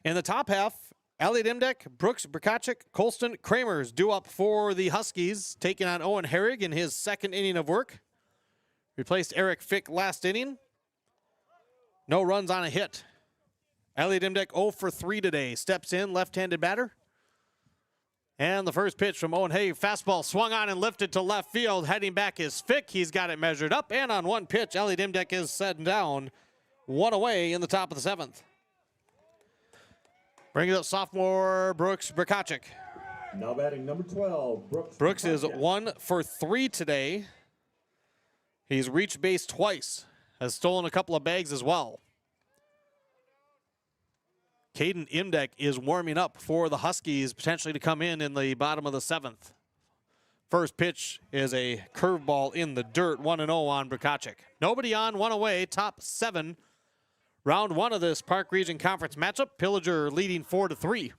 Speaker 2: In the top half, Elliot Imdek, Brooks Brkacik, Colston Kramers due up for the Huskies, taking on Owen Herrig in his 2nd inning of work. Replaced Eric Fick last inning. No runs on a hit. Elliot Imdek 0 for 3 today. Steps in, left-handed batter. And the first pitch from Owen Herrig, fastball swung on and lifted to left field. Heading back is Fick. He's got it measured up, and on 1 pitch, Elliot Imdek is set down. 1 away in the top of the 7th. Brings up sophomore Brooks Brkacik.
Speaker 16: Now batting number 12, Brooks.
Speaker 2: Brooks is 1 for 3 today. He's reached base twice, has stolen a couple of bags as well. Caden Imdek is warming up for the Huskies, potentially to come in the bottom of the 7th. First pitch is a curveball in the dirt, 1-0 on Brkacik. Nobody on, 1 away, top 7. Round 1 of this Park Region Conference matchup. Pillager leading 4-3.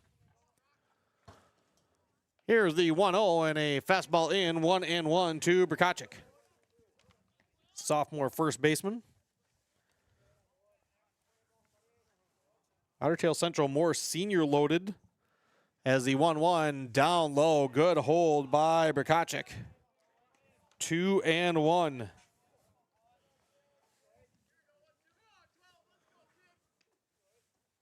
Speaker 2: Here's the 1-0 and a fastball in, 1-1 to Brkacik. Sophomore first baseman. Otter Tail Central more senior loaded as the 1-1 down low. Good hold by Brkacik. 2-1.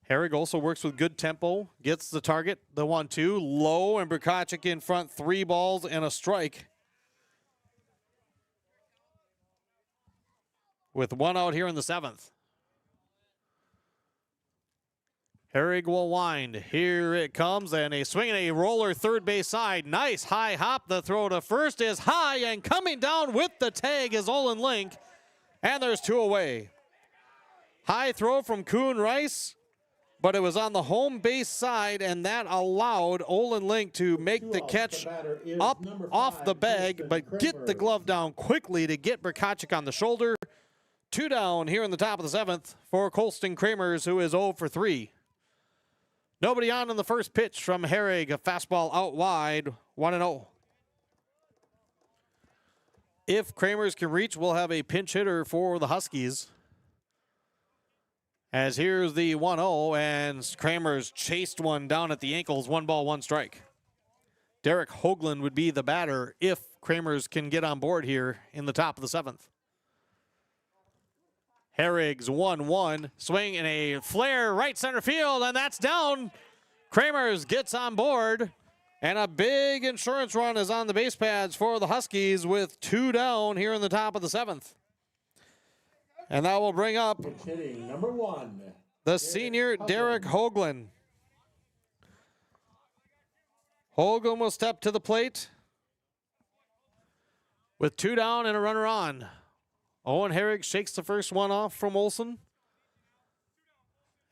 Speaker 2: Herrig also works with good tempo, gets the target, the 1-2, low, and Brkacik in front, 3 balls and a strike. With 1 out here in the 7th. Herrig will wind. Here it comes, and a swing and a roller third base side. Nice high hop. The throw to first is high, and coming down with the tag is Olin Link, and there's 2 away. High throw from Kuhn Rice, but it was on the home base side, and that allowed Olin Link to make the catch up off the bag, but get the glove down quickly to get Brkacik on the shoulder. 2 down here in the top of the 7th for Colston Kramers, who is 0 for 3. Nobody on in the first pitch from Herrig, a fastball out wide, 1-0. If Kramers can reach, we'll have a pinch hitter for the Huskies. As here's the 1-0, and Kramers chased one down at the ankles, 1 ball, 1 strike. Derek Hoagland would be the batter if Kramers can get on board here in the top of the 7th. Herrig's 1-1, swing and a flare right center field, and that's down. Kramers gets on board, And a big insurance run is on the base pads for the Huskies with 2 down here in the top of the 7th. And that will bring up
Speaker 16: Hitting number 1.
Speaker 2: the senior Derek Hoagland. Hoagland will step to the plate with 2 down and a runner on. Owen Herrig shakes the first one off from Olson.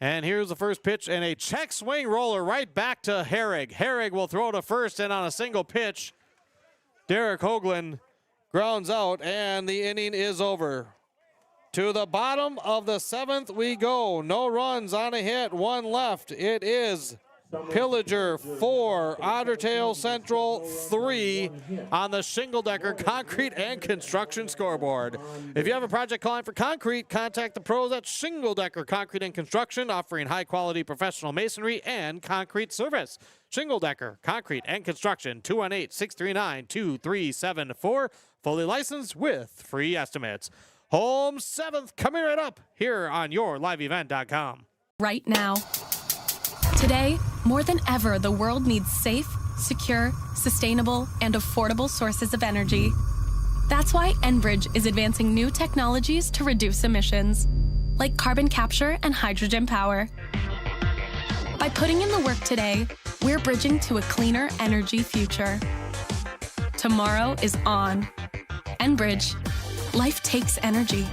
Speaker 2: And here's the first pitch and a check swing roller right back to Herrig. Herrig will throw to first, and on a single pitch, Derek Hoagland grounds out, and the inning is over. To the bottom of the 7th we go. No runs on a hit, 1 left. It is Pillager 4, Otter Tail Central 3 on the Shingle Decker Concrete and Construction scoreboard. If you have a project calling for concrete, contact the pros at Shingle Decker Concrete and Construction, offering high-quality professional masonry and concrete service. Shingle Decker Concrete and Construction, 218-639-2374, fully licensed with free estimates. Home 7th coming right up here on yourliveevent.com.
Speaker 3: Right now. Today, more than ever, the world needs safe, secure, sustainable, and affordable sources of energy. That's why Enbridge is advancing new technologies to reduce emissions, like carbon capture and hydrogen power. By putting in the work today, we're bridging to a cleaner energy future. Tomorrow is on. Enbridge. Life takes energy.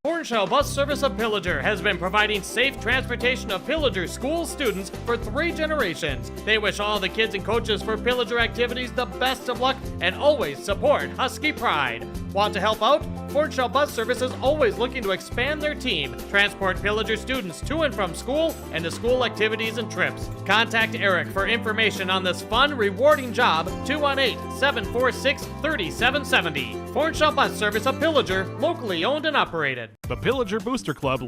Speaker 15: Hornshell Bus Service of Pillager has been providing safe transportation of Pillager school students for 3 generations. They wish all the kids and coaches for Pillager activities the best of luck and always support Husky Pride. Want to help out? Hornshell Bus Service is always looking to expand their team, transport Pillager students to and from school, and to school activities and trips. Contact Eric for information on this fun, rewarding job, 218-746-3770. Hornshell Bus Service of Pillager, locally owned and operated.
Speaker 5: The Pillager Booster Club.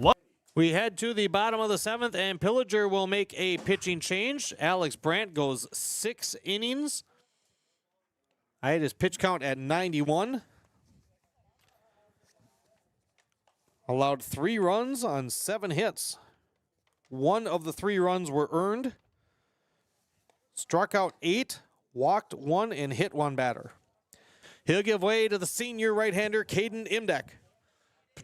Speaker 2: We head to the bottom of the 7th, and Pillager will make a pitching change. Alex Brandt goes 6 innings. I had his pitch count at 91. Allowed 3 runs on 7 hits. 1 of the 3 runs were earned. Struck out 8, walked 1, and hit 1 batter. He'll give way to the senior right-hander, Caden Imdek.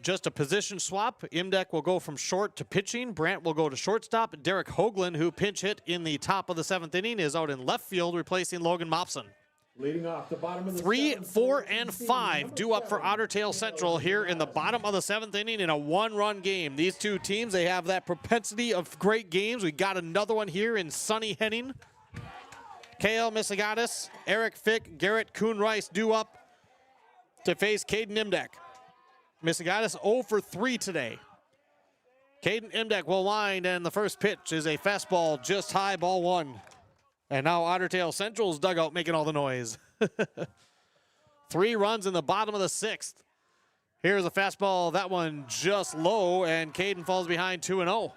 Speaker 2: Just a position swap. Imdek will go from short to pitching. Brandt will go to shortstop. Derek Hoagland, who pinch hit in the top of the 7th inning, is out in left field, replacing Logan Mopson.
Speaker 16: Leading off the bottom of the
Speaker 2: 3, 4, and 5 due up for Otter Tail Central here in the bottom of the 7th inning in a 1-run game. These 2 teams, they have that propensity of great games. We got another one here in sunny Henning. Kale Misigatis, Eric Fick, Garrett Kuhn-Rice due up to face Caden Imdek. Misigatis 0 for 3 today. Caden Imdek will wind, and the first pitch is a fastball just high, ball 1. And now Otter Tail Central's dugout making all the noise. 3 runs in the bottom of the 6th. Here's a fastball, that one just low, and Caden falls behind 2-0.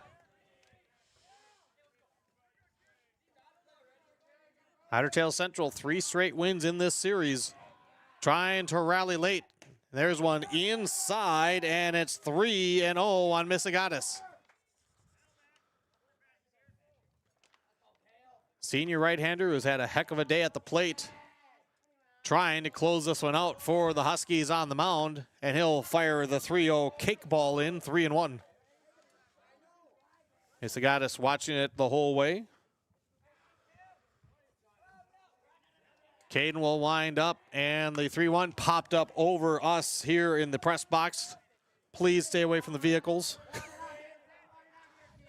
Speaker 2: Otter Tail Central, 3 straight wins in this series. Trying to rally late. There's one inside, and it's 3-0 on Misigatis. Senior right-hander who's had a heck of a day at the plate, trying to close this one out for the Huskies on the mound, and he'll fire the 3-0 cake ball in, 3-1. Misigatis watching it the whole way. Caden will wind up, and the 3-1 popped up over us here in the press box. Please stay away from the vehicles.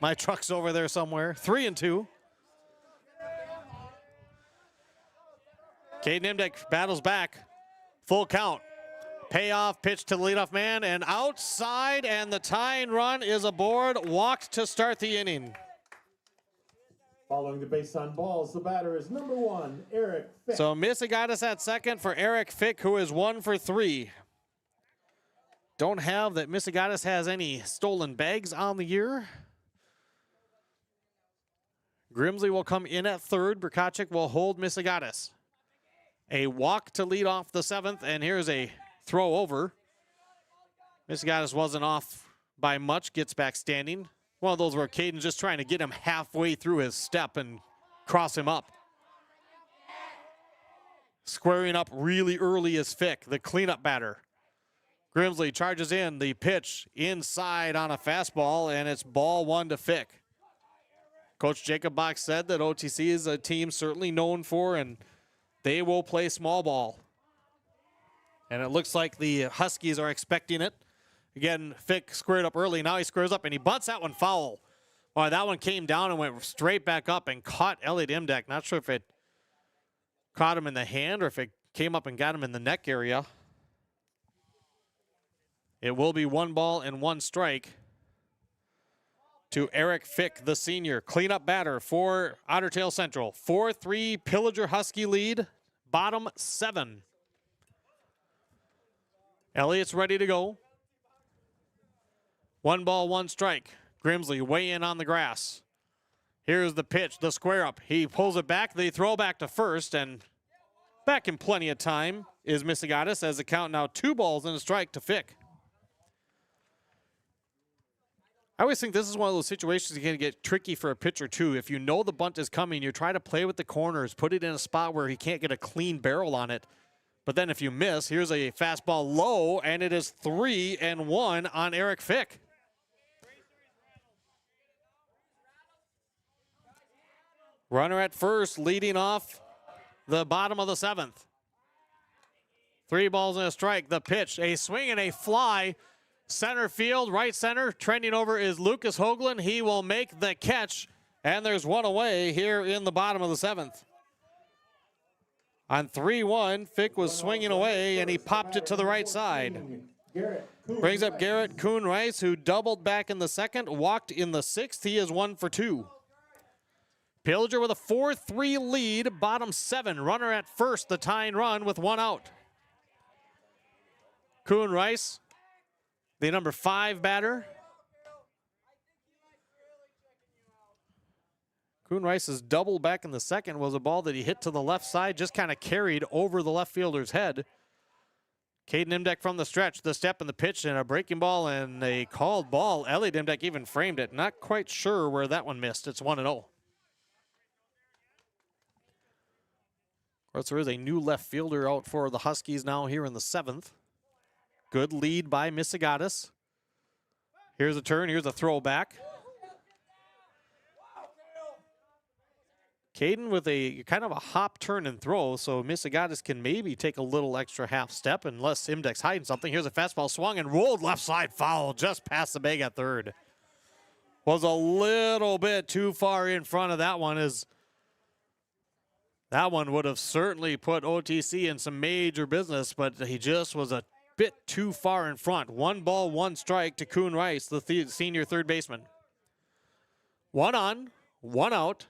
Speaker 2: My truck's over there somewhere. 3-2. Caden Imdek battles back. Full count. Payoff pitch to the leadoff man, and outside, and the tying run is aboard. Walked to start the inning.
Speaker 16: Following the base on balls, the batter is number 1, Eric Fick.
Speaker 2: So Misigatis at second for Eric Fick, who is 1 for 3. Don't have that Misigatis has any stolen bags on the year. Grimsley will come in at third. Brkacik will hold Misigatis. A walk to lead off the 7th, and here's a throw over. Misigatis wasn't off by much, gets back standing. One of those where Caden's just trying to get him halfway through his step and cross him up. Squaring up really early is Fick, the cleanup batter. Grimsley charges in, the pitch inside on a fastball, and it's ball one to Fick. Coach Jacob Bach said that OTC is a team certainly known for, and they will play small ball. And it looks like the Huskies are expecting it. Again, Fick squared up early. Now he squares up, and he bunts that one foul. Boy, that one came down and went straight back up and caught Elliot Imdek. Not sure if it caught him in the hand or if it came up and got him in the neck area. It will be 1 ball and 1 strike to Eric Fick, the senior. Cleanup batter for Otter Tail Central. 4-3 Pillager Husky lead, bottom 7. Elliott's ready to go. 1 ball, 1 strike. Grimsley way in on the grass. Here's the pitch, the square up. He pulls it back, they throw back to first, and back in plenty of time is Misigatis as the count now 2 balls and a strike to Fick. I always think this is one of those situations that can get tricky for a pitcher too. If you know the bunt is coming, you try to play with the corners, put it in a spot where he can't get a clean barrel on it. But then if you miss, here's a fastball low, and it is 3-1 on Eric Fick. Runner at first, leading off the bottom of the 7th. 3 balls and a strike. The pitch, a swing and a fly. Center field, right center, trending over is Lucas Hoagland. He will make the catch, and there's 1 away here in the bottom of the 7th. On 3-1, Fick was swinging away, and he popped it to the right side. Brings up Garrett Kuhn-Rice, who doubled back in the 2nd, walked in the 6th. He is 1 for 2. Pillager with a 4-3 lead, bottom 7. Runner at first, the tying run with 1 out. Kuhn-Rice, the number 5 batter. Kuhn-Rice's double back in the 2nd was a ball that he hit to the left side, just kind of carried over the left fielder's head. Caden Imdek from the stretch, the step and the pitch, and a breaking ball and a called ball. Elliot Imdek even framed it. Not quite sure where that one missed. It's 1-0. Of course, there is a new left fielder out for the Huskies now here in the 7th. Good lead by Misigatis. Here's a turn, here's a throwback. Caden with a kind of a hop, turn, and throw, so Misigatis can maybe take a little extra half step unless Imdek's hiding something. Here's a fastball swung and rolled left side foul just past the bag at third. Was a little bit too far in front of that one, as that one would have certainly put OTC in some major business, but he just was a bit too far in front. 1 ball, 1 strike to Kuhn-Rice, the senior third baseman. 1 on, 1 out,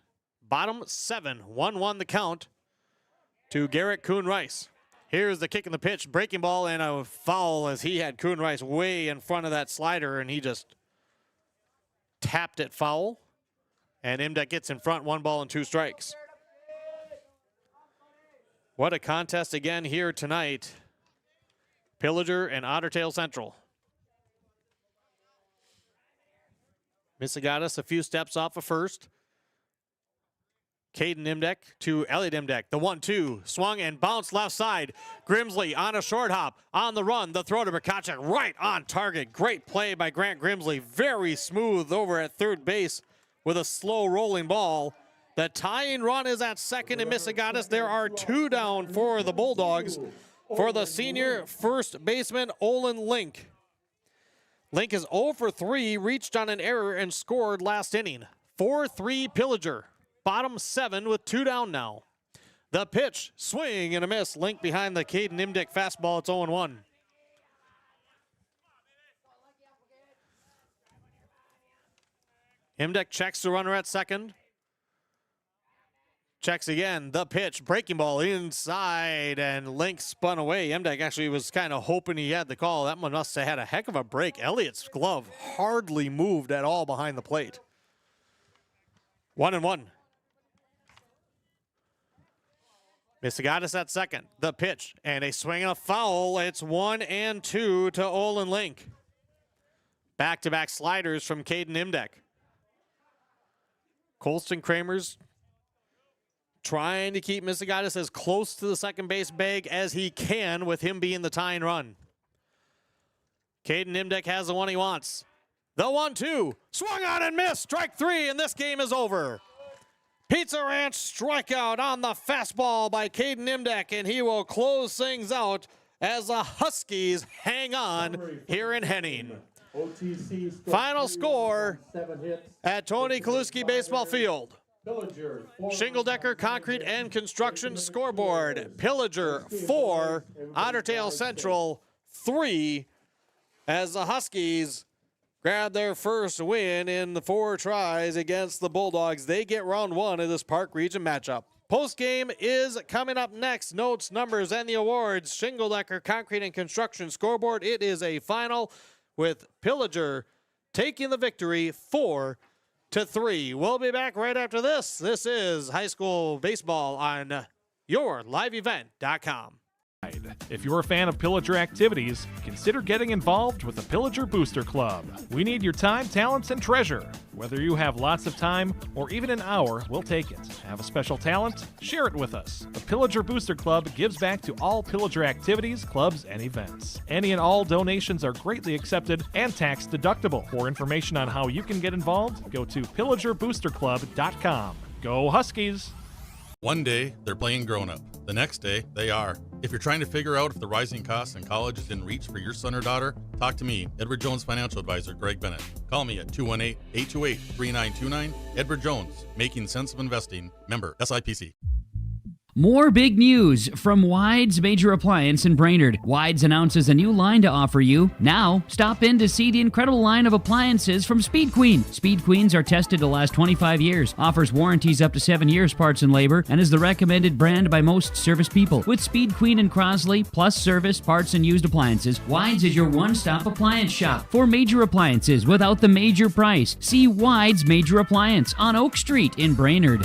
Speaker 2: bottom 7, 1-1 the count to Garrett Kuhn-Rice. Here's the kick in the pitch, breaking ball, and a foul as he had Kuhn-Rice way in front of that slider, and he just tapped it foul. And Imdek gets in front, 1 ball and 2 strikes. What a contest again here tonight. Pillager and Otter Tail Central. Misigatis a few steps off of first. Caden Imdek to Elliot Imdek. The 1-2 swung and bounced left side. Grimsley on a short hop. On the run, the throw to Berkachuk right on target. Great play by Grant Grimsley. Very smooth over at third base with a slow rolling ball. The tying run is at second in Misigatis. There are 2 down for the Bulldogs. For the senior first baseman, Olin Link. Link is 0 for 3, reached on an error and scored last inning. 4-3 Pillager. Bottom 7 with 2 down now. The pitch, swing and a miss. Link behind the Caden Imdek fastball. It's 0-1. Imdek checks the runner at second. Checks again, the pitch, breaking ball inside, and Link spun away. Imdek actually was kind of hoping he had the call. That one must have had a heck of a break. Elliott's glove hardly moved at all behind the plate. 1-1. Misigatis at second, the pitch, and a swing and a foul. It's 1-2 to Olin Link. Back-to-back sliders from Caden Imdek. Colston Kramer's trying to keep Missigatis as close to the second base bag as he can with him being the tying run. Caden Nimdek has the one he wants. The 1-2, swung on and missed, strike 3, and this game is over. Pizza Ranch strikeout on the fastball by Caden Nimdek, and he will close things out as the Huskies hang on here in Henning.
Speaker 16: OTC
Speaker 2: Final score
Speaker 16: 7 hits.
Speaker 2: at Tony Kaluski Baseball Field.
Speaker 16: Pillager, 4
Speaker 2: Shingle-Decker Concrete and Construction scoreboard. Pillager 4, Otter Tail Central 3, as the Huskies grab their first win in the 4 tries against the Bulldogs. They get round 1 of this Park Region matchup. Post-game is coming up next. Notes, numbers, and the awards. Shingle-Decker Concrete and Construction scoreboard. It is a final with Pillager taking the victory 4-3. We'll be back right after this. This is high school baseball on yourliveevent.com.
Speaker 5: If you're a fan of Pillager activities, consider getting involved with the Pillager Booster Club. We need your time, talents, and treasure. Whether you have lots of time or even an hour, we'll take it. Have a special talent? Share it with us. The Pillager Booster Club gives back to all Pillager activities, clubs, and events. Any and all donations are greatly accepted and tax deductible. For information on how you can get involved, go to pillagerboosterclub.com. Go Huskies!
Speaker 7: One day, they're playing grown-up. The next day, they are. If you're trying to figure out if the rising costs in college is in reach for your son or daughter, talk to me, Edward Jones Financial Advisor Greg Bennett. Call me at 218-828-3929. Edward Jones, making sense of investing. Member SIPC.
Speaker 8: More big news from Wides Major Appliance in Brainerd. Wides announces a new line to offer you. Now, stop in to see the incredible line of appliances from Speed Queen. Speed Queens are tested to last 25 years, offers warranties up to 7 years parts and labor, and is the recommended brand by most service people. With Speed Queen and Crosley, plus service, parts, and used appliances, Wides is your one-stop appliance shop for major appliances without the major price. See Wides Major Appliance on Oak Street in Brainerd.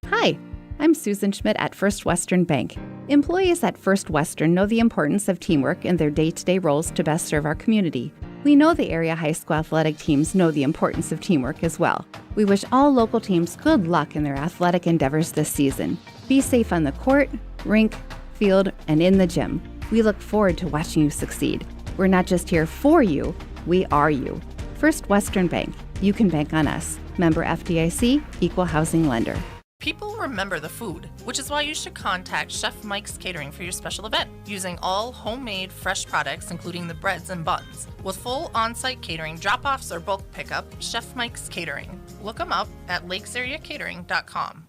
Speaker 10: Hi, I'm Susan Schmidt at First Western Bank. Employees at First Western know the importance of teamwork in their day-to-day roles to best serve our community. We know the area high school athletic teams know the importance of teamwork as well. We wish all local teams good luck in their athletic endeavors this season. Be safe on the court, rink, field, and in the gym. We look forward to watching you succeed. We're not just here for you, we are you. First Western Bank. You can bank on us. Member FDIC, Equal Housing Lender.
Speaker 11: People remember the food, which is why you should contact Chef Mike's Catering for your special event, using all homemade fresh products including the breads and buns. With full on-site catering, drop-offs or bulk pickup, Chef Mike's Catering. Look them up at lakesareacatering.com.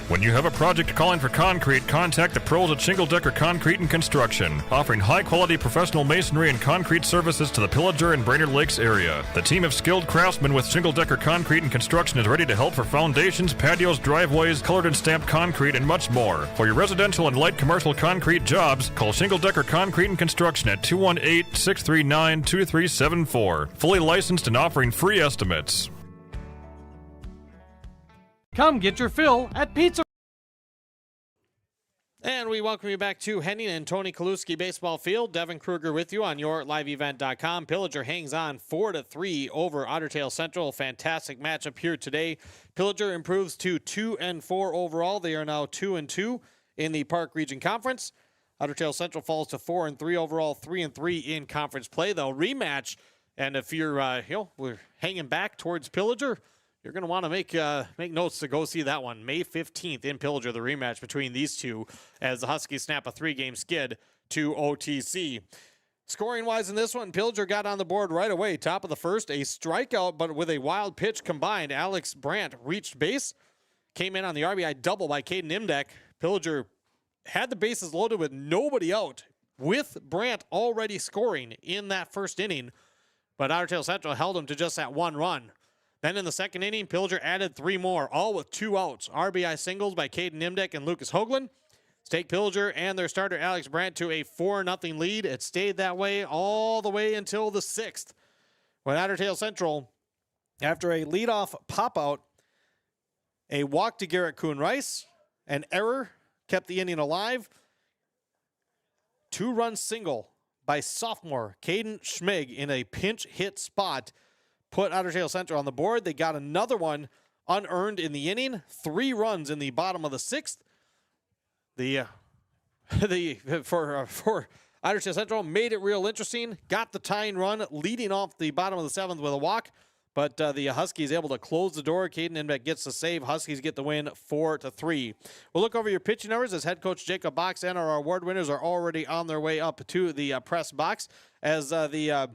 Speaker 12: When you have a project calling for concrete, contact the pros at Shingle-Decker Concrete and Construction, offering high-quality professional masonry and concrete services to the Pillager and Brainerd Lakes area. The team of skilled craftsmen with Shingle-Decker Concrete and Construction is ready to help for foundations, patios, driveways, colored and stamped concrete, and much more. For your residential and light commercial concrete jobs, call Shingle-Decker Concrete and Construction at 218-639-2374. Fully licensed and offering free estimates.
Speaker 15: Come get your fill at Pizza.
Speaker 2: And we welcome you back to Henning and Tony Kaluski Baseball Field. Devin Kruger with you on yourliveevent.com. Pillager hangs on 4-3 over Otter Tail Central. Fantastic matchup here today. Pillager improves to 2-4 overall. They are now 2-2 in the Park Region Conference. Otter Tail Central falls to 4-3 overall, 3-3 in conference play. They'll rematch, and if you're we're hanging back towards Pillager, you're going to want to make notes to go see that one. May 15th in Pillager, the rematch between these two as the Huskies snap a 3-game skid to OTC. Scoring-wise in this one, Pillager got on the board right away. Top of the first, a strikeout, but with a wild pitch combined. Alex Brandt reached base, came in on the RBI double by Caden Nimdek. Pillager had the bases loaded with nobody out, with Brandt already scoring in that first inning, but Otter Tail Central held him to just that one run. Then in the second inning, Pillager added 3 more, all with 2 outs. RBI singles by Caden Nimdek and Lucas Hoagland. Take Pillager and their starter Alex Brandt to a 4-0 lead. It stayed that way all the way until the 6th, when Otter Tail Central, after a leadoff pop-out, a walk to Garrett Kuhn-Rice, an error kept the inning alive. 2-run single by sophomore Caden Schmig in a pinch hit spot put Otter Tail Central on the board. They got another one unearned in the inning, 3 runs in the bottom of the 6th. For Ottawa Central made it real interesting. Got the tying run, leading off the bottom of the 7th with a walk. But the Huskies able to close the door. Caden Inbeck gets the save. Huskies get the win 4-3. We'll look over your pitching numbers as head coach Jacob Box and our award winners are already on their way up to the press box. As the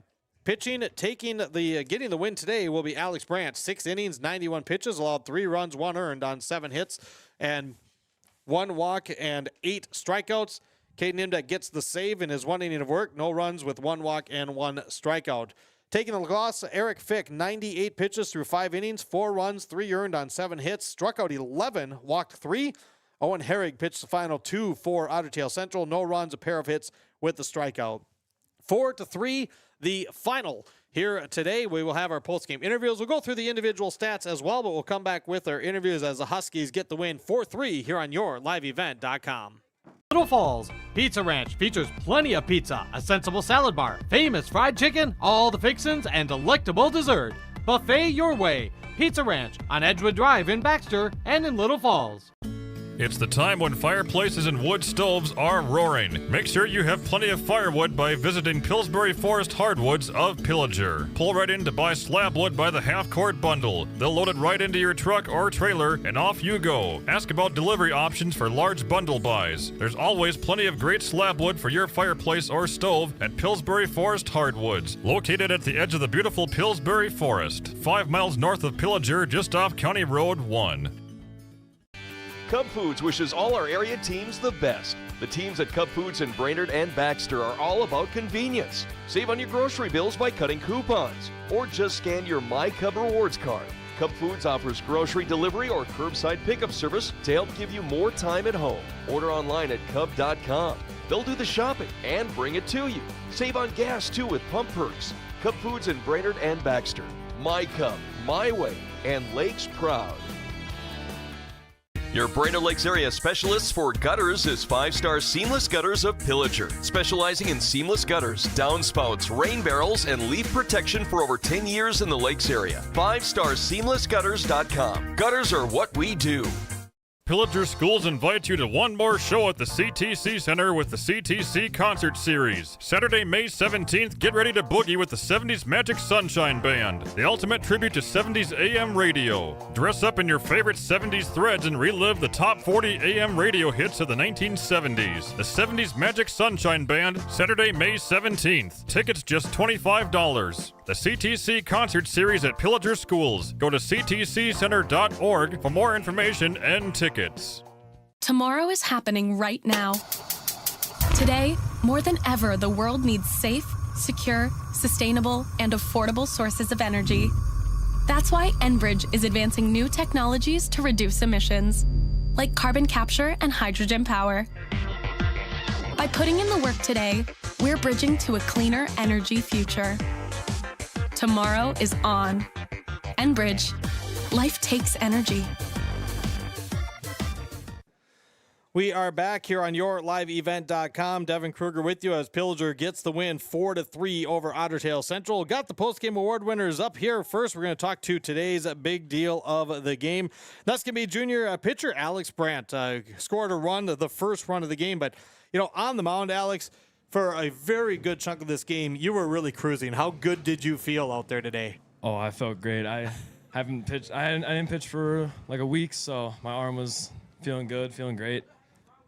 Speaker 2: pitching, getting the win today will be Alex Brandt. 6 innings, 91 pitches, allowed 3 runs, 1 earned on 7 hits, and 1 walk and 8 strikeouts. Caden Inbeck gets the save in his 1 inning of work. No runs with 1 walk and 1 strikeout. Taking the loss, Eric Fick, 98 pitches through 5 innings, 4 runs, 3 earned on 7 hits, struck out 11, walked 3. Owen Herrig pitched the final 2 for Otter Tail Central. No runs, a pair of hits with the strikeout. 4-3, the final here today. We will have our post-game interviews. We'll go through the individual stats as well, but we'll come back with our interviews as the Huskies get the win 4-3 here on yourliveevent.com.
Speaker 15: Little Falls Pizza Ranch features plenty of pizza, a sensible salad bar, famous fried chicken, all the fixins, and delectable dessert. Buffet your way. Pizza Ranch on Edgewood Drive in Baxter and in Little Falls.
Speaker 12: It's the time when fireplaces and wood stoves are roaring. Make sure you have plenty of firewood by visiting Pillsbury Forest Hardwoods of Pillager. Pull right in to buy slab wood by the half-cord bundle. They'll load it right into your truck or trailer, and off you go. Ask about delivery options for large bundle buys. There's always plenty of great slab wood for your fireplace or stove at Pillsbury Forest Hardwoods, located at the edge of the beautiful Pillsbury Forest, 5 miles north of Pillager, just off County Road 1.
Speaker 14: Cub Foods wishes all our area teams the best. The teams at Cub Foods in Brainerd and Baxter are all about convenience. Save on your grocery bills by cutting coupons, or just scan your My Cub Rewards card. Cub Foods offers grocery delivery or curbside pickup service to help give you more time at home. Order online at cub.com. They'll do the shopping and bring it to you. Save on gas too with pump perks. Cub Foods in Brainerd and Baxter. My Cub, my way, and Lakes proud. Your Brainerd Lakes area specialist for gutters is 5-Star Seamless Gutters of Pillager, specializing in seamless gutters, downspouts, rain barrels, and leaf protection for over 10 years in the Lakes area. 5starseamlessgutters.com. Gutters are what we do.
Speaker 12: Pillager Schools invite you to one more show at the CTC Center with the CTC Concert Series. Saturday, May 17th, get ready to boogie with the 70s Magic Sunshine Band, the ultimate tribute to 70s AM radio. Dress up in your favorite 70s threads and relive the top 40 AM radio hits of the 1970s. The 70s Magic Sunshine Band, Saturday, May 17th. Tickets just $25. The CTC Concert Series at Pillager Schools. Go to ctccenter.org for more information and tickets.
Speaker 3: Tomorrow is happening right now. Today, more than ever, the world needs safe, secure, sustainable, and affordable sources of energy. That's why Enbridge is advancing new technologies to reduce emissions, like carbon capture and hydrogen power. By putting in the work today, we're bridging to a cleaner energy future. Tomorrow is on. Enbridge. Life takes energy.
Speaker 2: We are back here on yourliveevent.com. Devin Kruger with you as Pillager gets the win 4-3 over Otter Tail Central. Got the postgame award winners up here. First, we're going to talk to today's big deal of the game. That's going to be junior pitcher Alex Brandt. Scored a run, the first run of the game. But, on the mound, Alex, for a very good chunk of this game, you were really cruising. How good did you feel out there today?
Speaker 17: Oh, I felt great. I didn't pitch for like a week, so my arm was feeling good, feeling great.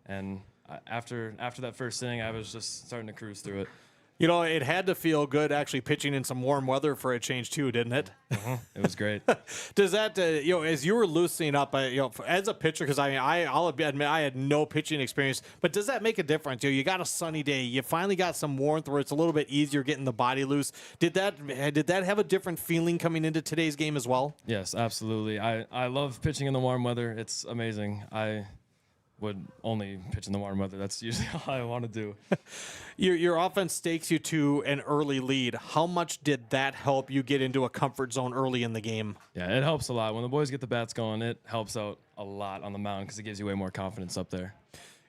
Speaker 17: And after that first inning, I was just starting to cruise through it.
Speaker 2: It had to feel good actually pitching in some warm weather for a change too, didn't it?
Speaker 17: It was great.
Speaker 2: Does that, as you were loosening up, as a pitcher, because I'll admit I had no pitching experience, but does that make a difference? You got a sunny day, you finally got some warmth where it's a little bit easier getting the body loose. Did that have a different feeling coming into today's game as well?
Speaker 17: Yes, absolutely. I love pitching in the warm weather. It's amazing. I would only pitch in the warm weather. That's usually all I want to do.
Speaker 2: Your offense stakes you to an early lead. How much did that help you get into a comfort zone early in the game?
Speaker 17: Yeah, it helps a lot. When the boys get the bats going, it helps out a lot on the mound because it gives you way more confidence up there.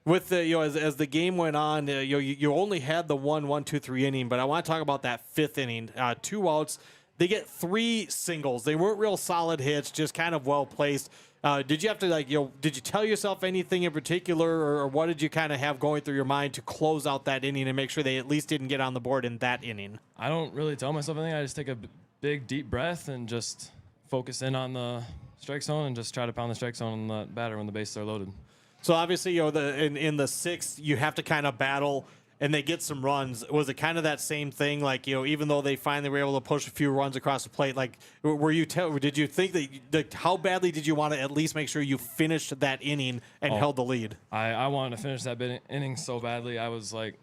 Speaker 2: With the as the game went on, you only had the 1-1-2-3 inning, but I want to talk about that 5th inning. 2 outs. They get 3 singles. They weren't real solid hits, just kind of well placed. Did you have to did you tell yourself anything in particular, or what did you kind of have going through your mind to close out that inning and make sure they at least didn't get on the board in that inning?
Speaker 17: I don't really tell myself anything. I just take a big, deep breath and just focus in on the strike zone and just try to pound the strike zone on the batter when the bases are loaded.
Speaker 2: So obviously, in the 6th, you have to kind of battle, and they get some runs. Was it kind of that same thing? Like, even though they finally were able to push a few runs across the plate, like, did you think that how badly did you want to at least make sure you finished that inning and held the lead?
Speaker 17: I wanted to finish that inning so badly. I was like,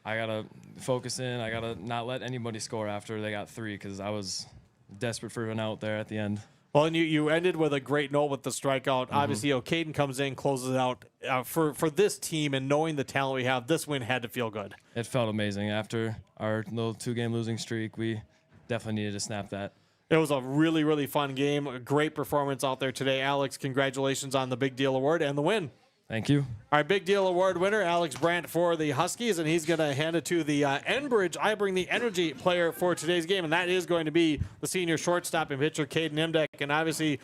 Speaker 17: I got to focus in. I got to not let anybody score after they got 3 because I was desperate for an out there at the end.
Speaker 2: Well, and you ended with a great note with the strikeout.
Speaker 17: Mm-hmm.
Speaker 2: Obviously, Caden comes in, closes it out. For this team and knowing the talent we have, this win had to feel good.
Speaker 17: It felt amazing. After our little 2-game losing streak, we definitely needed to snap that.
Speaker 2: It was a really, really fun game. A great performance out there today. Alex, congratulations on the Big Deal Award and the win.
Speaker 17: Thank you.
Speaker 2: Our Big Deal Award winner, Alex Brandt for the Huskies, and he's going to hand it to the Enbridge I Bring the Energy player for today's game, and that is going to be the senior shortstop and pitcher, Caden Nimdek. And obviously,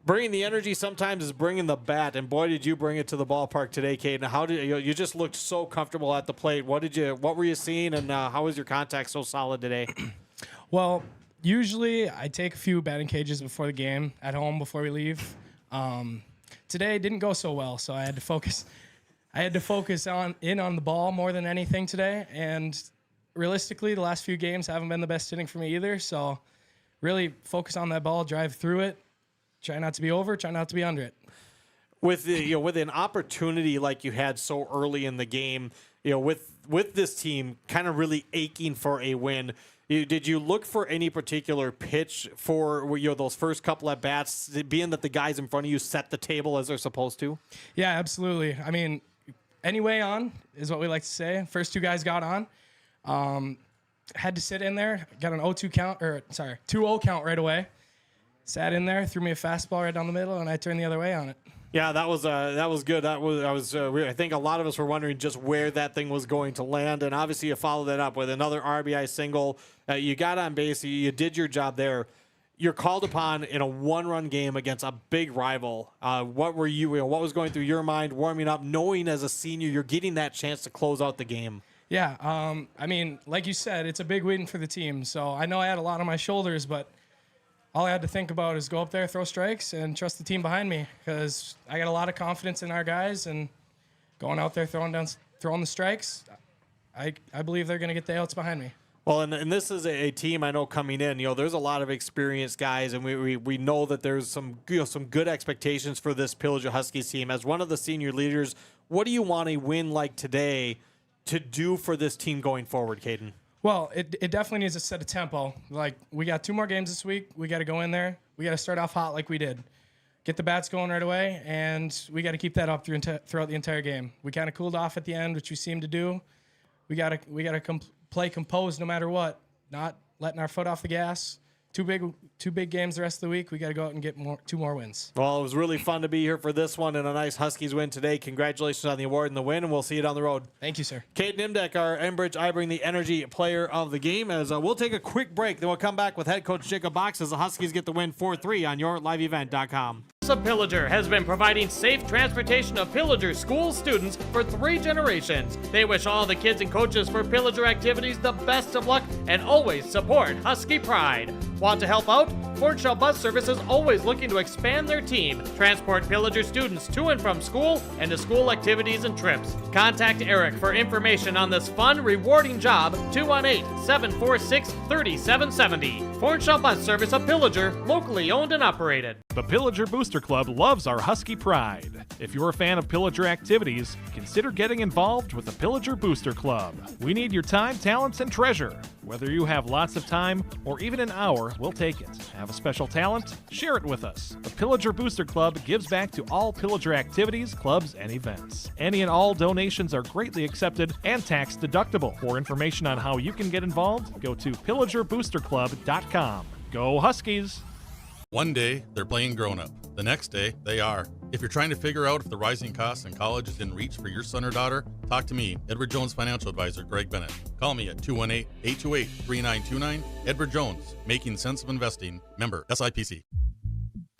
Speaker 2: bringing the energy sometimes is bringing the bat, and boy, did you bring it to the ballpark today, Caden. How did you just looked so comfortable at the plate? What were you seeing, and how was your contact so solid today?
Speaker 18: Well, usually I take a few batting cages before the game at home before we leave. Today didn't go so well, so I had to focus. I had to focus on the ball more than anything today. And realistically, the last few games haven't been the best hitting for me either. So really focus on that ball, drive through it, try not to be over, try not to be under it.
Speaker 2: With with an opportunity like you had so early in the game, with this team kind of really aching for a win. Did you look for any particular pitch for those first couple at bats, being that the guys in front of you set the table as they're supposed to?
Speaker 18: Yeah, absolutely. I mean, anyway on is what we like to say. First 2 guys got on. Had to sit in there, got an 2-0 count right away. Sat in there, threw me a fastball right down the middle, and I turned the other way on it.
Speaker 2: Yeah, that was good. I think a lot of us were wondering just where that thing was going to land, and obviously you followed that up with another RBI single. You got on base. You did your job there. You're called upon in a 1-run game against a big rival. What was going through your mind warming up, knowing as a senior you're getting that chance to close out the game?
Speaker 18: Yeah, I mean, like you said, it's a big win for the team. So I know I had a lot on my shoulders, but all I had to think about is go up there, throw strikes, and trust the team behind me because I got a lot of confidence in our guys, and going out there throwing the strikes, I believe they're going to get the outs behind me.
Speaker 2: Well, and this is a team I know coming in. There's a lot of experienced guys, and we know that there's some good expectations for this Pillager Huskies team. As one of the senior leaders, what do you want a win like today to do for this team going forward, Caden?
Speaker 18: Well, it definitely needs to set a tempo. Like, we got 2 more games this week. We got to go in there. We got to start off hot like we did. Get the bats going right away, and we got to keep that up throughout the entire game. We kind of cooled off at the end, which we seemed to do. We got to play composed no matter what, not letting our foot off the gas. Two big games the rest of the week. We got to go out and get 2 more wins.
Speaker 2: Well, it was really fun to be here for this one and a nice Huskies win today. Congratulations on the award and the win, and we'll see you down the road.
Speaker 18: Thank you, sir.
Speaker 2: Caden Nimdek, our Enbridge I Bring the Energy player of the game. As we'll take a quick break, then we'll come back with head coach Jacob Box as the Huskies get the win 4-3 on yourliveevent.com.
Speaker 15: Pillager has been providing safe transportation of Pillager school students for 3 generations. They wish all the kids and coaches for Pillager activities the best of luck and always support Husky pride. Want to help out? Fort Shell Bus Service is always looking to expand their team, transport Pillager students to and from school and to school activities and trips. Contact Eric for information on this fun, rewarding job, 218-746-3770. Fort Shell Bus Service of Pillager, locally owned and operated.
Speaker 5: The Pillager Booster Club loves our Husky pride. If you're a fan of Pillager activities, consider getting involved with the Pillager Booster Club. We need your time, talents, and treasure. Whether you have lots of time or even an hour, we'll take it. Have a special talent? Share it with us. The Pillager Booster Club gives back to all Pillager activities, clubs, and events. Any and all donations are greatly accepted and tax deductible. For information on how you can get involved, go to pillagerboosterclub.com. Go Huskies!
Speaker 7: One day, they're playing grown-up. The next day, they are. If you're trying to figure out if the rising costs in college is in reach for your son or daughter, talk to me, Edward Jones Financial Advisor Greg Bennett. Call me at 218-828-3929. Edward Jones, making sense of investing. Member SIPC.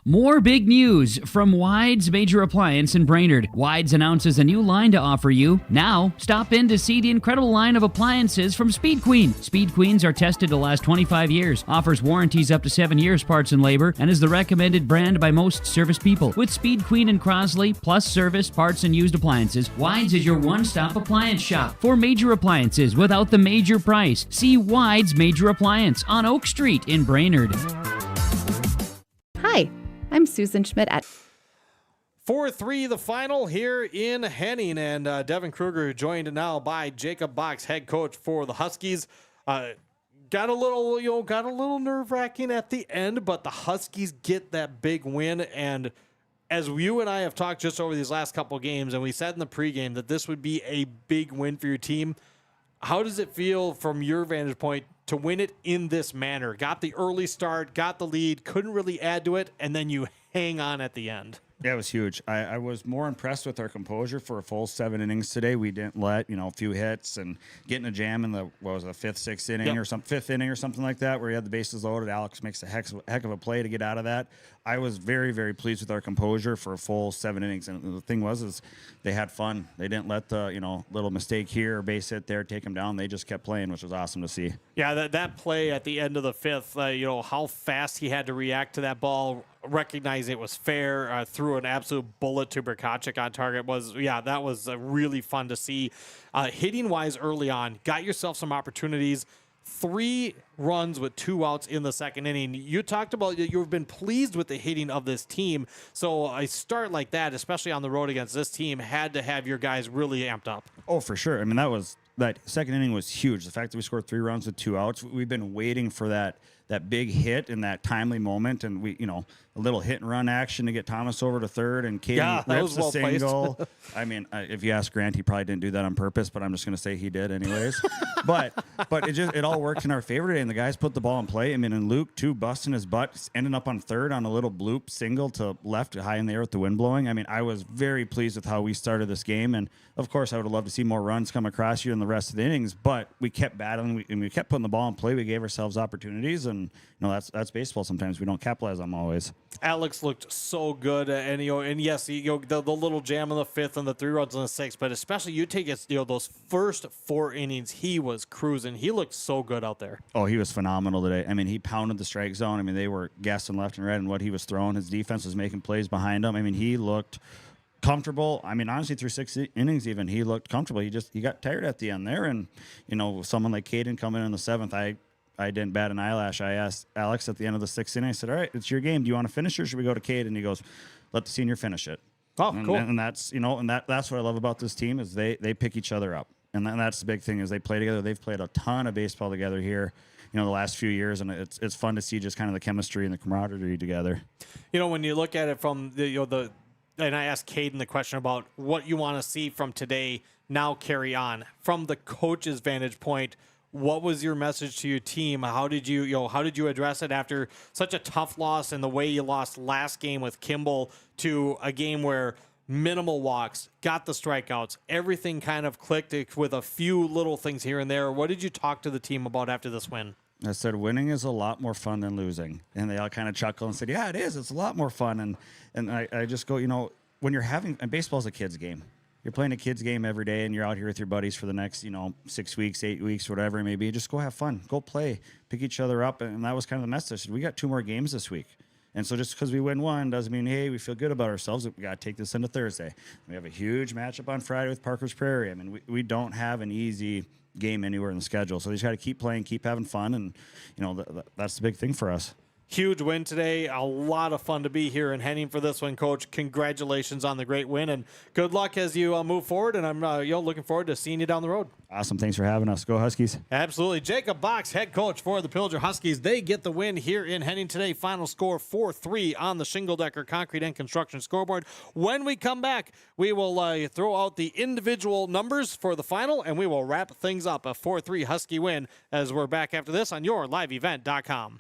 Speaker 8: More big news from Wides Major Appliance in Brainerd. Wides announces a new line to offer you. Now, stop in to see the incredible line of appliances from Speed Queen. Speed Queens are tested to last 25 years, offers warranties up to 7 years parts and labor, and is the recommended brand by most service people. With Speed Queen and Crosley, plus service, parts, and used appliances, Wides is your one-stop appliance shop for major appliances without the major price. See Wides Major Appliance on Oak Street in Brainerd.
Speaker 10: Hi, I'm Susan Schmidt at
Speaker 2: 4-3 the final here in Henning, and Devin Kruger joined now by Jacob Box, head coach for the Huskies. Got a little nerve-wracking at the end, but the Huskies get that big win. And as you and I have talked just over these last couple games, and we said in the pregame that this would be a big win for your team, how does it feel from your vantage point to win it in this manner? Got the early start, got the lead, couldn't really add to it, and then you hang on at the end.
Speaker 6: Yeah, it was huge. I was more impressed with our composure for a full 7 innings today. We didn't let, a few hits and get in a jam in the, fifth, sixth inning or fifth inning or something like that, where you had the bases loaded. Alex makes a heck of a play to get out of that. I was very, very pleased with our composure for a full 7 innings. And the thing was they had fun. They didn't let the, little mistake here or base hit there take them down. They just kept playing, which was awesome to see.
Speaker 2: Yeah, that play at the end of the fifth, how fast he had to react to that ball, recognize it was fair, threw an absolute bullet to Berkachik on target that was really fun to see. Hitting wise early on, got yourself some opportunities. 3 runs with 2 outs in the second inning. You talked about you've been pleased with the hitting of this team. So a start like that, especially on the road against this team, had to have your guys really amped up.
Speaker 6: Oh, for sure. I mean, that second inning was huge. The fact that we scored 3 runs with 2 outs, we've been waiting for that big hit and that timely moment, and we, a little hit and run action to get Thomas over to third, and Caden rips the single. I mean, if you ask Grant, he probably didn't do that on purpose, but I'm just going to say he did anyways. but it all worked in our favor today, and the guys put the ball in play. I mean, and Luke too, busting his butt, ending up on third on a little bloop single to left, high in the air with the wind blowing. I mean, I was very pleased with how we started this game, and of course, I would have loved to see more runs come across you in the rest of the innings, but we kept battling, and we kept putting the ball in play. We gave ourselves opportunities, and that's baseball. Sometimes we don't capitalize on them always.
Speaker 2: Alex looked so good, and yes, the little jam in the fifth and the 3 runs in the sixth, but especially you take it, those first 4 innings, he was cruising. He looked so good out there.
Speaker 6: Oh, he was phenomenal today. I mean, he pounded the strike zone. I mean, they were guessing left and right and what he was throwing. His defense was making plays behind him. I mean, he looked comfortable. I mean, honestly, through 6 innings even, he looked comfortable. He got tired at the end there, and someone like Caden coming in the 7th, I didn't bat an eyelash. I asked Alex at the end of the 6th inning, I said, all right, it's your game. Do you want to finish or should we go to Cade? And he goes, let the senior finish it.
Speaker 2: Oh, cool.
Speaker 6: And that's, that's what I love about this team is they pick each other up. And that's the big thing is they play together. They've played a ton of baseball together here, the last few years. And it's fun to see just kind of the chemistry and the camaraderie together.
Speaker 2: When you look at it from and I asked Caden the question about what you want to see from today now carry on. From the coach's vantage point, what was your message to your team? How did you address it after such a tough loss and the way you lost last game with Kimball to a game where minimal walks, got the strikeouts, everything kind of clicked with a few little things here and there? What did you talk to the team about after this win?
Speaker 6: I said, winning is a lot more fun than losing. And they all kind of chuckled and said, yeah, it is. It's a lot more fun. And I just go, when you're having, and baseball's a kid's game. You're playing a kid's game every day, and you're out here with your buddies for the next, 6 weeks, 8 weeks, whatever it may be. Just go have fun. Go play. Pick each other up. And that was kind of the message. We got 2 more games this week. And so just because we win one doesn't mean, hey, we feel good about ourselves. We got to take this into Thursday. We have a huge matchup on Friday with Parker's Prairie. I mean, we don't have an easy game anywhere in the schedule. So they just got to keep playing, keep having fun. And, that's the big thing for us.
Speaker 2: Huge win today. A lot of fun to be here in Henning for this one, Coach. Congratulations on the great win, and good luck as you move forward. And I'm looking forward to seeing you down the road.
Speaker 6: Awesome. Thanks for having us. Go Huskies.
Speaker 2: Absolutely. Jacob Box, head coach for the Pillager Huskies. They get the win here in Henning today. Final score 4-3 on the Shingle Decker Concrete and Construction scoreboard. When we come back, we will throw out the individual numbers for the final, and we will wrap things up. A 4-3 Husky win as we're back after this on your liveevent.com.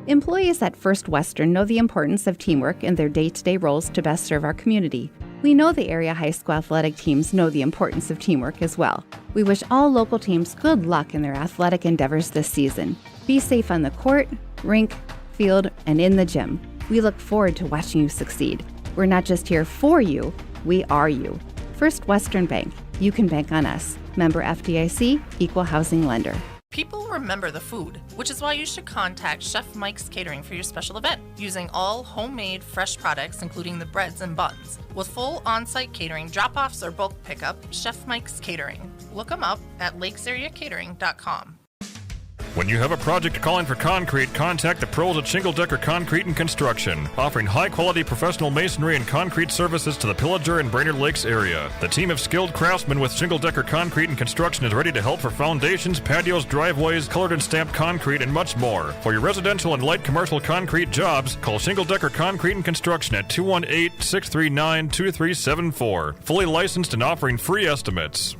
Speaker 10: Employees at First Western know the importance of teamwork in their day-to-day roles to best serve our community. We know the area high school athletic teams know the importance of teamwork as well. We wish all local teams good luck in their athletic endeavors this season. Be safe on the court, rink, field, and in the gym. We look forward to watching you succeed. We're not just here for you, we are you. First Western Bank. You can bank on us. Member FDIC, Equal Housing Lender.
Speaker 11: People remember the food, which is why you should contact Chef Mike's Catering for your special event, using all homemade fresh products including the breads and buns. With full on-site catering, drop-offs or bulk pickup, Chef Mike's Catering. Look them up at lakesareacatering.com.
Speaker 12: When you have a project calling for concrete, contact the pros at Shingle Decker Concrete and Construction, offering high-quality professional masonry and concrete services to the Pillager and Brainerd Lakes area. The team of skilled craftsmen with Shingle Decker Concrete and Construction is ready to help for foundations, patios, driveways, colored and stamped concrete, and much more. For your residential and light commercial concrete jobs, call Shingle Decker Concrete and Construction at 218-639-2374. Fully licensed and offering free estimates.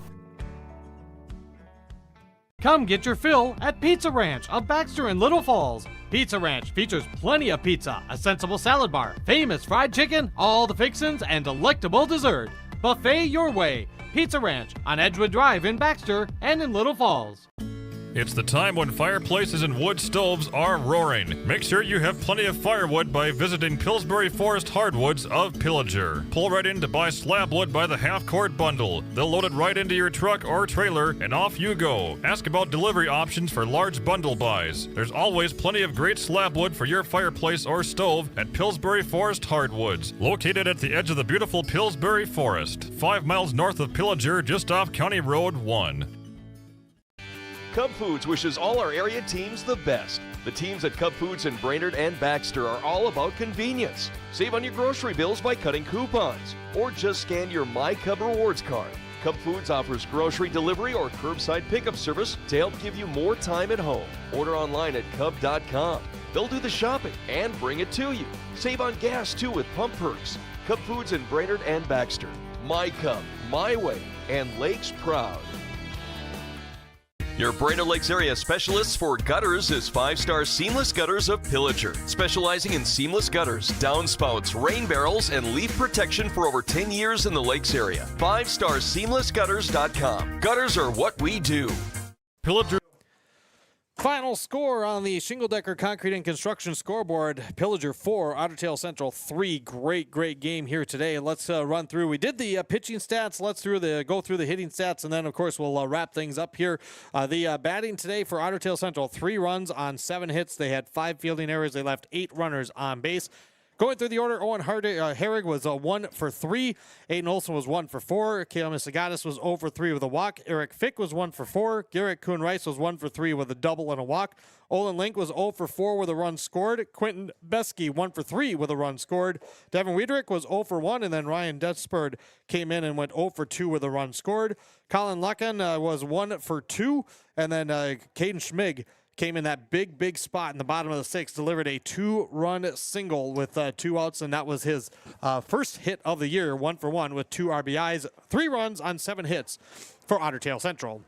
Speaker 15: Come get your fill at Pizza Ranch of Baxter and Little Falls. Pizza Ranch features plenty of pizza, a sensible salad bar, famous fried chicken, all the fixins, and delectable dessert. Buffet your way. Pizza Ranch on Edgewood Drive in Baxter and in Little Falls.
Speaker 12: It's the time when fireplaces and wood stoves are roaring. Make sure you have plenty of firewood by visiting Pillsbury Forest Hardwoods of Pillager. Pull right in to buy slab wood by the half-quart bundle. They'll load it right into your truck or trailer, and off you go. Ask about delivery options for large bundle buys. There's always plenty of great slab wood for your fireplace or stove at Pillsbury Forest Hardwoods, located at the edge of the beautiful Pillsbury Forest, 5 miles north of Pillager, just off County Road 1.
Speaker 14: Cub Foods wishes all our area teams the best. The teams at Cub Foods in Brainerd and Baxter are all about convenience. Save on your grocery bills by cutting coupons, or just scan your My Cub Rewards card. Cub Foods offers grocery delivery or curbside pickup service to help give you more time at home. Order online at cub.com. They'll do the shopping and bring it to you. Save on gas too with pump perks. Cub Foods in Brainerd and Baxter. My Cub, my way, and Lakes proud. Your Brainerd Lakes area specialists for gutters is 5-Star Seamless Gutters of Pillager, specializing in seamless gutters, downspouts, rain barrels, and leaf protection for over 10 years in the Lakes area. 5starseamlessgutters.com. Gutters are what we do.
Speaker 2: Pillager. Final score on the Shingle Decker Concrete and Construction scoreboard. Pillager 4, Otter Tail Central 3. Great game here today. Let's run through. We did the pitching stats. Let's go through the hitting stats, and then, of course, we'll wrap things up here. The batting today for Otter Tail Central, 3 runs on 7 hits. They had 5 fielding errors. They left 8 runners on base. Going through the order, Owen Herrig was 1 for 3. Aiden Olson was 1 for 4. Kale Misagatis was 0 for 3 with a walk. Eric Fick was 1 for 4. Garrett Kuhn-Rice was 1 for 3 with a double and a walk. Olin Link was 0 for 4 with a run scored. Quentin Besky 1 for 3 with a run scored. Devin Wiedrich was 0 for 1, and then Ryan Dutsperd came in and went 0 for 2 with a run scored. Colin Lucken was 1 for 2, and then Caden Schmig came in that big spot in the bottom of the 6th, delivered a 2-run single with 2 outs, and that was his first hit of the year, 1 for 1 with 2 RBIs, 3 runs on 7 hits for Otter Tail Central.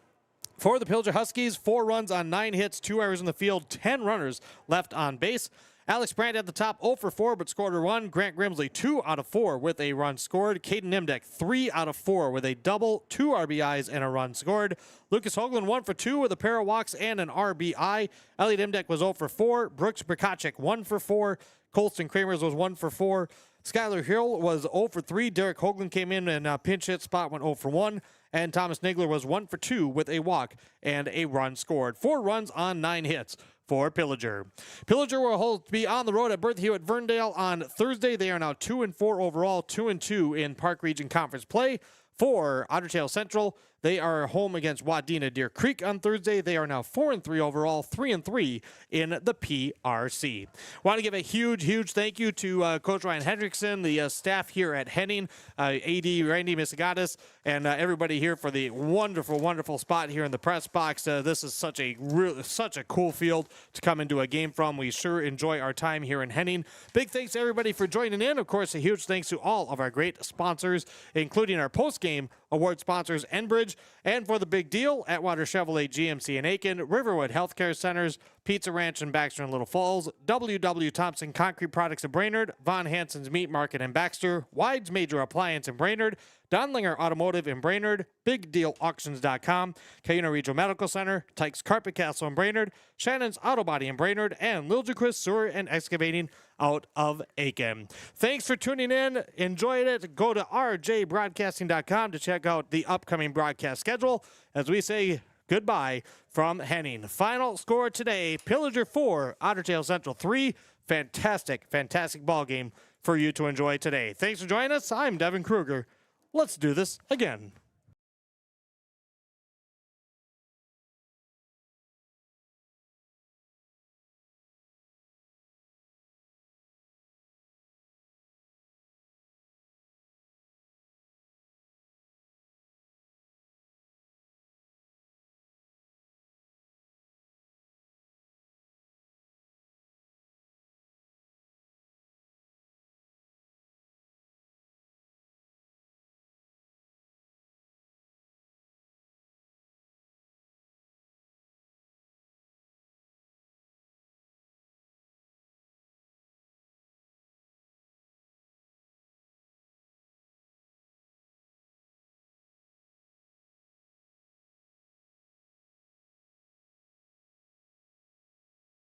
Speaker 2: For the Pillager Huskies, 4 runs on 9 hits, 2 errors in the field, 10 runners left on base. Alex Brandt at the top, 0 for 4, but scored a run. Grant Grimsley, 2 out of 4 with a run scored. Caden Nimdeck, 3 out of 4 with a double, 2 RBIs, and a run scored. Lucas Hoagland, 1 for 2 with a pair of walks and an RBI. Elliot Nimdeck was 0 for 4. Brooks Brikacek, 1 for 4. Colston Kramers was 1 for 4. Skylar Hill was 0 for 3. Derek Hoagland came in and pinch hit spot, went 0 for 1. And Thomas Nigler was 1 for 2 with a walk and a run scored. 4 runs on 9 hits for Pillager. Pillager will be on the road at Bertha Hewitt Verndale on Thursday. They are now 2-4 overall, 2-2 in Park Region Conference play. For Otter Tail Central, they are home against Wadena Deer Creek on Thursday. They are now 4-3 overall, 3-3 in the PRC. Want to give a huge thank you to Coach Ryan Hendrickson, the staff here at Henning, AD Randy Misagatis, and everybody here for the wonderful spot here in the press box. This is such a cool field to come into a game from. We sure enjoy our time here in Henning. Big thanks to everybody for joining in. Of course, a huge thanks to all of our great sponsors, including our post-game award sponsors, Enbridge, and for the big deal, Atwater Chevrolet GMC in Aiken, Riverwood Healthcare Centers, Pizza Ranch in Baxter and Little Falls, W.W. Thompson Concrete Products in Brainerd, Von Hansen's Meat Market in Baxter, Wide's Major Appliance in Brainerd, Donlinger Automotive in Brainerd, BigDealAuctions.com, Cuyuna Regional Medical Center, Tykes Carpet Castle in Brainerd, Shannon's Auto Body in Brainerd, and Liljequist Sewer and Excavating out of Aiken. Thanks for tuning in. Enjoyed it. Go to rjbroadcasting.com to check out the upcoming broadcast schedule as we say goodbye from Henning. Final score today, Pillager 4, Otter Tail Central 3. Fantastic ball game for you to enjoy today. Thanks for joining us. I'm Devin Kruger. Let's do this again.